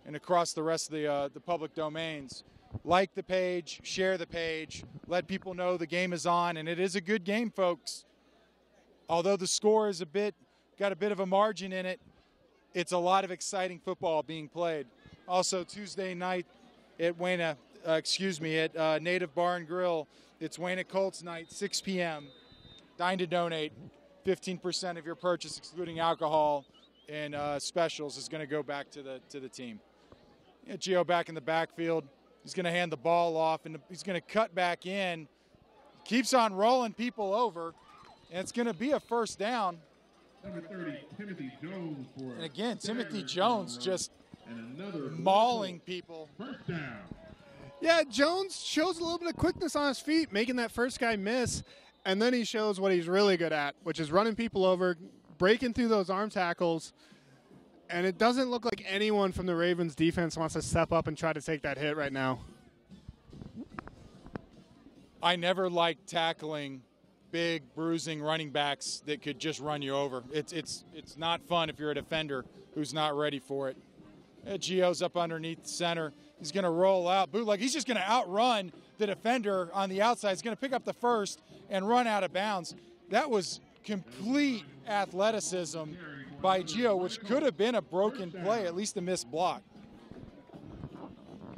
and across the rest of the public domains. Like the page, share the page, let people know the game is on, and it is a good game, folks. Although the score is got a bit of a margin in it, it's a lot of exciting football being played. Also, Tuesday night at Native Bar and Grill, it's Wayne Colts night, 6 p.m. Dine to donate. 15% of your purchase, excluding alcohol and specials, is going to go back to the team. Gio back in the backfield. He's going to hand the ball off, and he's going to cut back in. Keeps on rolling people over, and it's going to be a first down. Number 30, Timothy Jones. And again, Timothy Jones just And another mauling people. First down. Yeah, Jones shows a little bit of quickness on his feet, making that first guy miss, and then he shows what he's really good at, which is running people over, breaking through those arm tackles, and it doesn't look like anyone from the Ravens defense wants to step up and try to take that hit right now. I never liked tackling big, bruising running backs that could just run you over. It's not fun if you're a defender who's not ready for it. Gio's up underneath the center. He's going to roll out. Bootleg, he's just going to outrun the defender on the outside. He's going to pick up the first and run out of bounds. That was complete athleticism by Gio, which could have been a broken play, at least a missed block.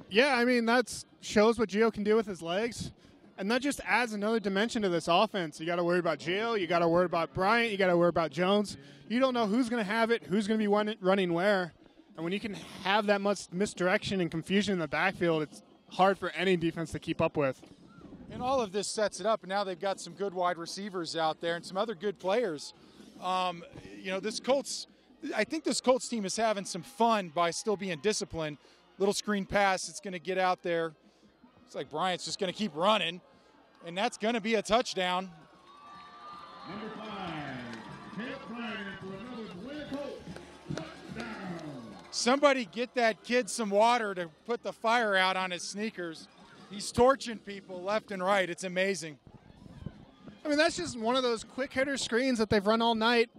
Yeah, I mean, that shows what Gio can do with his legs. And that just adds another dimension to this offense. You got to worry about Gio. You got to worry about Bryant. You got to worry about Jones. You don't know who's going to have it, who's going to be running where. And when you can have that much misdirection and confusion in the backfield, it's hard for any defense to keep up with. And all of this sets it up. And now they've got some good wide receivers out there and some other good players. I think this Colts team is having some fun by still being disciplined. Little screen pass, it's going to get out there. It's like Bryant's just going to keep running, and that's going to be a touchdown. Number 5, Kent Bryant for another win Colts. Touchdown. Somebody get that kid some water to put the fire out on his sneakers. He's torching people left and right. It's amazing. I mean, that's just one of those quick hitter screens that they've run all night.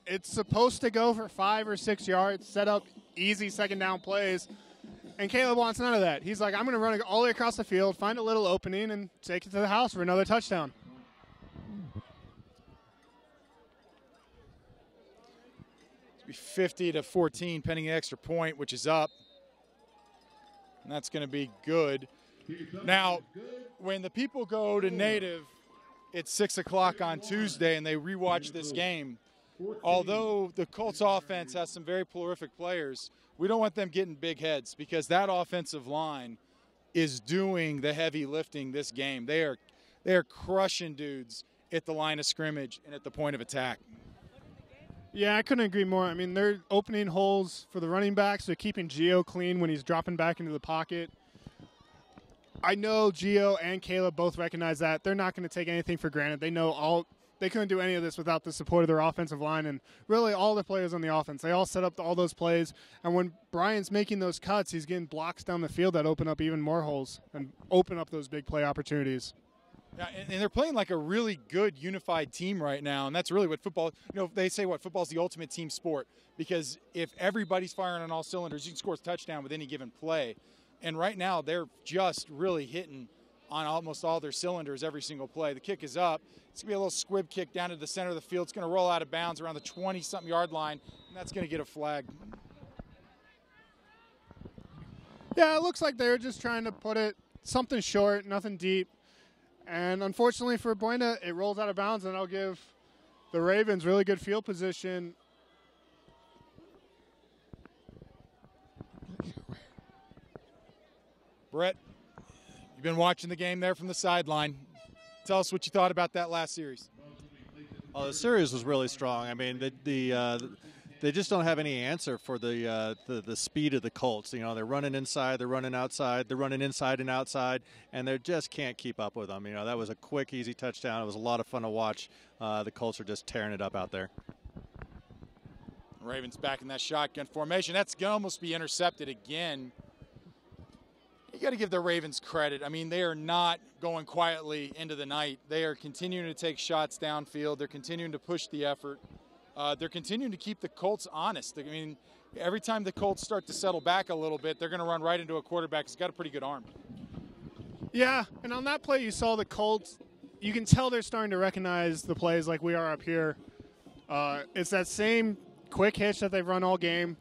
It's supposed to go for 5 or 6 yards, set up easy second down plays. And Caleb wants none of that. He's like, I'm going to run it all the way across the field, find a little opening, and take it to the house for another touchdown. It's be 50-14, pending the extra point, which is up. And that's going to be good. Now, when the people go to Native, it's 6 o'clock on Tuesday, and they rewatch this game. Although the Colts offense has some very prolific players, we don't want them getting big heads because that offensive line is doing the heavy lifting this game. They are crushing dudes at the line of scrimmage and at the point of attack. Yeah, I couldn't agree more. I mean, they're opening holes for the running backs. They're keeping Gio clean when he's dropping back into the pocket. I know Gio and Caleb both recognize that. They're not going to take anything for granted. They know they couldn't do any of this without the support of their offensive line and really all the players on the offense. They all set up all those plays. And when Brian's making those cuts, he's getting blocks down the field that open up even more holes and open up those big play opportunities. Yeah, and they're playing like a really good unified team right now, and that's really what football, they say football's the ultimate team sport because if everybody's firing on all cylinders, you can score a touchdown with any given play. And right now they're just really hitting on almost all their cylinders every single play. The kick is up. It's going to be a little squib kick down to the center of the field. It's going to roll out of bounds around the 20-something yard line, and that's going to get a flag. Yeah, it looks like they were just trying to put it something short, nothing deep. And unfortunately for Buena, it rolls out of bounds, and that'll give the Ravens really good field position. Brett, you've been watching the game there from the sideline. Tell us what you thought about that last series. Oh, the series was really strong. I mean, they just don't have any answer for the speed of the Colts. They're running inside, they're running outside, they're running inside and outside, and they just can't keep up with them. That was a quick, easy touchdown. It was a lot of fun to watch. The Colts are just tearing it up out there. Ravens back in that shotgun formation. That's going to almost be intercepted again. You got to give the Ravens credit. I mean, they are not going quietly into the night. They are continuing to take shots downfield. They're continuing to push the effort. They're continuing to keep the Colts honest. I mean, every time the Colts start to settle back a little bit, they're going to run right into a quarterback who's got a pretty good arm. Yeah, and on that play you saw the Colts, you can tell they're starting to recognize the plays like we are up here. It's that same quick hitch that they've run all game,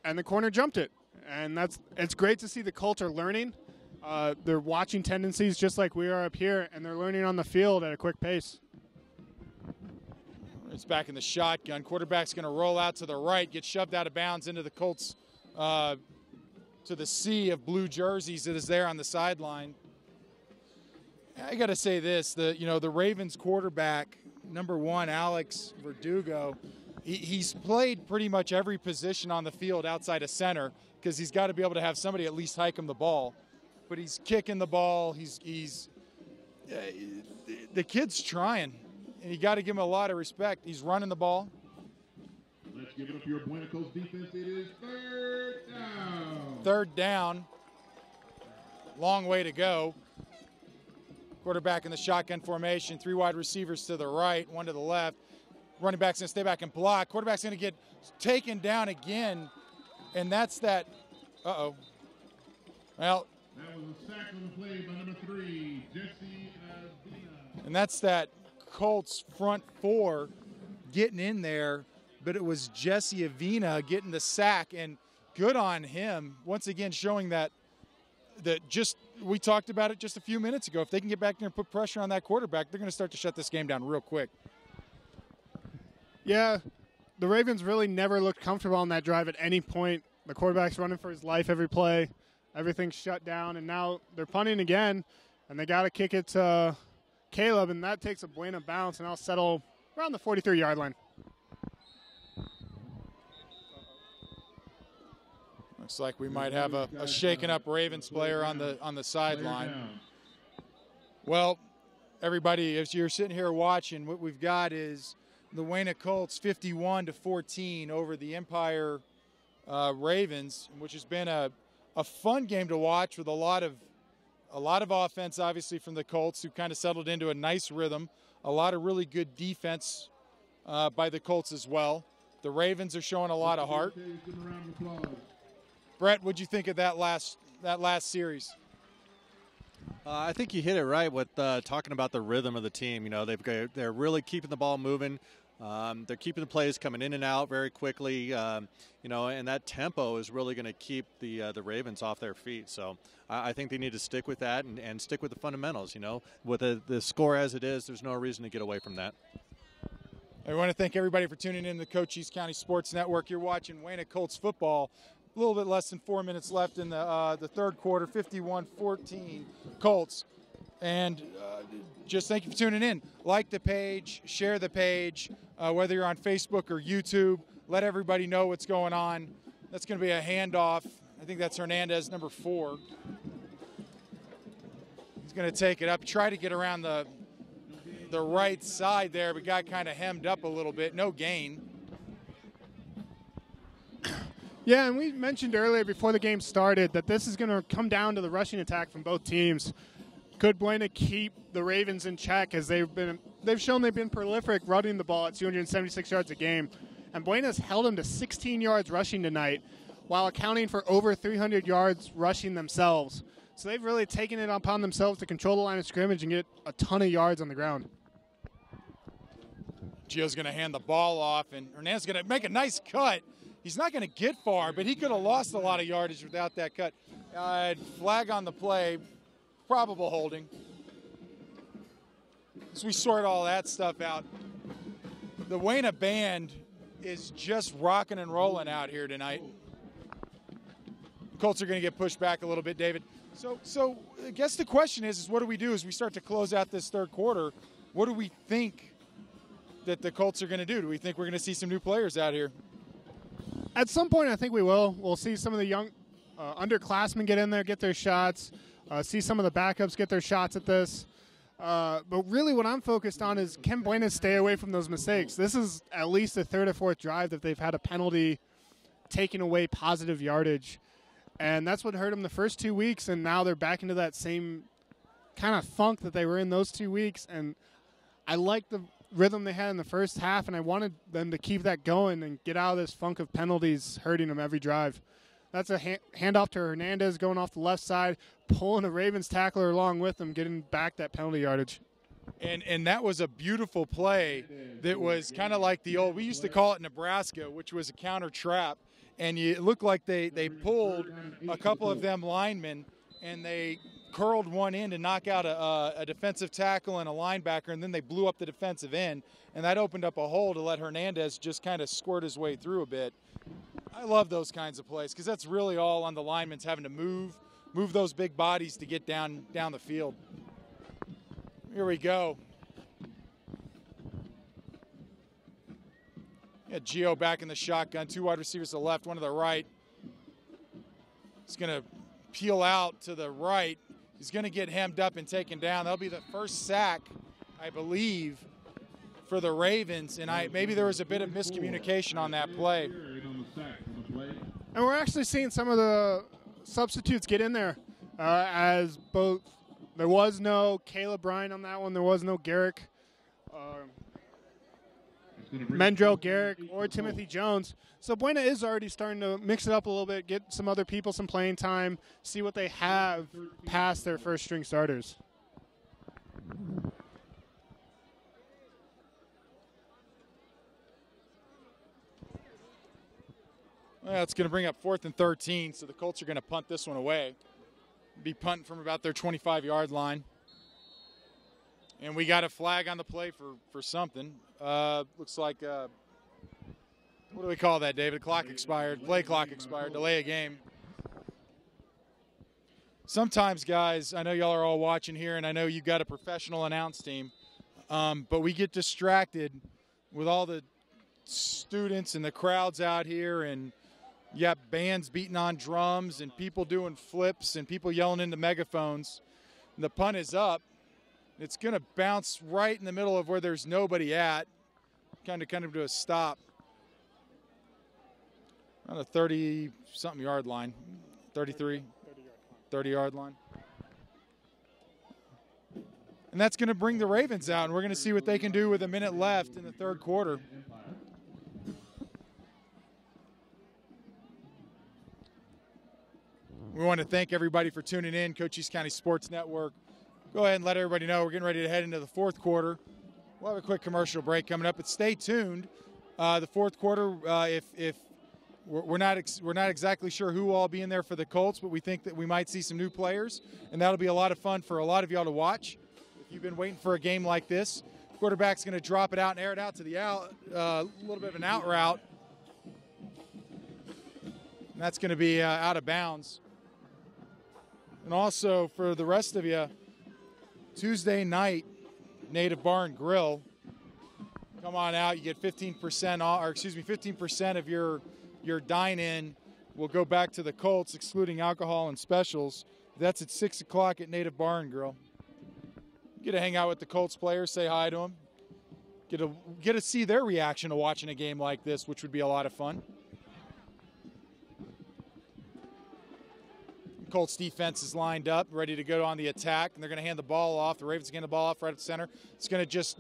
and the corner jumped it. And it's great to see the Colts are learning. They're watching tendencies just like we are up here, and they're learning on the field at a quick pace. It's back in the shotgun. Quarterback's going to roll out to the right, get shoved out of bounds into the Colts, to the sea of blue jerseys that is there on the sideline. I got to say this, the Ravens quarterback, number 1, Alex Verdugo, he's played pretty much every position on the field outside of center, because he's got to be able to have somebody at least hike him the ball. But he's kicking the ball. The kid's trying, and you got to give him a lot of respect. He's running the ball. Let's give it up for your Buena Coast defense. It is third down. Third down. Long way to go. Quarterback in the shotgun formation. 3 wide receivers to the right, 1 to the left. Running back's going to stay back and block. Quarterback's going to get taken down again, and that's that. Uh-oh. Well. That was a sack on the play by number 3, Jesse Avina. And that's that Colts front 4 getting in there, but it was Jesse Avina getting the sack, and good on him. Once again, showing that just we talked about it just a few minutes ago. If they can get back there and put pressure on that quarterback, they're going to start to shut this game down real quick. Yeah, the Ravens really never looked comfortable on that drive at any point. The quarterback's running for his life every play. Everything's shut down, and now they're punting again, and they got to kick it to Caleb, and that takes a Buena bounce, and I'll settle around the 43-yard line. Looks like we might have a shaken up Ravens player on the sideline. Well, everybody, as you're sitting here watching, what we've got is the Buena Colts 51-14 over the Empire Ravens, which has been a fun game to watch with a lot of offense, obviously, from the Colts, who kind of settled into a nice rhythm. A lot of really good defense by the Colts as well. The Ravens are showing a lot of heart. Brett, what'd you think of that last series? I think you hit it right with talking about the rhythm of the team. You know, they're really keeping the ball moving. They're keeping the plays coming in and out very quickly. You know, and that tempo is really going to keep the Ravens off their feet. So I think they need to stick with that and stick with the fundamentals. You know, with the score as it is, there's no reason to get away from that. I want to thank everybody for tuning in to the Cochise County Sports Network. You're watching Buena Colts football. A little bit less than 4 minutes left in the third quarter, 51-14 Colts. And just thank you for tuning in. Like the page, share the page, whether you're on Facebook or YouTube. Let everybody know what's going on. That's going to be a handoff. I think that's Hernandez, number 4. He's going to take it up, try to get around the right side there, but got kind of hemmed up a little bit. No gain. Yeah, and we mentioned earlier before the game started that this is going to come down to the rushing attack from both teams. Could Buena keep the Ravens in check, as they've shown they've been prolific running the ball at 276 yards a game. And Buena's held them to 16 yards rushing tonight, while accounting for over 300 yards rushing themselves. So they've really taken it upon themselves to control the line of scrimmage and get a ton of yards on the ground. Gio's going to hand the ball off, and Hernandez is going to make a nice cut. He's not going to get far, but he could have lost a lot of yardage without that cut. Flag on the play, probable holding. As we sort all that stuff out, the Buena band is just rocking and rolling out here tonight. Colts are going to get pushed back a little bit, David. So I guess the question is what do we do as we start to close out this third quarter? What do we think that the Colts are going to do? Do we think we're going to see some new players out here? At some point, I think we will. We'll see some of the young underclassmen get in there, get their shots, see some of the backups get their shots at this. But really what I'm focused on is can Buena stay away from those mistakes? This is at least the third or fourth drive that they've had a penalty taking away positive yardage. And that's what hurt them the first 2 weeks, and now they're back into that same kind of funk that they were in those 2 weeks. And I like the rhythm they had in the first half, and I wanted them to keep that going and get out of this funk of penalties hurting them every drive. That's a handoff to Hernandez going off the left side, pulling a Ravens tackler along with him, getting back that penalty yardage. And that was a beautiful play that was kind of like the old, we used to call it Nebraska, which was a counter trap. And it looked like they pulled a couple of them linemen, and they curled one in to knock out a defensive tackle and a linebacker, and then they blew up the defensive end, and that opened up a hole to let Hernandez just kind of squirt his way through a bit. I love those kinds of plays because that's really all on the linemen's having to move those big bodies to get down the field. Here we go. Yeah, Gio back in the shotgun, 2 wide receivers to the left, 1 to the right. He's going to peel out to the right. He's going to get hemmed up and taken down. That'll be the first sack, I believe, for the Ravens. And maybe there was a bit of miscommunication on that play. And we're actually seeing some of the substitutes get in there, as both there was no Caleb Bryan on that one, there was no Garrick, Mendrell Garrick, or Timothy Jones. So Buena is already starting to mix it up a little bit, get some other people some playing time, see what they have past their first string starters. Well, it's going to bring up 4th and 13, so the Colts are going to punt this one away. Be punting from about their 25-yard line. And we got a flag on the play for something. Looks like, what do we call that, David? Clock expired. Play clock expired. Delay a game. Sometimes, guys, I know y'all are all watching here, and I know you got a professional announce team, but we get distracted with all the students and the crowds out here, and you have bands beating on drums and people doing flips and people yelling into megaphones. And the punt is up. It's going to bounce right in the middle of where there's nobody at, kind of to a stop. On the 30-something yard line, 33, 30-yard line. And that's going to bring the Ravens out, and we're going to see what they can do with a minute left in the third quarter. We want to thank everybody for tuning in, Cochise County Sports Network. Go ahead and let everybody know we're getting ready to head into the fourth quarter. We'll have a quick commercial break coming up, but stay tuned. The fourth quarter, if we're not exactly sure who will all be in there for the Colts, but we think that we might see some new players, and that'll be a lot of fun for a lot of y'all to watch. If you've been waiting for a game like this, quarterback's going to drop it out and air it out to the out, a little bit of an out route. And that's going to be out of bounds. And also for the rest of you, Tuesday night, Native Bar and Grill. Come on out. You get 15% off, or 15% of your dine-in will go back to the Colts, excluding alcohol and specials. That's at 6 o'clock at Native Bar and Grill. You get to hang out with the Colts players, say hi to them. Get to see their reaction to watching a game like this, which would be a lot of fun. Colts defense is lined up, ready to go on the attack, and they're going to hand the ball off. The Ravens hand the ball off right at the center. It's going to just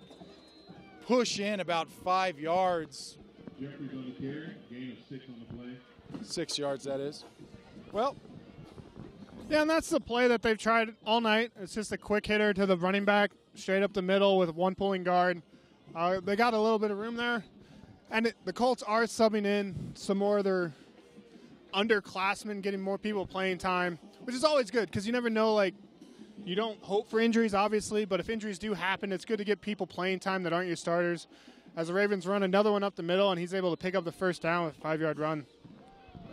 push in about 5 yards. Jeffrey's on the carry, gain of 6 on the play. 6 yards, that is. Well, yeah, and that's the play that they've tried all night. It's just a quick hitter to the running back, straight up the middle with one pulling guard. They got a little bit of room there. And the Colts are subbing in some more of their underclassmen, getting more people playing time, which is always good because you never know, like, you don't hope for injuries, obviously, but if injuries do happen, it's good to get people playing time that aren't your starters. As the Ravens run another one up the middle, and he's able to pick up the first down with a 5-yard run.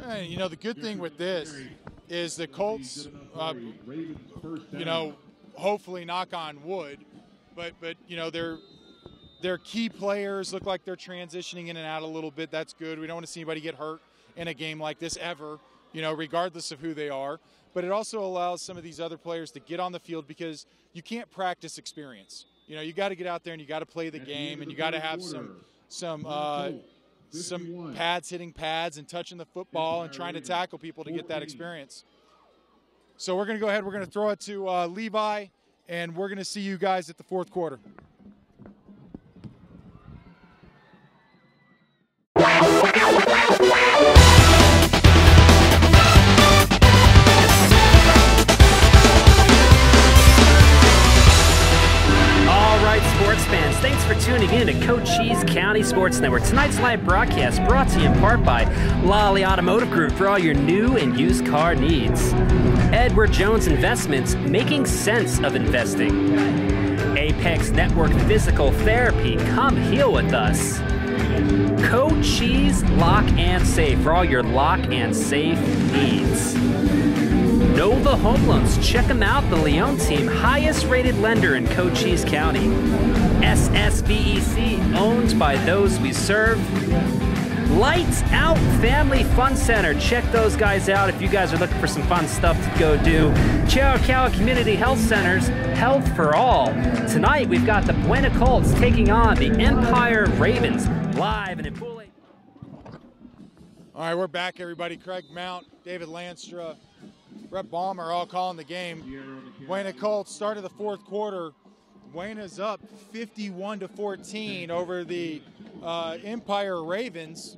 Hey, you know, the good thing with this is the Colts, you know, hopefully knock on wood, but you know, their key players look like they're transitioning in and out a little bit. That's good. We don't want to see anybody get hurt in a game like this ever, you know, regardless of who they are. But it also allows some of these other players to get on the field because you can't practice experience. You know, you got to get out there and you got to play the game, and you got to have some pads hitting pads and touching the football and trying to tackle people to get that experience. So we're going to go ahead. We're going to throw it to Levi, and we're going to see you guys at the fourth quarter. Sports fans, thanks for tuning in to Cochise County Sports Network. Tonight's live broadcast brought to you in part by Lolly Automotive Group for all your new and used car needs. Edward Jones Investments, making sense of investing. Apex Network Physical Therapy, come heal with us. Cochise Lock and Safe for all your lock and safe needs. Nova Home Loans, check them out, the Leon team, highest rated lender in Cochise County. SSVEC, owned by those we serve. Lights Out Family Fun Center. Check those guys out if you guys are looking for some fun stuff to go do. Chiricahua Community Health Center's Health for All. Tonight we've got the Buena Colts taking on the Empire Ravens live and in Pool 8. All right, we're back, everybody. Craig Mount, David Lanstra, Brett Baum are all calling the game. Buena Colts started the fourth quarter. Buena's up 51-14 over the Empire Ravens.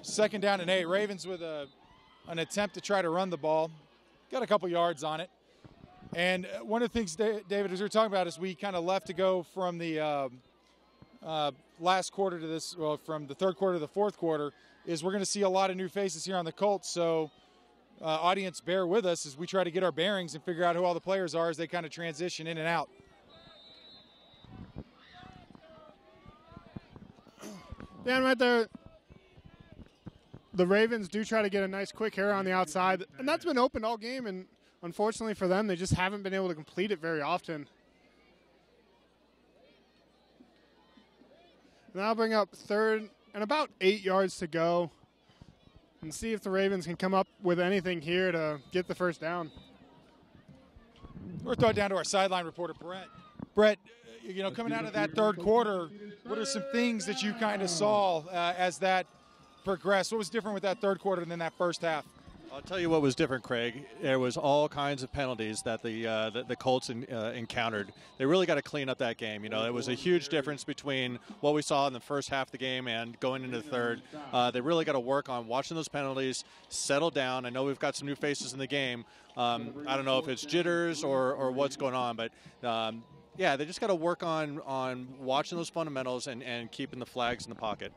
Second down and 8. Ravens with an attempt to try to run the ball. Got a couple yards on it. And one of the things, David, as we were talking about, is we kind of left to go from the last quarter to this, well, from the third quarter to the fourth quarter, is we're going to see a lot of new faces here on the Colts. So, audience, bear with us as we try to get our bearings and figure out who all the players are as they kind of transition in and out. Dan, right there, the Ravens do try to get a nice quick hair on the outside, and that's been open all game, and unfortunately for them, they just haven't been able to complete it very often. And that'll bring up third and about 8 yards to go, and see if the Ravens can come up with anything here to get the first down. We're thrown down to our sideline reporter, Brett. Brett, you know, coming out of that third quarter, what are some things that you kind of saw as that progressed? What was different with that third quarter than that first half? I'll tell you what was different, Craig. There was all kinds of penalties that the Colts encountered. They really got to clean up that game. You know, it was a huge difference between what we saw in the first half of the game and going into the third. They really got to work on watching those penalties, settle down. I know we've got some new faces in the game. I don't know if it's jitters or what's going on, but yeah, they just got to work on watching those fundamentals and keeping the flags in the pocket.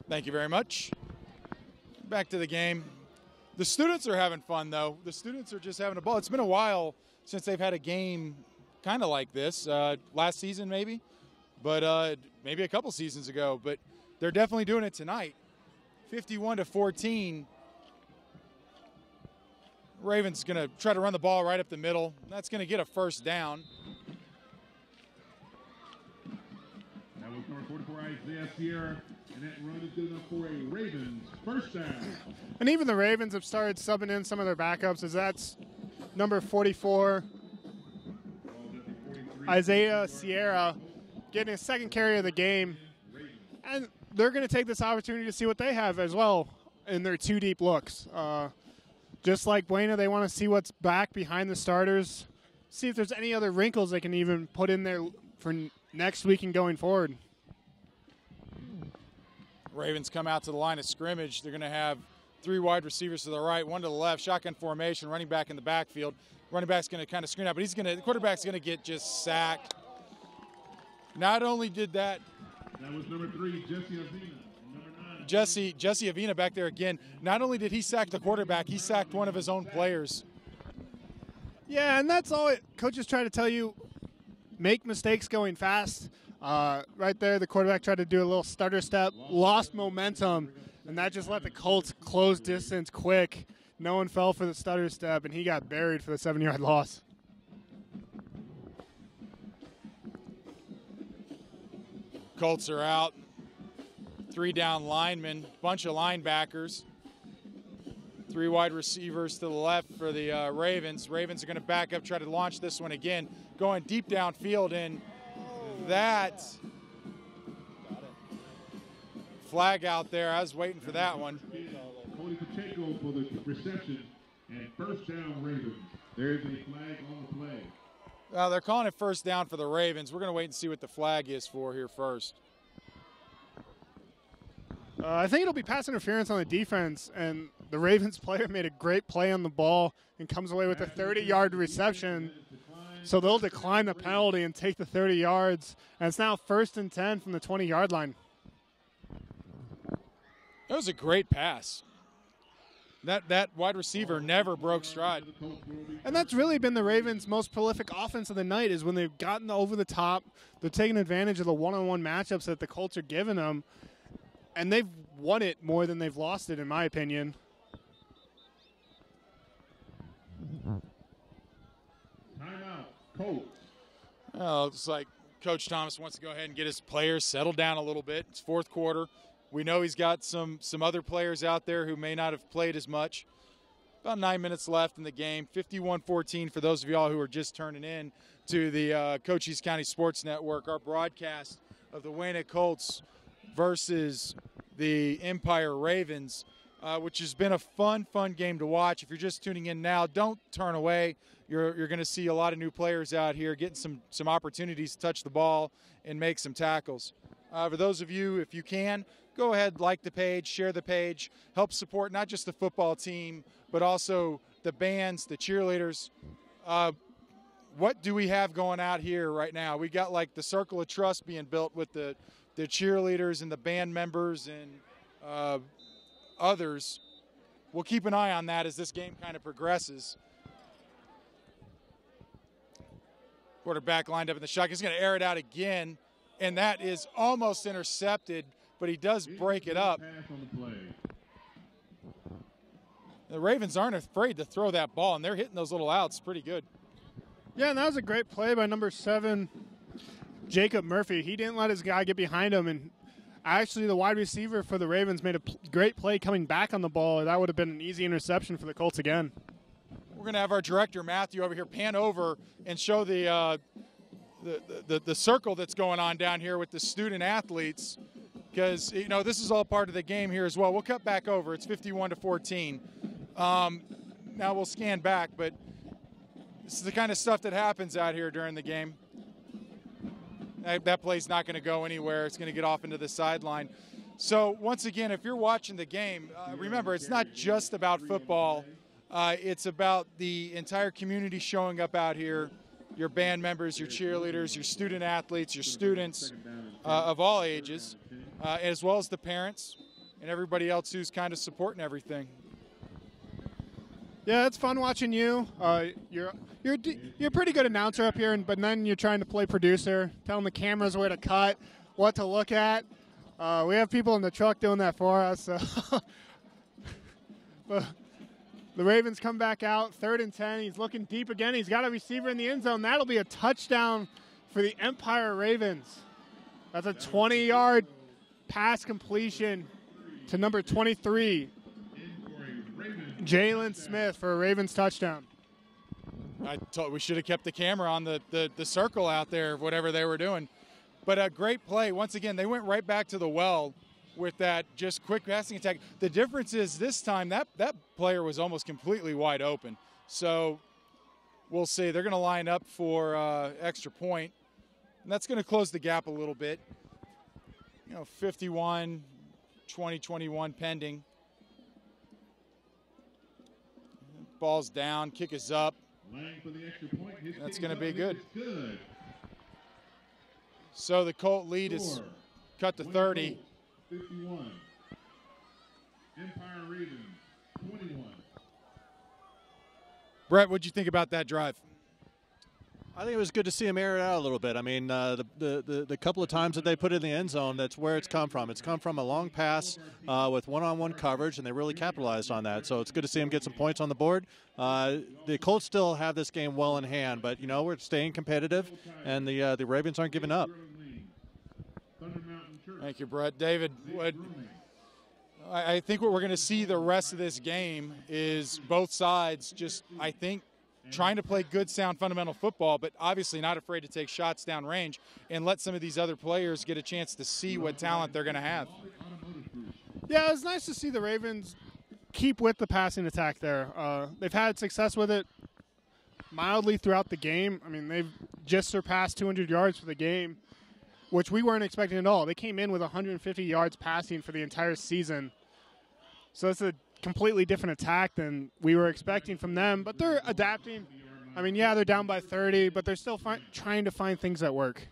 Thank you very much. Back to the game. The students are having fun, though. The students are just having a ball. It's been a while since they've had a game kind of like this. Last season, maybe, but maybe a couple seasons ago. But they're definitely doing it tonight. 51-14. Ravens going to try to run the ball right up the middle. That's going to get a first down. That was number 44, Isaiah Sierra. And that run is good enough for a Ravens first down. And even the Ravens have started subbing in some of their backups, as that's number 44, Isaiah Sierra, getting a second carry of the game. And they're going to take this opportunity to see what they have as well in their two deep looks. Just like Buena, they want to see what's back behind the starters, see if there's any other wrinkles they can even put in there for next week and going forward. Ravens come out to the line of scrimmage. They're going to have three wide receivers to the right, one to the left, shotgun formation, running back in the backfield. Running back's going to kind of screen out, but the quarterback's going to get just sacked. Not only did that. That was number 3, Jesse Avina. Number 9. Jesse Avina back there again. Not only did he sack the quarterback, he sacked one of his own players. Yeah, and that's all coaches try to tell you. Make mistakes going fast. Right there, the quarterback tried to do a little stutter step, lost momentum, and that just let the Colts close distance quick. No one fell for the stutter step, and he got buried for the 7-yard loss. Colts are out. 3 down linemen, bunch of linebackers. 3 wide receivers to the left for the Ravens. Ravens are going to back up, try to launch this one again, going deep downfield, and that flag out there. I was waiting for that one. Cody Pacheco for the reception and first down Ravens. There's a flag on the play. They're calling it first down for the Ravens. We're going to wait and see what the flag is for here first. I think it'll be pass interference on the defense, and the Ravens player made a great play on the ball and comes away with a 30-yard reception. So they'll decline the penalty and take the 30 yards. And it's now 1st and 10 from the 20-yard line. That was a great pass. That wide receiver never broke stride. And that's really been the Ravens' most prolific offense of the night, is when they've gotten over the top. They're taking advantage of the one-on-one matchups that the Colts are giving them. And they've won it more than they've lost it, in my opinion. Timeout, Colts. Oh, it's like Coach Thomas wants to go ahead and get his players settled down a little bit. It's fourth quarter. We know he's got some other players out there who may not have played as much. About 9 minutes left in the game. 51-14 for those of y'all who are just turning in to the Cochise County Sports Network. Our broadcast of the Wayne Colts versus the Empire Ravens, which has been a fun game to watch. If you're just tuning in now, don't turn away. You're going to see a lot of new players out here getting some opportunities to touch the ball and make some tackles. For those of you, if you can, go ahead, like the page, share the page, help support not just the football team, but also the bands, the cheerleaders. What do we have going out here right now? We got like the Circle of Trust being built with the cheerleaders and the band members and others. We'll keep an eye on that as this game kind of progresses. Quarterback lined up in the shotgun. He's going to air it out again, and that is almost intercepted, but he does break it up. The Ravens aren't afraid to throw that ball, and they're hitting those little outs pretty good. Yeah, and that was a great play by number 7, Jacob Murphy. He didn't let his guy get behind him, and actually the wide receiver for the Ravens made a great play coming back on the ball. That would have been an easy interception for the Colts again. We're going to have our director, Matthew, over here pan over and show the circle that's going on down here with the student athletes, because, you know, this is all part of the game here as well. We'll cut back over. It's 51-14. Now we'll scan back, but this is the kind of stuff that happens out here during the game. That play's not going to go anywhere. It's going to get off into the sideline. So, once again, if you're watching the game, remember, it's not just about football. It's about the entire community showing up out here, your band members, your cheerleaders, your student athletes, your students of all ages, as well as the parents and everybody else who's kind of supporting everything. Yeah, it's fun watching you. You're a pretty good announcer up here, but then you're trying to play producer, telling the cameras where to cut, what to look at. We have people in the truck doing that for us. So. But the Ravens come back out, 3rd and 10. He's looking deep again. He's got a receiver in the end zone. That'll be a touchdown for the Empire Ravens. That's a 20-yard pass completion to number 23. Jalen Smith for a Ravens touchdown. We should have kept the camera on the circle out there, whatever they were doing. But a great play. Once again, they went right back to the well with that just quick passing attack. The difference is this time that player was almost completely wide open. So we'll see. They're going to line up for extra point, and that's going to close the gap a little bit. 51, 20-21 pending. Ball's down, kick is up. That's going to be good. So the Colt lead is cut to 30. 51. Empire Ravens 21. Brett, what'd you think about that drive? I think it was good to see him air it out a little bit. I mean, the couple of times that they put it in the end zone, that's where it's come from. It's come from a long pass with one-on-one coverage, and they really capitalized on that. So it's good to see him get some points on the board. The Colts still have this game well in hand, but, we're staying competitive, and the Ravens aren't giving up. Thank you, Brett. David, I think what we're going to see the rest of this game is both sides just, I think, trying to play good, sound, fundamental football, but obviously not afraid to take shots down range and let some of these other players get a chance to see what talent they're going to have. Yeah, it was nice to see the Ravens keep with the passing attack there. They've had success with it mildly throughout the game. I mean, they've just surpassed 200 yards for the game, which we weren't expecting at all. They came in with 150 yards passing for the entire season. So it's a completely different attack than we were expecting from them, but they're adapting. I mean, yeah, they're down by 30, but they're still trying to find things that work.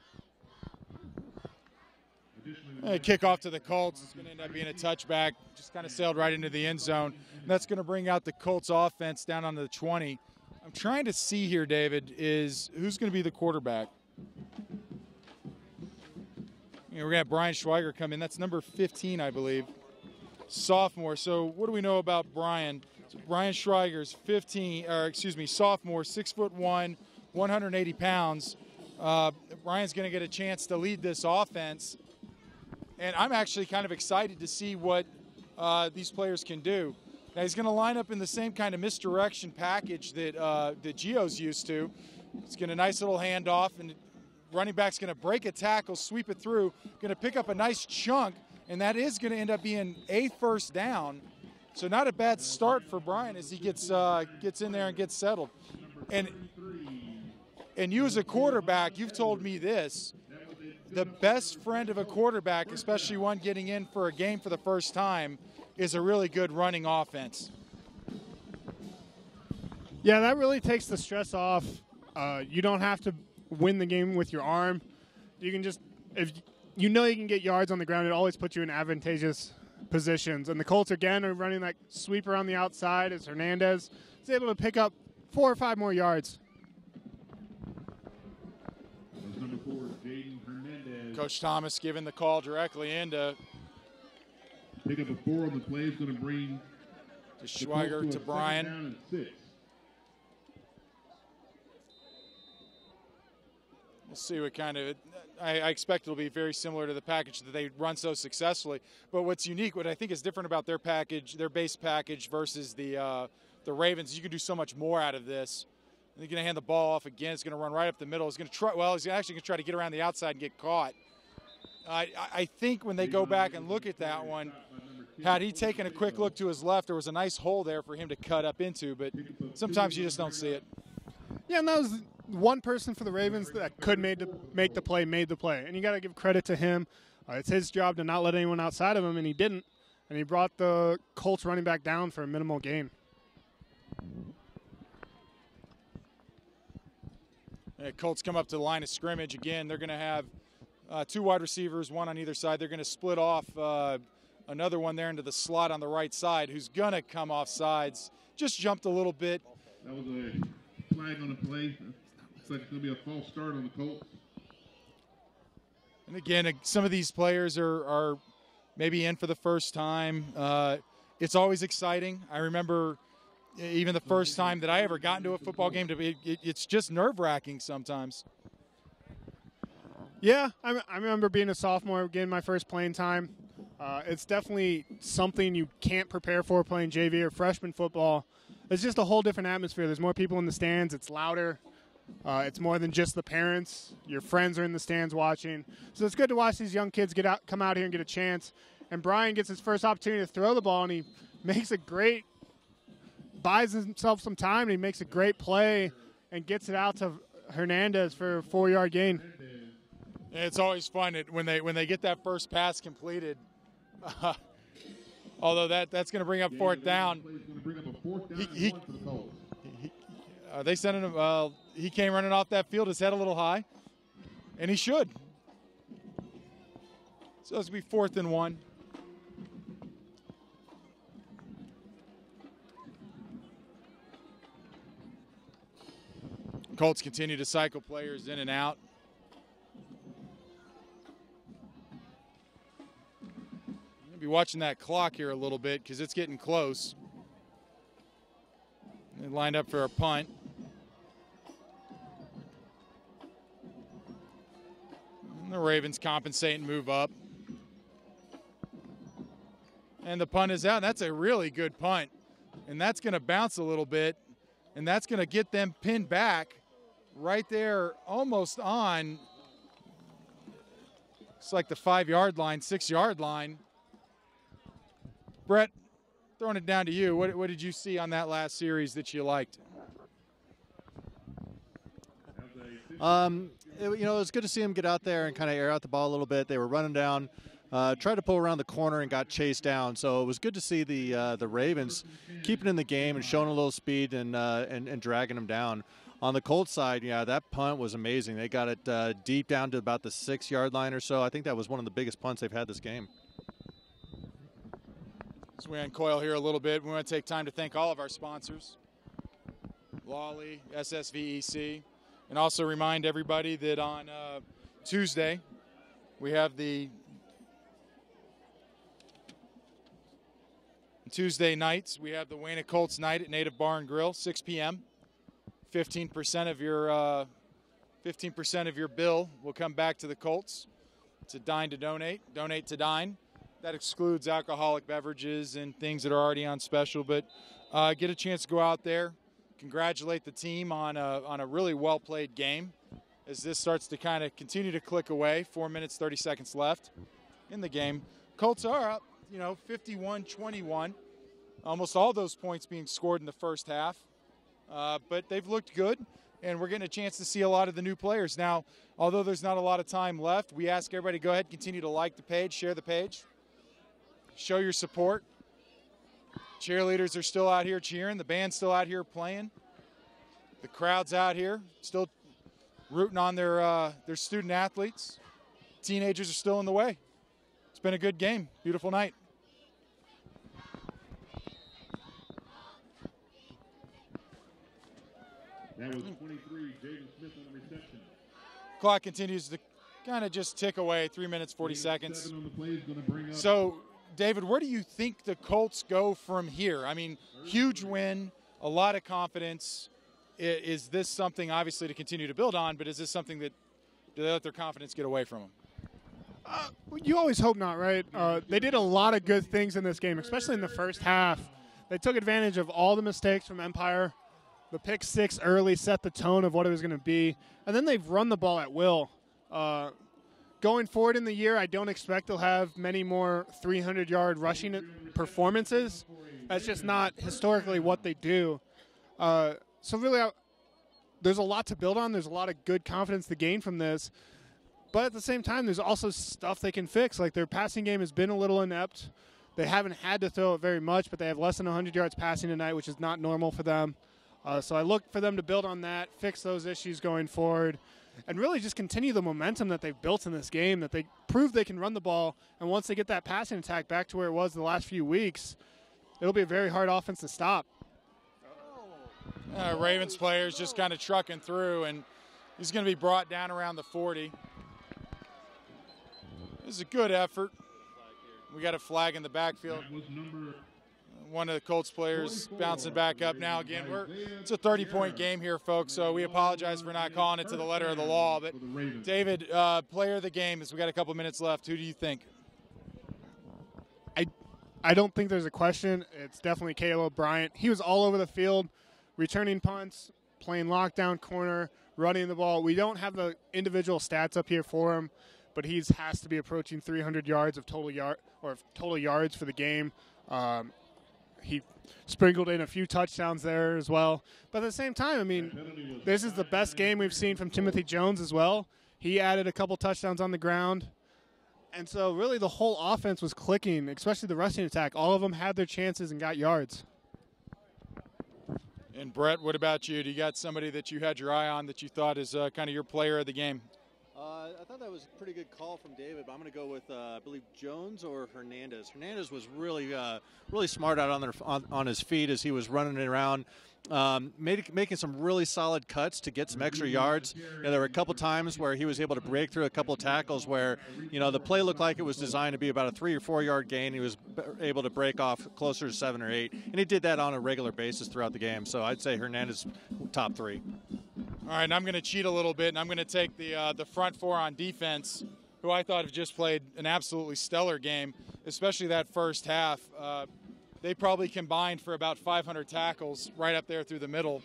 Kickoff to the Colts. It's going to end up being a touchback. Just kind of sailed right into the end zone. And that's going to bring out the Colts offense down onto the 20. I'm trying to see here, David, is who's going to be the quarterback. We're going to have Brian Schweiger come in. That's number 15, I believe. Sophomore. So what do we know about Brian? So Brian Schweiger's sophomore, 6'1", 180 pounds. Brian's going to get a chance to lead this offense. And I'm actually kind of excited to see what these players can do. Now, he's going to line up in the same kind of misdirection package that Gio's used to. He's going to nice little handoff, and running back's going to break a tackle, sweep it through, going to pick up a nice chunk, and that is going to end up being a first down. So not a bad start for Brian as he gets in there and gets settled. And you as a quarterback, you've told me this, the best friend of a quarterback, especially one getting in for a game for the first time, is a really good running offense. Yeah, that really takes the stress off. You don't have to win the game with your arm. You can just, if you know you can get yards on the ground, it always puts you in advantageous positions. And the Colts, again, are running that sweeper on the outside as Hernandez is able to pick up 4 or 5 more yards. Number 4, Jaden Hernandez. Coach Thomas giving the call directly into Pick up a 4 on the play is going to bring to Schweiger to Brian. Down and 6. We'll see what kind of I expect it'll be very similar to the package that they run so successfully. But what's unique, what I think is different about their package, their base package versus the Ravens, you can do so much more out of this. They're going to hand the ball off again. It's going to run right up the middle. He's going to try. Well, he's actually going to try to get around the outside and get caught. I think when they go back and look at that one, had he taken a quick look to his left, there was a nice hole there for him to cut up into. But sometimes you just don't see it. Yeah, and that was one person for the Ravens that could make the play, made the play. And you got to give credit to him. It's his job to not let anyone outside of him, and he didn't. And he brought the Colts running back down for a minimal gain. Colts come up to the line of scrimmage again. They're going to have 2 wide receivers, 1 on either side. They're going to split off another one there into the slot on the right side, who's going to come off sides. Just jumped a little bit. That was a flag on the play. Looks like it's going to be a false start on the Colts. And again, some of these players are maybe in for the first time. It's always exciting. I remember even the first time that I ever got into a football game, it's just nerve-wracking sometimes. Yeah, I remember being a sophomore, getting my first playing time. It's definitely something you can't prepare for playing JV or freshman football. It's just a whole different atmosphere. There's more people in the stands. It's louder. It's more than just the parents. Your friends are in the stands watching. So it's good to watch these young kids come out here and get a chance. And Brian gets his first opportunity to throw the ball, and he makes a great, buys himself some time, and he makes a great play and gets it out to Hernandez for a 4-yard gain. It's always fun when they get that first pass completed. Although that's going to bring up 4th down. They sent him. He came running off that field, his head a little high, and he should. So it's going to be 4th and 1. Colts continue to cycle players in and out. Be watching that clock here a little bit because it's getting close. They lined up for a punt. And the Ravens compensate and move up. And the punt is out. That's a really good punt. And that's going to bounce a little bit. And that's going to get them pinned back right there almost on, it's like the 5-yard line, 6-yard line. Brett, throwing it down to you. What did you see on that last series that you liked? It was good to see him get out there and kind of air out the ball a little bit. They were running down, tried to pull around the corner and got chased down. So it was good to see the Ravens keeping in the game and showing a little speed and dragging them down. On the Colts side, yeah, that punt was amazing. They got it deep down to about the 6-yard line or so. I think that was one of the biggest punts they've had this game. As we uncoil here a little bit, we want to take time to thank all of our sponsors, Lawley, SSVEC, and also remind everybody that on Tuesday we have Tuesday nights we have the Wayne Colts night at Native Bar and Grill, 6 p.m. 15% of your 15% of your bill will come back to the Colts. It's a dine to donate, donate to dine. That excludes alcoholic beverages and things that are already on special, but get a chance to go out there, congratulate the team on a really well-played game as this starts to kind of continue to click away. 4 minutes, 30 seconds left in the game. Colts are up, 51-21. Almost all those points being scored in the first half. But they've looked good, and we're getting a chance to see a lot of the new players. Now, although there's not a lot of time left, we ask everybody to go ahead and continue to like the page, share the page, show your support. Cheerleaders are still out here cheering. The band's still out here playing. The crowd's out here still rooting on their student athletes. Teenagers are still in the way. It's been a good game. Beautiful night. That was 23, Jaden Smith on the reception. Clock continues to kind of just tick away, 3 minutes, 40 seconds. So, David, where do you think the Colts go from here? I mean, huge win, a lot of confidence. Is this something, obviously, to continue to build on, but is this something that, do they let their confidence get away from them? You always hope not, right? They did a lot of good things in this game, especially in the first half. They took advantage of all the mistakes from Empire. The pick six early set the tone of what it was going to be. And then they've run the ball at will. Going forward in the year, I don't expect they'll have many more 300-yard rushing performances. That's just not historically what they do. So really, there's a lot to build on. There's a lot of good confidence to gain from this. But at the same time, there's also stuff they can fix. Like their passing game has been a little inept. They haven't had to throw it very much, but they have less than 100 yards passing tonight, which is not normal for them. So I look for them to build on that, fix those issues going forward, and really just continue the momentum that they've built in this game, that they prove they can run the ball. And once they get that passing attack back to where it was the last few weeks, it'll be a very hard offense to stop. Ravens players just kind of trucking through, and he's going to be brought down around the 40. This is a good effort. We got a flag in the backfield. One of the Colts players bouncing back up now. Again, it's a 30-point game here, folks, so we apologize for not calling it to the letter of the law. But, David, player of the game, as we got a couple minutes left, who do you think? I don't think there's a question. It's definitely Caleb Bryant. He was all over the field, returning punts, playing lockdown corner, running the ball. We don't have the individual stats up here for him, but he has to be approaching 300 yards of total yards for the game. He sprinkled in a few touchdowns there as well. But at the same time, I mean, this is the best game we've seen from Timothy Jones as well. He added a couple touchdowns on the ground. And so really the whole offense was clicking, especially the rushing attack. All of them had their chances and got yards. And, Brett, what about you? Do you got somebody that you had your eye on that you thought is kind of your player of the game? I thought that was a pretty good call from David, but I'm going to go with, I believe, Jones or Hernandez. Hernandez was really smart out on his feet as he was running it around, making some really solid cuts to get some extra yards. There were a couple times where he was able to break through a couple of tackles where, the play looked like it was designed to be about a 3 or 4 yard gain. He was able to break off closer to 7 or 8, and he did that on a regular basis throughout the game. So I'd say Hernandez top 3. All right, and I'm going to cheat a little bit, and I'm going to take the front four on defense, who I thought have just played an absolutely stellar game, especially that first half. They probably combined for about 500 tackles right up there through the middle.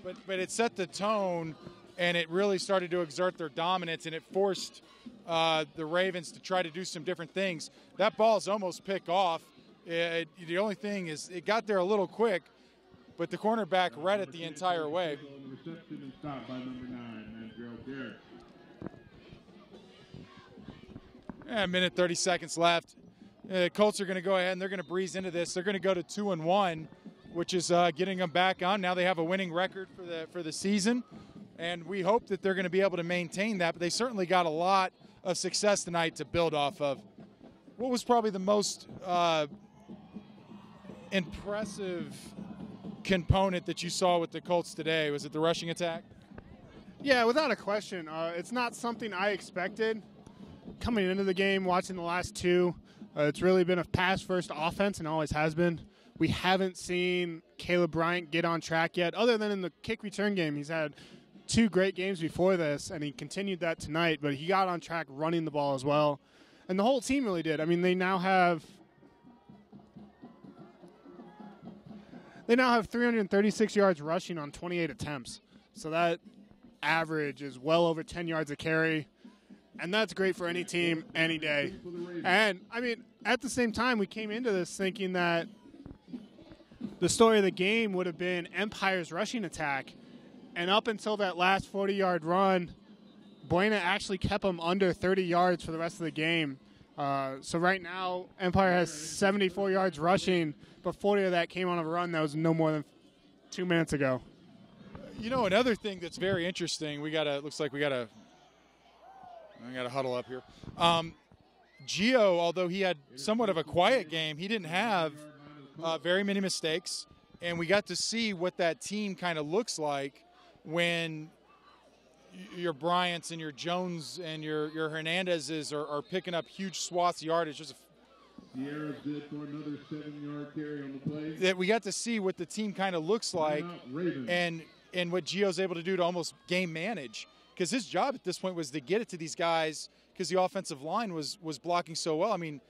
But it set the tone, and it really started to exert their dominance, and it forced the Ravens to try to do some different things. That ball's almost picked off. The only thing is it got there a little quick, but the cornerback read it the entire way. A minute 30 seconds left. Colts are going to go ahead and they're going to breeze into this. They're going to go to 2-1, which is getting them back on. Now they have a winning record for the season, and we hope that they're going to be able to maintain that. But they certainly got a lot of success tonight to build off of. What was probably the most impressive component that you saw with the Colts today? Was it the rushing attack? Yeah, without a question. It's not something I expected coming into the game, watching the last two. It's really been a pass-first offense and always has been. We haven't seen Caleb Bryant get on track yet, other than in the kick return game. He's had 2 great games before this, and he continued that tonight, but he got on track running the ball as well. And the whole team really did. I mean, they now have 336 yards rushing on 28 attempts. So that average is well over 10 yards a carry. And that's great for any team, any day. And, I mean, at the same time, we came into this thinking that the story of the game would have been Empire's rushing attack. And up until that last 40-yard run, Buena actually kept them under 30 yards for the rest of the game. So right now, Empire has 74 yards rushing, but 40 of that came on a run that was no more than 2 minutes ago. You know, another thing that's very interesting, looks like we got to huddle up here. Gio, although he had somewhat of a quiet game, he didn't have very many mistakes, and we got to see what that team kind of looks like when your Bryants and your Jones and your Hernandezes are picking up huge swaths of yardage. Sierra's good for another 7-yard carry on the play. That we got to see what the team kind of looks like and what Gio's able to do to almost game manage. Because his job at this point was to get it to these guys because the offensive line was blocking so well. I mean,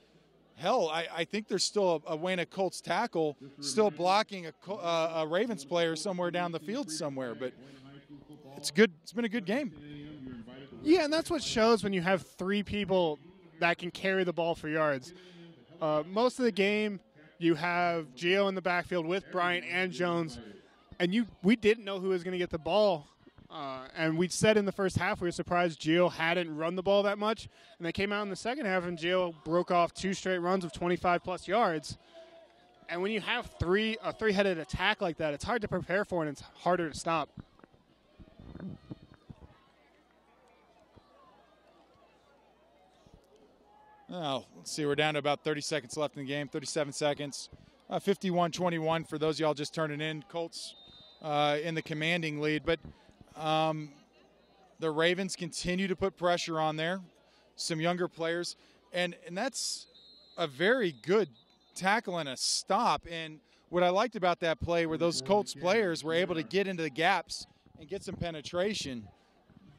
hell, I think there's still a Wayne Colts tackle still blocking a Ravens player somewhere down the field somewhere. But it's good. It's been a good game. Yeah, and that's what shows when you have 3 people that can carry the ball for yards. Most of the game, you have Gio in the backfield with Bryant and Jones, and we didn't know who was going to get the ball. And we said in the first half we were surprised Gio hadn't run the ball that much. And they came out in the second half, and Gio broke off 2 straight runs of 25-plus yards. And when you have a 3-headed attack like that, it's hard to prepare for, and it's harder to stop. Oh, let's see. We're down to about 30 seconds left in the game, 37 seconds. 51-21 for those of y'all just turning in. Colts in the commanding lead. But the Ravens continue to put pressure on there. Some younger players. And that's a very good tackle and a stop. And what I liked about that play were those Colts players were able to get into the gaps and get some penetration.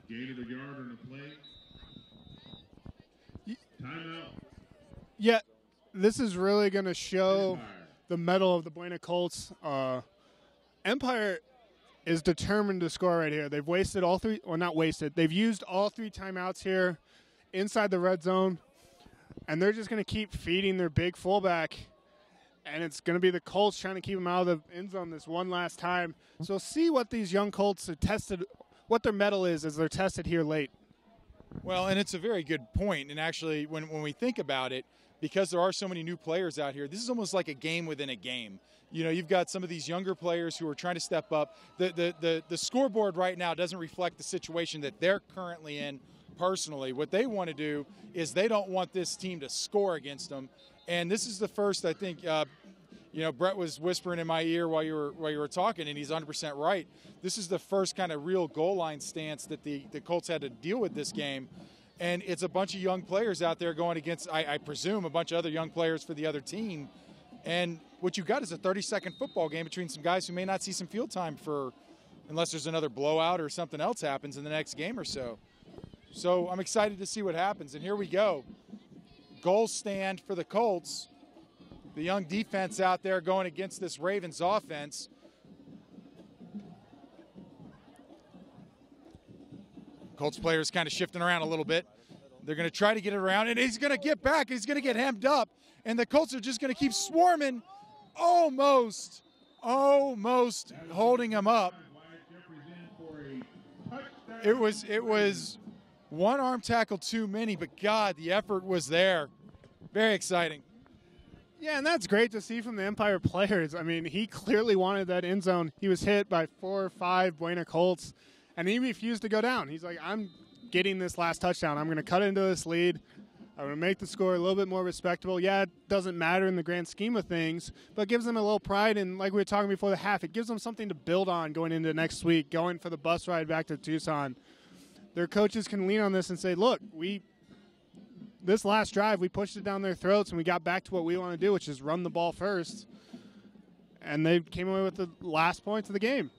Gain of a yard on the play. Timeout. Yeah, this is really going to show the mettle of the Buena Colts. Empire is determined to score right here. They've wasted all 3 – well, not wasted. They've used all 3 timeouts here inside the red zone, and they're just going to keep feeding their big fullback, and it's going to be the Colts trying to keep them out of the end zone this one last time. So see what these young Colts are tested – what their mettle is as they're tested here late. Well, and it's a very good point. And actually, when we think about it, because there are so many new players out here, this is almost like a game within a game. You know, you've got some of these younger players who are trying to step up. The scoreboard right now doesn't reflect the situation that they're currently in personally. What they want to do is they don't want this team to score against them. And this is the first, I think, Brett was whispering in my ear while you were talking, and he's 100% right. This is the first kind of real goal line stance that the Colts had to deal with this game. And it's a bunch of young players out there going against, I presume, a bunch of other young players for the other team. And what you got is a 30-second football game between some guys who may not see some field time unless there's another blowout or something else happens in the next game or so. So I'm excited to see what happens. And here we go. Goal stand for the Colts. The young defense out there going against this Ravens offense. Colts players kind of shifting around a little bit. They're going to try to get it around, and he's going to get back. He's going to get hemmed up, and the Colts are just going to keep swarming, almost holding him up. It was one arm tackle too many, but God, the effort was there. Very exciting. Yeah, and that's great to see from the Empire players. I mean, he clearly wanted that end zone. He was hit by 4 or 5 Buena Colts, and he refused to go down. He's like, I'm getting this last touchdown. I'm going to cut into this lead. I'm going to make the score a little bit more respectable. Yeah, it doesn't matter in the grand scheme of things, but it gives them a little pride. And like we were talking before the half, it gives them something to build on going into next week, going for the bus ride back to Tucson. Their coaches can lean on this and say, look, this last drive, we pushed it down their throats, and we got back to what we want to do, which is run the ball first. And they came away with the last points of the game.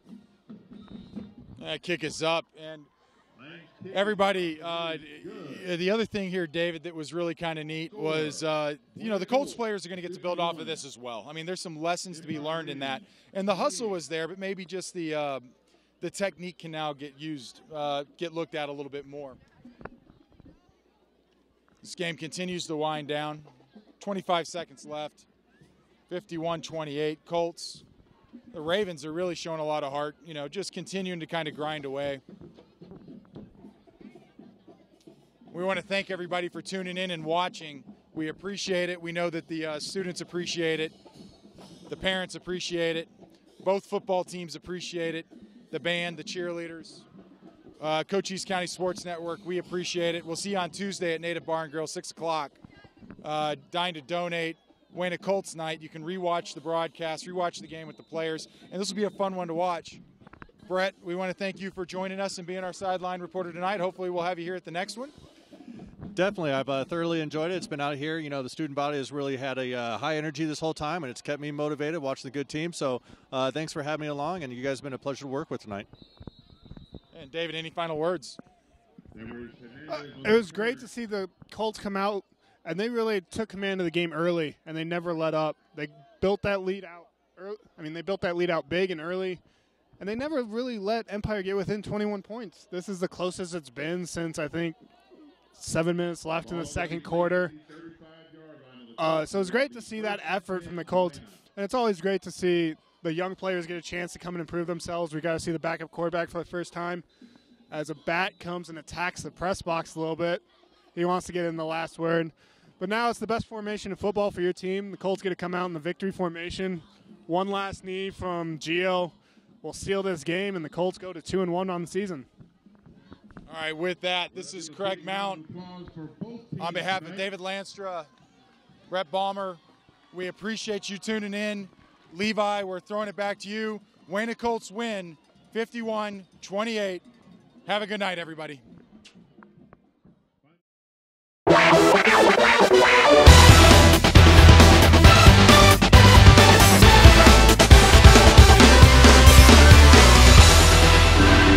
Kick is up, and everybody, the other thing here, David, that was really kind of neat was, the Colts players are going to get to build off of this as well. I mean, there's some lessons to be learned in that. And the hustle was there, but maybe just the technique can now get looked at a little bit more. This game continues to wind down. 25 seconds left. 51-28. Colts. The Ravens are really showing a lot of heart, just continuing to kind of grind away. We want to thank everybody for tuning in and watching. We appreciate it. We know that the students appreciate it. The parents appreciate it. Both football teams appreciate it. The band, the cheerleaders. Cochise County Sports Network, we appreciate it. We'll see you on Tuesday at Native Bar and Grill, 6 o'clock. Dine to donate. Wayne a Colts night. You can rewatch the broadcast, rewatch the game with the players, and this will be a fun one to watch. Brett, we want to thank you for joining us and being our sideline reporter tonight. Hopefully we'll have you here at the next one. Definitely. I've thoroughly enjoyed it. It's been out here. The student body has really had a high energy this whole time, and it's kept me motivated watching the good team. So thanks for having me along, and you guys have been a pleasure to work with tonight. And David, any final words? It was great to see the Colts come out, and they really took command of the game early, and they never let up. They built that lead out. They built that lead out big and early, and they never really let Empire get within 21 points. This is the closest it's been since, I think, 7 minutes left in the second quarter. So it was great to see that effort from the Colts, and it's always great to see the young players get a chance to come and improve themselves. We got to see the backup quarterback for the first time as a bat comes and attacks the press box a little bit. He wants to get in the last word. But now it's the best formation in football for your team. The Colts get to come out in the victory formation. One last knee from Gio will seal this game, and the Colts go to 2-1 on the season. All right, with that, this is Craig Mount. On behalf of David Lanstra, Brett Balmer, we appreciate you tuning in. Levi, we're throwing it back to you. Wayne Colts win 51-28. Have a good night, everybody.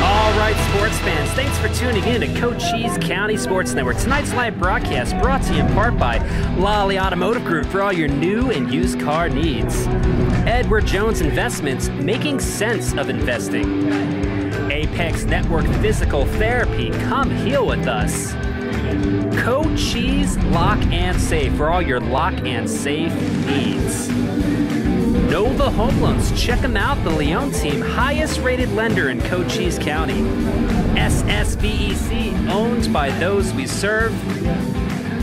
All right, sports fans, thanks for tuning in to Cochise County Sports Network. Tonight's live broadcast brought to you in part by Lolly Automotive Group for all your new and used car needs. Edward Jones Investments, making sense of investing. Apex Network Physical Therapy, come heal with us. Cochise Lock and Safe for all your lock and safe needs. Nova Home Loans, check them out, the Leon team, highest rated lender in Cochise County. SSVEC, owned by those we serve.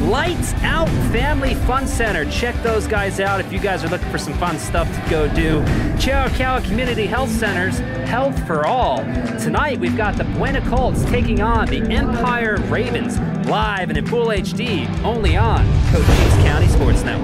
Lights Out Family Fun Center, check those guys out if you guys are looking for some fun stuff to go do. Chiricahua Community Health Centers, health for all. Tonight we've got the Buena Colts taking on the Empire Ravens, live and in full HD, only on Cochise County Sports Network.